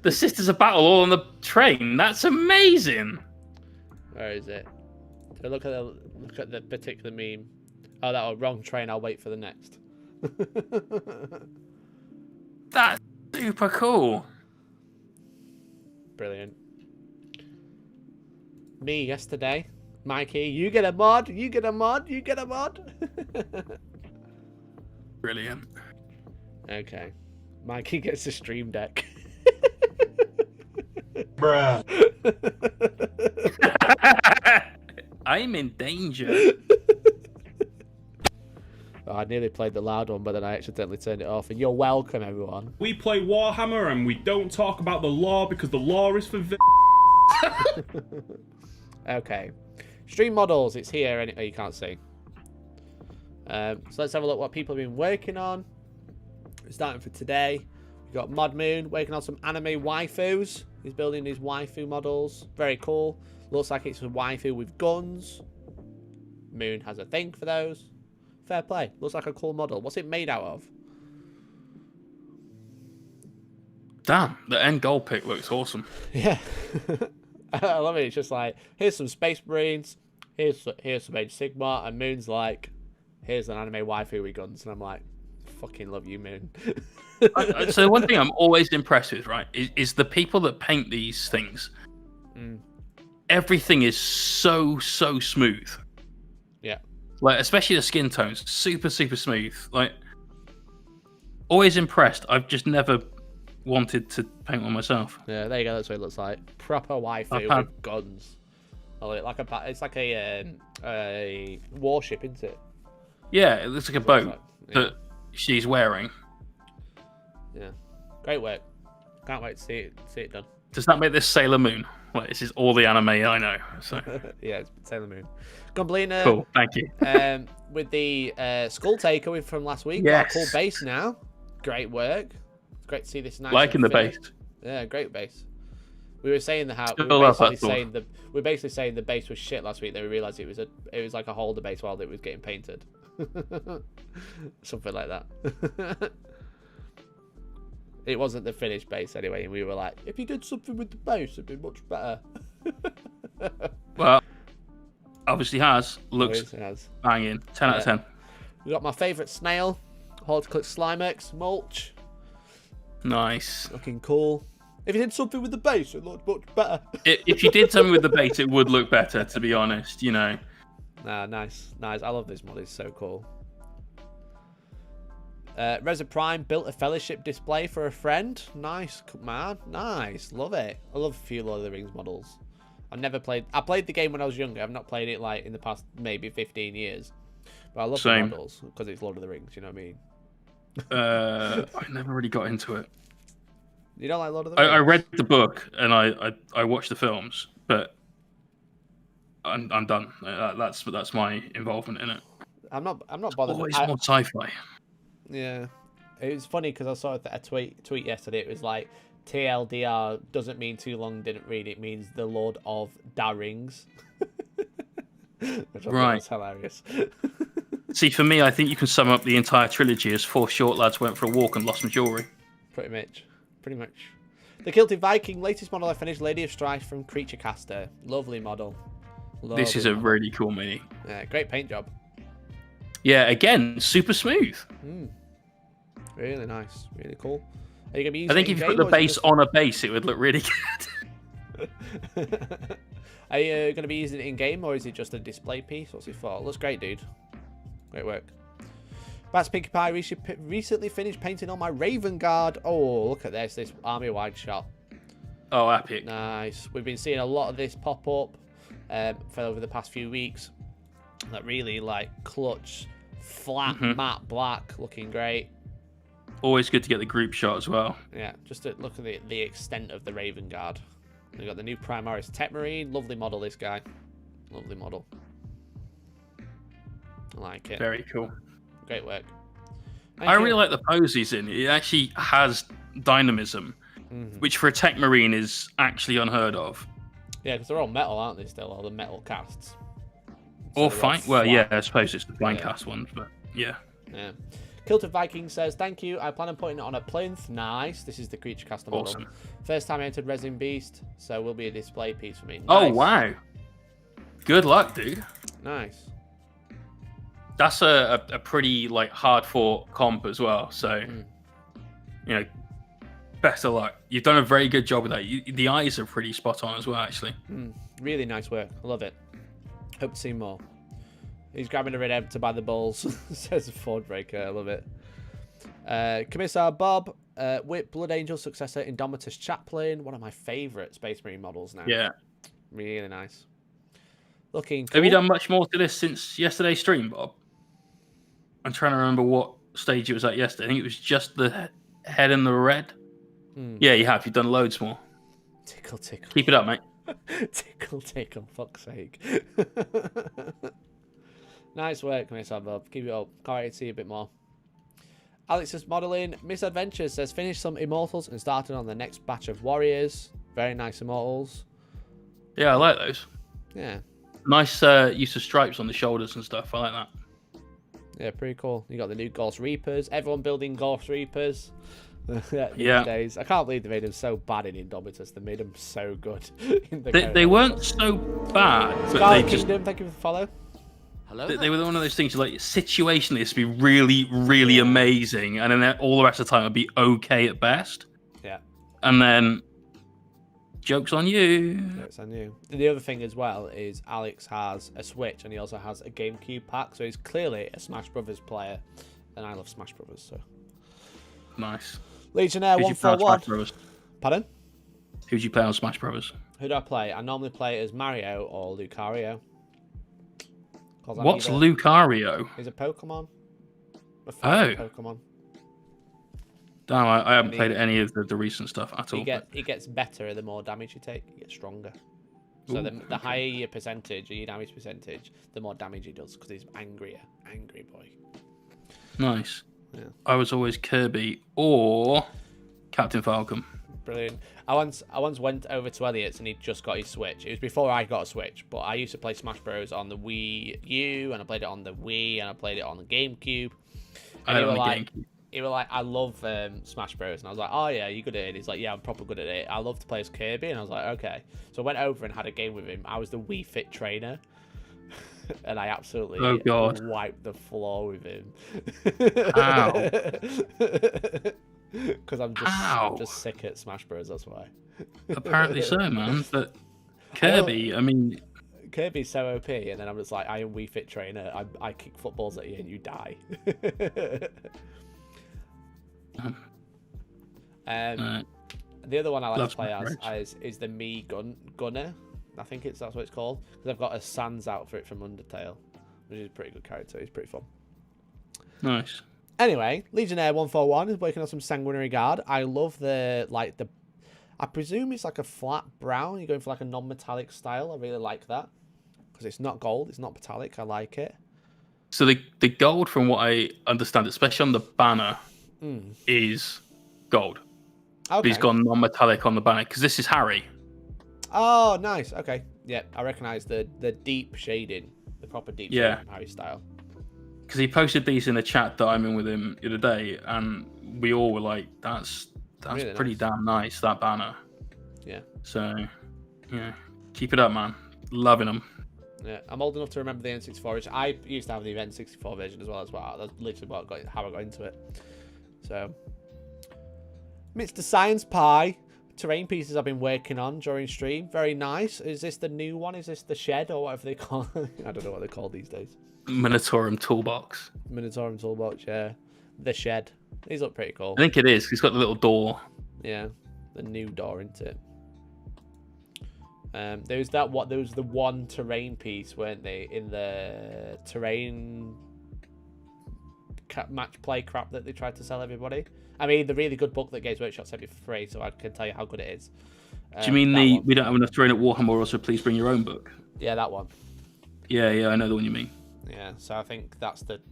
The Sisters of Battle all on the train. That's amazing. Where is it? So look at the particular meme. Oh, that was wrong train. I'll wait for the next. That's super cool. Brilliant. Me yesterday. Mikey, you get a mod. You get a mod. You get a mod. Brilliant. Okay. Mikey gets a stream deck. Bruh. I'm in danger. Oh, I nearly played the loud one, but then I accidentally turned it off. And you're welcome, everyone. We play Warhammer and we don't talk about the law because the law is for Okay. Stream models. It's here. Oh, you can't see. So let's have a look what people have been working on. Starting for today. We've got Mod Moon working on some anime waifus. He's building his waifu models. Very cool. Looks like it's a waifu with guns. Moon has a thing for those. Fair play. Looks like a cool model. What's it made out of? Damn, the end goal pick looks awesome. Yeah. I love it. It's just like, here's some Space Marines. Here's some Age Sigma. And Moon's like, here's an anime waifu with guns. And I'm like, fucking love you, Moon. So one thing I'm always impressed with, right, is the people that paint these things. Everything is so smooth. Yeah. Like, especially the skin tones, super smooth. Like, always impressed. I've just never wanted to paint one myself. Yeah, there you go. That's what it looks like. Proper waifu with guns. It's like a warship, isn't it? Yeah, it looks like a boat that she's wearing. Yeah, great work. Can't wait to see it done. Does that make this Sailor Moon? Like, this is all the anime I know. So yeah, it's Sailor Moon. Gumblina. Cool, thank you. With the Skull Taker from last week. Yes. Got a cool base now. Great work. It's great to see this nice. Liking the base. Yeah, great base. We were saying we're basically saying the base was shit last week. Then we realised it was like a holder base while it was getting painted. Something like that. It wasn't the finished base anyway, and we were like, if you did something with the base, it'd be much better. Well, obviously looks banging. 10 out of 10. We got my favourite snail, Horticlick Slimex mulch. Nice. Looking cool. If you did something with the base, it looked much better. If you did something with the base, it would look better, to be honest, you know. Nah, nice. I love this mod. It's so cool. Reza Prime built a fellowship display for a friend. Nice, man. Nice. Love it. I love a few Lord of the Rings models. I played the game when I was younger. I've not played it like in the past maybe 15 years. But I love the models because it's Lord of the Rings, you know what I mean? I never really got into it. You don't like Lord of the Rings? I read the book and I watched the films, but I'm done. That's my involvement in it. I'm not bothered. Always more sci-fi. Yeah, it was funny because I saw a tweet yesterday. It was like, TLDR doesn't mean too long didn't read. It means the Lord of Da Rings. Which I Right. thought was hilarious. See, for me, I think you can sum up the entire trilogy as 4 short lads went for a walk and lost some jewellery. Pretty much. The Kilted Viking, latest model I finished, Lady of Strife from Creature Caster. Lovely model. This is a really cool mini. Yeah, great paint job. Yeah, again, super smooth. Really nice. Really cool. Are you gonna be using I think if you put the base on a base, it would look really good. Are you going to be using it in game, or is it just a display piece? What's it for? Looks great, dude. Great work. Bats Pinkie Pie recently finished painting on my Raven Guard. Oh, look at this army wide shot. Oh, epic. Nice. We've been seeing a lot of this pop up for over the past few weeks. That really like clutch, flat, matte black, looking great. Always good to get the group shot as well. Yeah, just to look at the extent of the Raven Guard. We've got the new Primaris Tech Marine. Lovely model, this guy. Lovely model. I like it. Very cool. Great work. I really like the pose he's in. It actually has dynamism, which for a Tech Marine is actually unheard of. Yeah, because they're all metal, aren't they, still? All the metal casts. Or fight. Well, yeah, I suppose it's the blind cast ones, but yeah. Yeah. Kilted Viking says, thank you. I plan on putting it on a plinth. Nice. This is the Creature Caster model. Awesome. First time I entered Resin Beast, so will be a display piece for me. Nice. Oh, wow. Good luck, dude. Nice. That's a pretty like hard fought comp as well. So, you know, best of luck. You've done a very good job with that. The eyes are pretty spot on as well, actually. Really nice work. I love it. Hope to see more. He's grabbing a red M to buy the balls. Says Ford Breaker. I love it. Commissar Bob, Whip, Blood Angel successor, Indomitus Chaplain. One of my favourite Space Marine models now. Yeah. Really nice. Looking cool. Have you done much more to this since yesterday's stream, Bob? I'm trying to remember what stage it was at yesterday. I think it was just the head and the red. Yeah, you have. You've done loads more. Tickle, tickle. Keep it up, mate. Tickle, tickle. Fuck's sake. Nice work, Commissar Bob. Keep it up. Can't wait to see a bit more. Alex's modelling. Misadventures says, finished some Immortals and started on the next batch of Warriors. Very nice Immortals. Yeah, I like those. Yeah. Nice use of stripes on the shoulders and stuff. I like that. Yeah, pretty cool. You got the new Ghost Reapers. Everyone building Ghost Reapers. Yeah. Days. I can't believe they made them so bad in Indomitus. They made them so good. They weren't so bad, but Scarlet they just... Kingdom, thank you for the follow. Hello. They were one of those things like situationally it's be really, really amazing, and then all the rest of the time it'd be okay at best. Yeah. And then joke's on you. Joke's on you. The other thing as well is Alex has a Switch and he also has a GameCube pack, so he's clearly a Smash Brothers player, and I love Smash Brothers. So nice. Legionnaire 141. Pardon? Who do you play on Smash Brothers? Who do I play? I normally play as Mario or Lucario. What's Lucario? He's a Pokemon. Pokemon. Damn, I haven't played any of the recent stuff at all. He gets better the more damage you take. He gets stronger. So the higher your percentage, or your damage percentage, the more damage he does, because he's angrier. Angry boy. Nice. Yeah. I was always Kirby or Captain Falcon. Brilliant. I once went over to Elliot's and he just got his Switch. It was before I got a Switch, but I used to play Smash Bros on the Wii U, and I played it on the Wii, and I played it on the GameCube. And he was like, I love Smash Bros. And I was like, oh yeah, you good at it? He's like, yeah, I'm proper good at it. I love to play as Kirby. And I was like, okay. So I went over and had a game with him. I was the Wii Fit trainer. And I absolutely wiped the floor with him. Ow. Because I'm just sick at Smash Bros. That's why. Apparently so, man. But Kirby, I mean... Kirby's so OP, and then I'm just like, I am Wii Fit trainer. I kick footballs at you and you die. The other one I like to play as is the Gunner. I think that's what it's called, because I've got a Sans outfit from Undertale, which is a pretty good character. He's pretty fun. Nice. Anyway, Legionnaire 141 is working on some Sanguinary Guard. I love the I presume it's like a flat brown. You're going for like a non-metallic style. I really like that, because it's not gold, it's not metallic. I like it. So the gold, from what I understand, especially on the banner, is gold. Okay. But he's gone non-metallic on the banner, because this is Harry. Oh, nice. Okay. Yeah, I recognise the deep shading. the proper deep Harry style. Because he posted these in the chat that I'm in with him the other day, and we all were like, "That's really pretty damn nice, that banner." Yeah. So, yeah, keep it up, man. Loving them. Yeah, I'm old enough to remember the N64, which I used to have the N64 version as well. That's literally how I got into it. So, Mr. Science Pie. Terrain pieces I've been working on during stream. Very nice. Is this the new one? Is this the shed or whatever they call it? I don't know what they're called these days. Minotaurum toolbox. Minotaurum toolbox, yeah. The shed. These look pretty cool. I think it is. It's got the little door. Yeah, the new door into it. There was the one terrain piece, weren't they, in the terrain match play crap that they tried to sell everybody. I mean, the really good book that Games Workshop sent me for free, so I can tell you how good it is. Do you mean we don't have enough terrain at Warhammer, also please bring your own book? Yeah, that one. Yeah, I know the one you mean. Yeah, so I think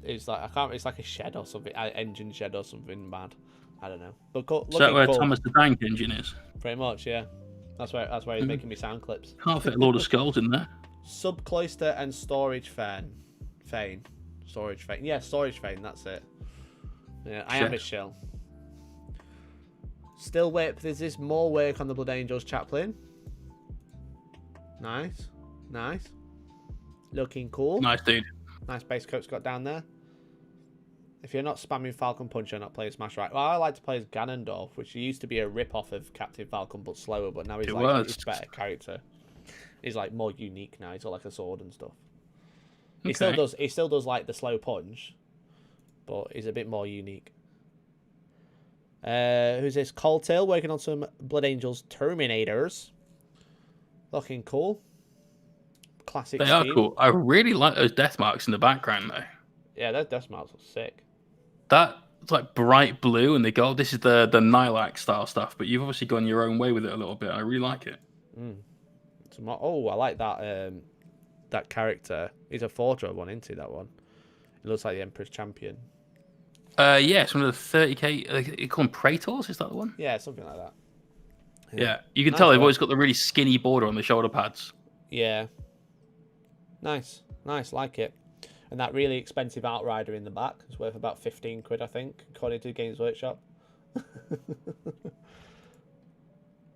it's like a shed or something, engine shed or something mad. I don't know. But is that where Thomas the Tank Engine is? Pretty much, yeah. That's where he's making me sound clips. Can't fit a load of skulls in there. Subcloister and storage fane. Storage fane. Yeah, storage fane, that's it. Yeah, I am a shill. Still wait, there's this more work on the Blood Angels chaplain. Nice. Looking cool. Nice, dude. Nice base coat's got down there. If you're not spamming Falcon Punch, you're not playing Smash Right. Well, I like to play as Ganondorf, which used to be a rip-off of Captain Falcon, but slower, but now he's he's a better character. He's like more unique now. He's got like a sword and stuff. Okay. He still does like the slow punch, but he's a bit more unique. Who's this? Coldtail working on some Blood Angels Terminators. Looking cool. Classic. They are cool. I really like those death marks in the background, though. Yeah, those death marks are sick. That's like bright blue, and they go, this is the Nihilak style stuff, but you've obviously gone your own way with it a little bit. I really like it. Oh, I like that that character. He's a Forger one, isn't he, that one? It looks like the Emperor's Champion. Yeah, it's one of the 30k. You call them Praetors? Is that the one? Yeah, something like that. Yeah, you can tell they've always got the really skinny border on the shoulder pads. Yeah. Nice, like it. And that really expensive Outrider in the back is worth about 15 quid, I think, according to Games Workshop.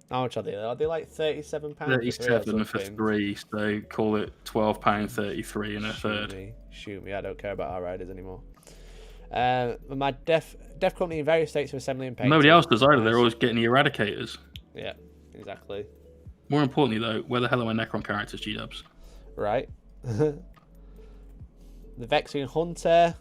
How much are they? Are they like £37? 37 for 3, so call it £12.33 and a third. Shoot me, I don't care about Outriders anymore. My Def Company in various states of assembly and painting. Nobody else does either. They're always getting the Eradicators. Yeah, exactly. More importantly, though, where the hell are my Necron characters, G-dubs? Right. The Vexing Hunter.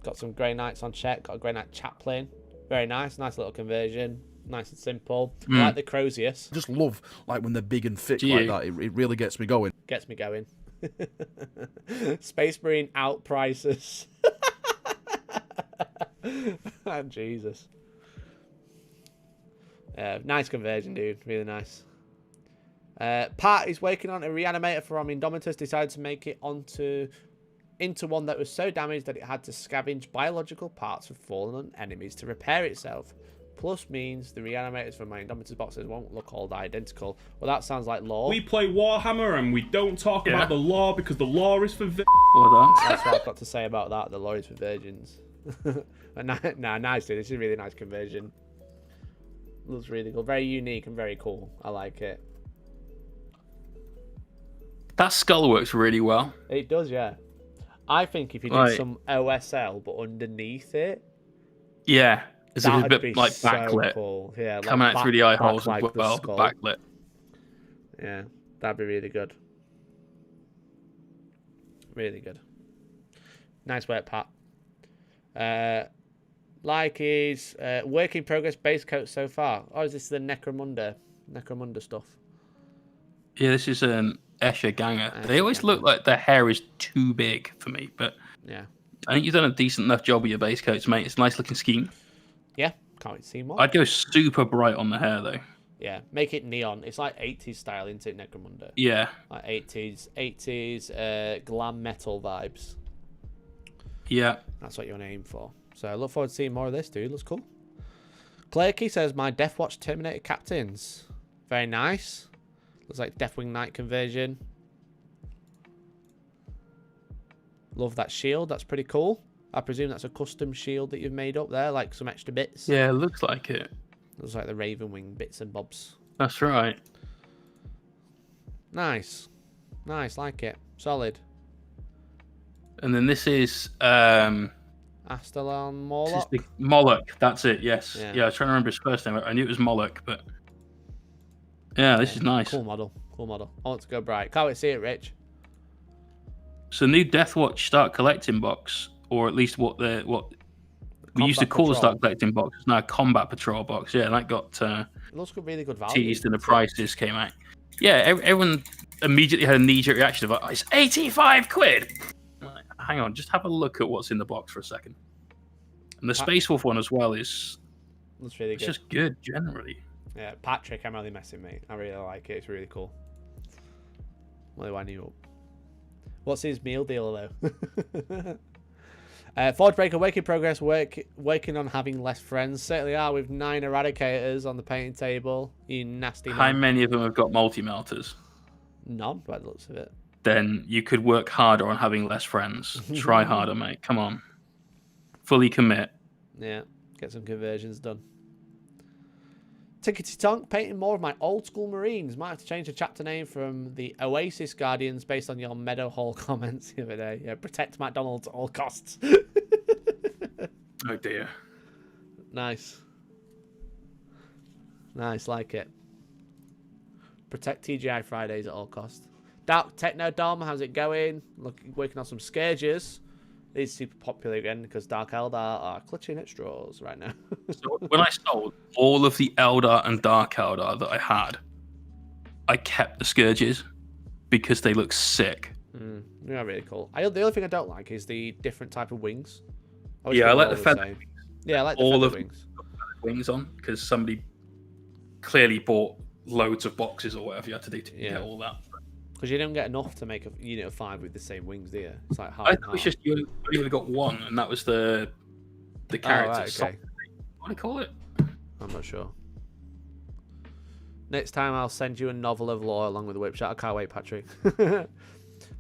Got some Grey Knights on check. Got a Grey Knight Chaplain. Very nice. Nice little conversion. Nice and simple. I like the Crozius. I just love like when they're big and thick like that. It really gets me going. Gets me going. Space Marine Outprices. Oh, Jesus. Nice conversion, dude. Really nice. Pat is working on a reanimator from Indomitus. Decided to make it into one that was so damaged that it had to scavenge biological parts of fallen enemies to repair itself. Plus means the reanimators from my Indomitus boxes won't look all identical. Well, that sounds like lore. We play Warhammer and we don't talk about the lore because the lore is for Well done. That's what I've got to say about that. The lore is for virgins. Nah, nice, dude. This is a really nice conversion. Looks really cool. Very unique and very cool. I like it. That skull works really well. It does, yeah. I think if you did some OSL but underneath it, yeah, it's a bit be like so backlit, cool. Yeah, coming out through the eye holes like as well, backlit. Yeah, that'd be really good. Really good. Nice work, Pat. Like his work in progress base coat so far. Oh, is this the Necromunda stuff? Yeah, this is an Escher Ganger. They always look like their hair is too big for me, but yeah, I think you've done a decent enough job with your base coats, mate. It's a nice looking scheme. Yeah, can't wait to see more. I'd go super bright on the hair though. Yeah, make it neon. It's like 80s style, isn't it, Necromunda? Yeah. Like 80s glam metal vibes. Yeah. That's what you want to aim for. So I look forward to seeing more of this, dude. Looks cool. Clarky says, my Deathwatch Terminator captains. Very nice. Looks like Deathwing Knight conversion. Love that shield. That's pretty cool. I presume that's a custom shield that you've made up there, like some extra bits. Yeah, it looks like it. Looks like the Raven Wing bits and bobs. That's right. Nice. Nice, like it. Solid. And then this is Astalon Moloch. Morlock? Moloch, that's it, yes. Yeah. Yeah, I was trying to remember his first name. I knew it was Moloch, but yeah, this is nice. Cool model. Cool model. I want to go bright. Can't wait to see it, Rich. So new Deathwatch Start Collecting box, or at least what we used to call the Start Collecting box, it's now a Combat Patrol box. Yeah, that got It looks really good value. teased and the prices came out. Yeah, everyone immediately had a knee-jerk reaction of, it's 85 quid. Like, hang on, just have a look at what's in the box for a second. And the Space Wolf one as well is looks really good. It's just good generally. Yeah, Patrick, I'm really messing, mate. I really like it. It's really cool. Really wind you up. What's his meal deal though? Forge Breaker, work in progress, working on having less friends. Certainly are, with 9 eradicators on the painting table. You nasty man. How many of them have got multi-melters? None, by the looks of it. Then you could work harder on having less friends. Try harder, mate. Come on. Fully commit. Yeah, get some conversions done. Tickety Tonk, painting more of my old school Marines. Might have to change the chapter name from the Oasis Guardians based on your Meadowhall comments the other day. Yeah, protect McDonald's at all costs. Oh dear. Nice. Nice, like it. Protect TGI Fridays at all costs. Dark Techno Dom, how's it going? Working on some Scourges. It's super popular again because Dark Eldar are clutching at straws right now. So when I sold all of the Eldar and Dark Eldar that I had, I kept the Scourges because they look sick. Yeah, really cool. The only thing I don't like is the different type of wings. I like the feather wings. Yeah, I like the all feather of wings. Wings on because somebody clearly bought loads of boxes or whatever you had to do to get all that. Because you don't get enough to make a unit of 5 with the same wings, do you? It's like half I and thought it was half. just you only got one, and that was the character. Right, okay. What do you call it? I'm not sure. Next time I'll send you a novel of lore along with the whip shot. I can't wait, Patrick.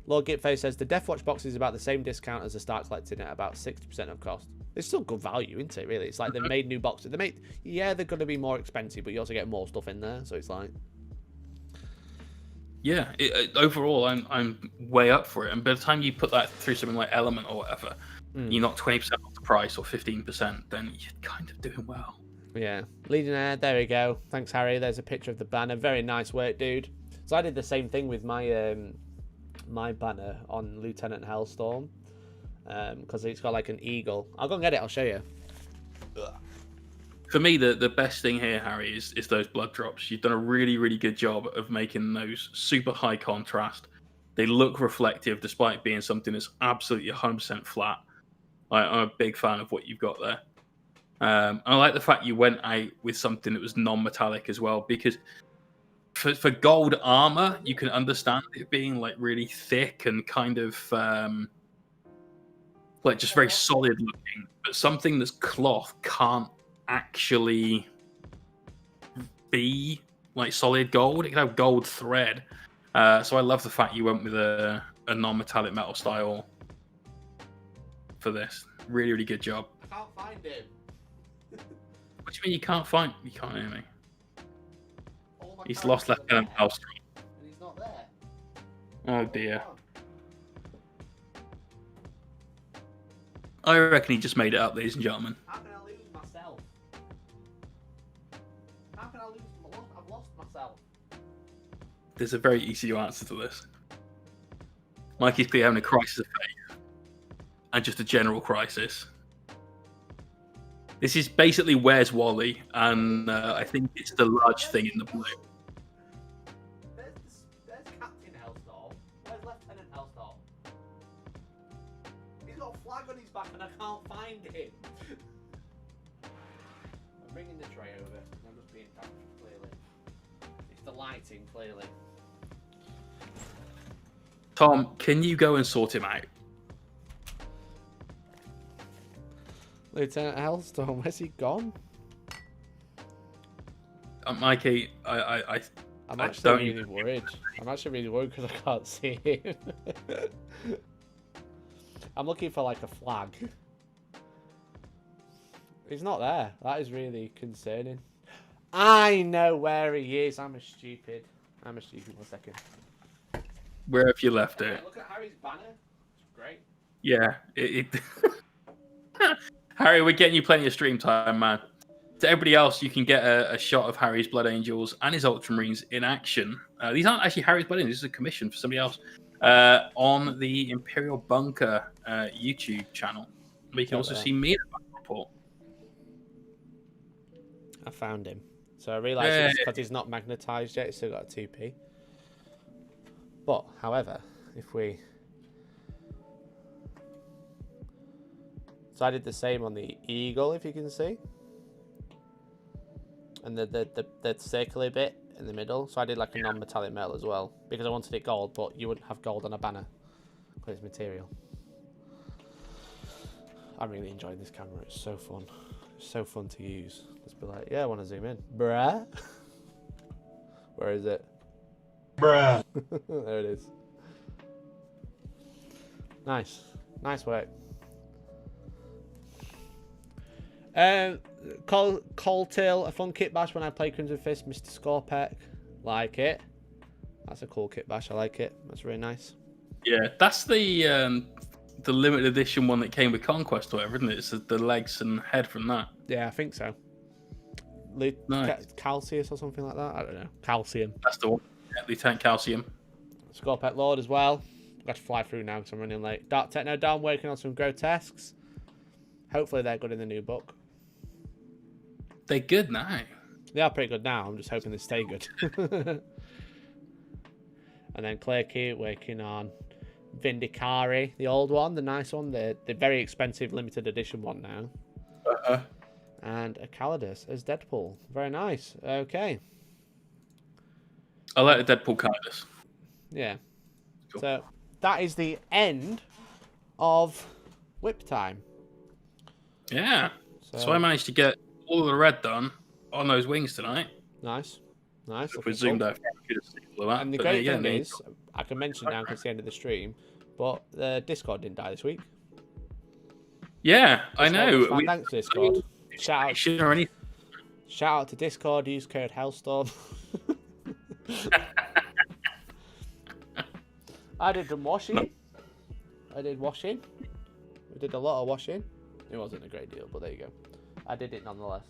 Lord Gitface says the Deathwatch box is about the same discount as the Start Collecting at about 60% of cost. It's still good value, isn't it? Really, it's like they've made new boxes. They're going to be more expensive, but you also get more stuff in there. So it's like. Yeah, overall, I'm way up for it. And by the time you put that through something like Element or whatever, you're not 20% off the price or 15%, then you're kind of doing well. Yeah, leading air. There we go. Thanks, Harry. There's a picture of the banner. Very nice work, dude. So I did the same thing with my my banner on Lieutenant Hellstorm because it's got like an eagle. I'll go and get it. I'll show you. For me, the best thing here, Harry, is those blood drops. You've done a really, really good job of making those super high contrast. They look reflective despite being something that's absolutely 100% flat. I'm a big fan of what you've got there. I like the fact you went out with something that was non-metallic as well, because for gold armor, you can understand it being like really thick and kind of like just very solid looking. But something that's cloth can't actually be like solid gold. It can have gold thread. So I love the fact you went with a non-metallic metal style for this. Really, really good job. I can't find him. What do you mean you can't find? You can't hear me. He's lost Lieutenant Hellstorm. And he's not there. Oh dear. I reckon he just made it up, ladies and gentlemen. How can I lose myself? How can I lose? I've lost myself. There's a very easy answer to this. Mikey's clearly having a crisis of faith. And just a general crisis. This is basically Where's Wally, and I think it's the large thing in the blue. There's Captain Hellstorm. Where's Lieutenant Hellstorm? He's got a flag on his back and I can't find him. I'm bringing the tray over. I'm just being damaged, clearly. It's the lighting, clearly. Tom, can you go and sort him out? Lieutenant Hellstorm, where's he gone? Mikey, I'm actually really worried. I'm actually really worried because I can't see him. I'm looking for like a flag. He's not there. That is really concerning. I know where he is. I'm a stupid. 1 second. Where have you left it? Look at Harry's banner. It's great. Yeah. Harry, we're getting you plenty of stream time, man. To everybody else, you can get a shot of Harry's Blood Angels and his Ultramarines in action. These aren't actually Harry's Blood Angels. This is a commission for somebody else on the Imperial Bunker YouTube channel. We can also see me in the back report. I found him. So I realised it's because he's not magnetised yet. He's still got a 2p. But, however, if we... So I did the same on the Eagle, if you can see. And the circular bit in the middle. So I did like a non-metallic metal as well. Because I wanted it gold, but you wouldn't have gold on a banner. Because it's material. I'm really enjoying this camera. It's so fun. It's so fun to use. Just be like, yeah, I want to zoom in. Bruh. Where is it? Bruh. There it is. Nice. Nice work. Coltail, a fun kit bash when I play Crimson Fist, Mr. Scorpec. Like it. That's a cool kit bash. I like it. That's really nice. Yeah, that's the limited edition one that came with Conquest or whatever, isn't it? It's the legs and head from that. Yeah, I think so. Nice. Calcius or something like that. I don't know. Calcium. That's the one. Yeah, Lieutenant Calcium. Scorpec Lord as well. I've got to fly through now because I'm running late. Dark Techno Dom working on some grotesques. Hopefully they're good in the new book. They're good now. They are pretty good now. I'm just hoping they stay good. And then Clerky working on Vindicari, the old one, the nice one, the very expensive limited edition one now. And a Calidus as Deadpool. Very nice. Okay. I like the Deadpool Calidus. Yeah. Cool. So that is the of whip time. Yeah. So I managed to get all of the red done on those wings tonight. Nice. Nice. If we zoomed out, you could see all of that. And the great thing is, I can mention now because it's the end of the stream, but the Discord didn't die this week. Yeah, I know. Thanks, Discord. Shout out to Discord. Use code Hellstorm. I did some washing. We did a lot of washing. It wasn't a great deal, but there you go. I did it nonetheless.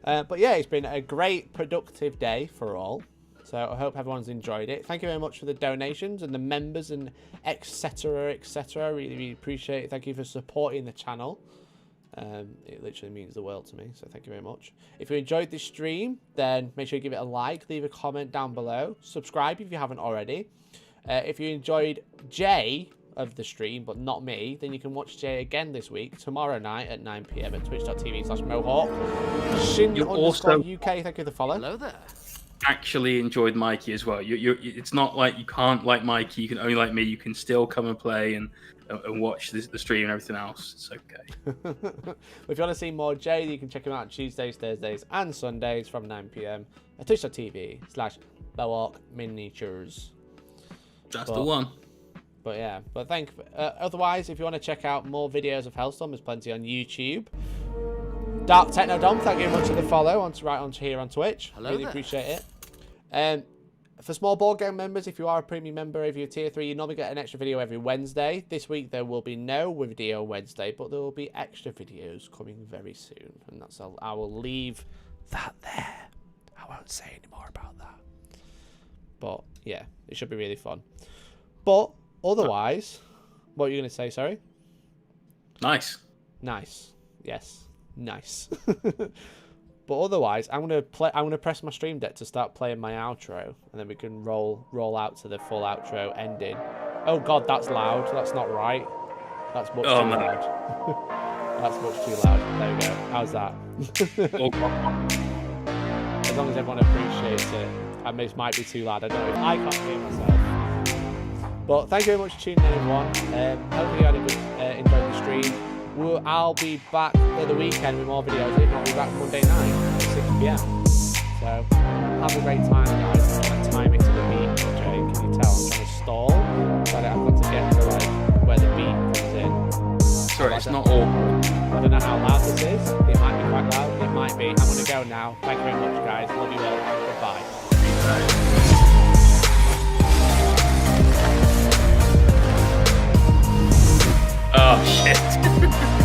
But yeah, it's been a great, productive day for all. So I hope everyone's enjoyed it. Thank you very much for the donations and the members and etc. etc. Really, really appreciate it. Thank you for supporting the channel. It literally means the world to me. So thank you very much. If you enjoyed this stream, then make sure you give it a like, leave a comment down below, subscribe if you haven't already. If you enjoyed Jay of the stream, but not me, then you can watch Jay again this week, tomorrow night at 9 PM at twitch.tv/Mohawk. Shin_UK, thank you for the follow. Hello there. Actually enjoyed Mikey as well. It's not like you can't like Mikey, you can only like me. You can still come and play and watch the stream and everything else. It's okay. If you want to see more Jay, you can check him out on Tuesdays, Thursdays, and Sundays from 9 PM at twitch.tv/Mohawk Miniatures. That's the one. But yeah, otherwise, if you want to check out more videos of Hellstorm, there's plenty on YouTube. Dark Techno Dom, thank you very much for the follow right on here on Twitch. Hello really there. Appreciate it. For small board game members, if you are a premium member, if you're tier 3, you normally get an extra video every Wednesday. This week there will be no video Wednesday, but there will be extra videos coming very soon, and that's all. I will leave that there. I won't say any more about that. But yeah, it should be really fun. But otherwise, what are you going to say? Sorry. Nice. Yes. Nice. But otherwise, I'm gonna press my stream deck to start playing my outro, and then we can roll out to the full outro ending. Oh god, that's loud. That's not right. That's much too loud. That's much too loud. There we go. How's that? As long as everyone appreciates it. I mean, it might be too loud. I don't know if I can't hear myself. But thank you very much for tuning in, everyone. Hopefully you had a good enjoyed the stream. I'll be back at the weekend with more videos. If not, I'll be back Monday night at 6 PM. So have a great time, guys. I'm trying to time it to the beat, Jay. Can you tell I'm trying to stall? But I've got to get to where It's not awkward. I don't know how loud this is. It might be quite loud. It might be. I'm going to go now. Thank you very much, guys. Love you all. Goodbye. Oh, shit.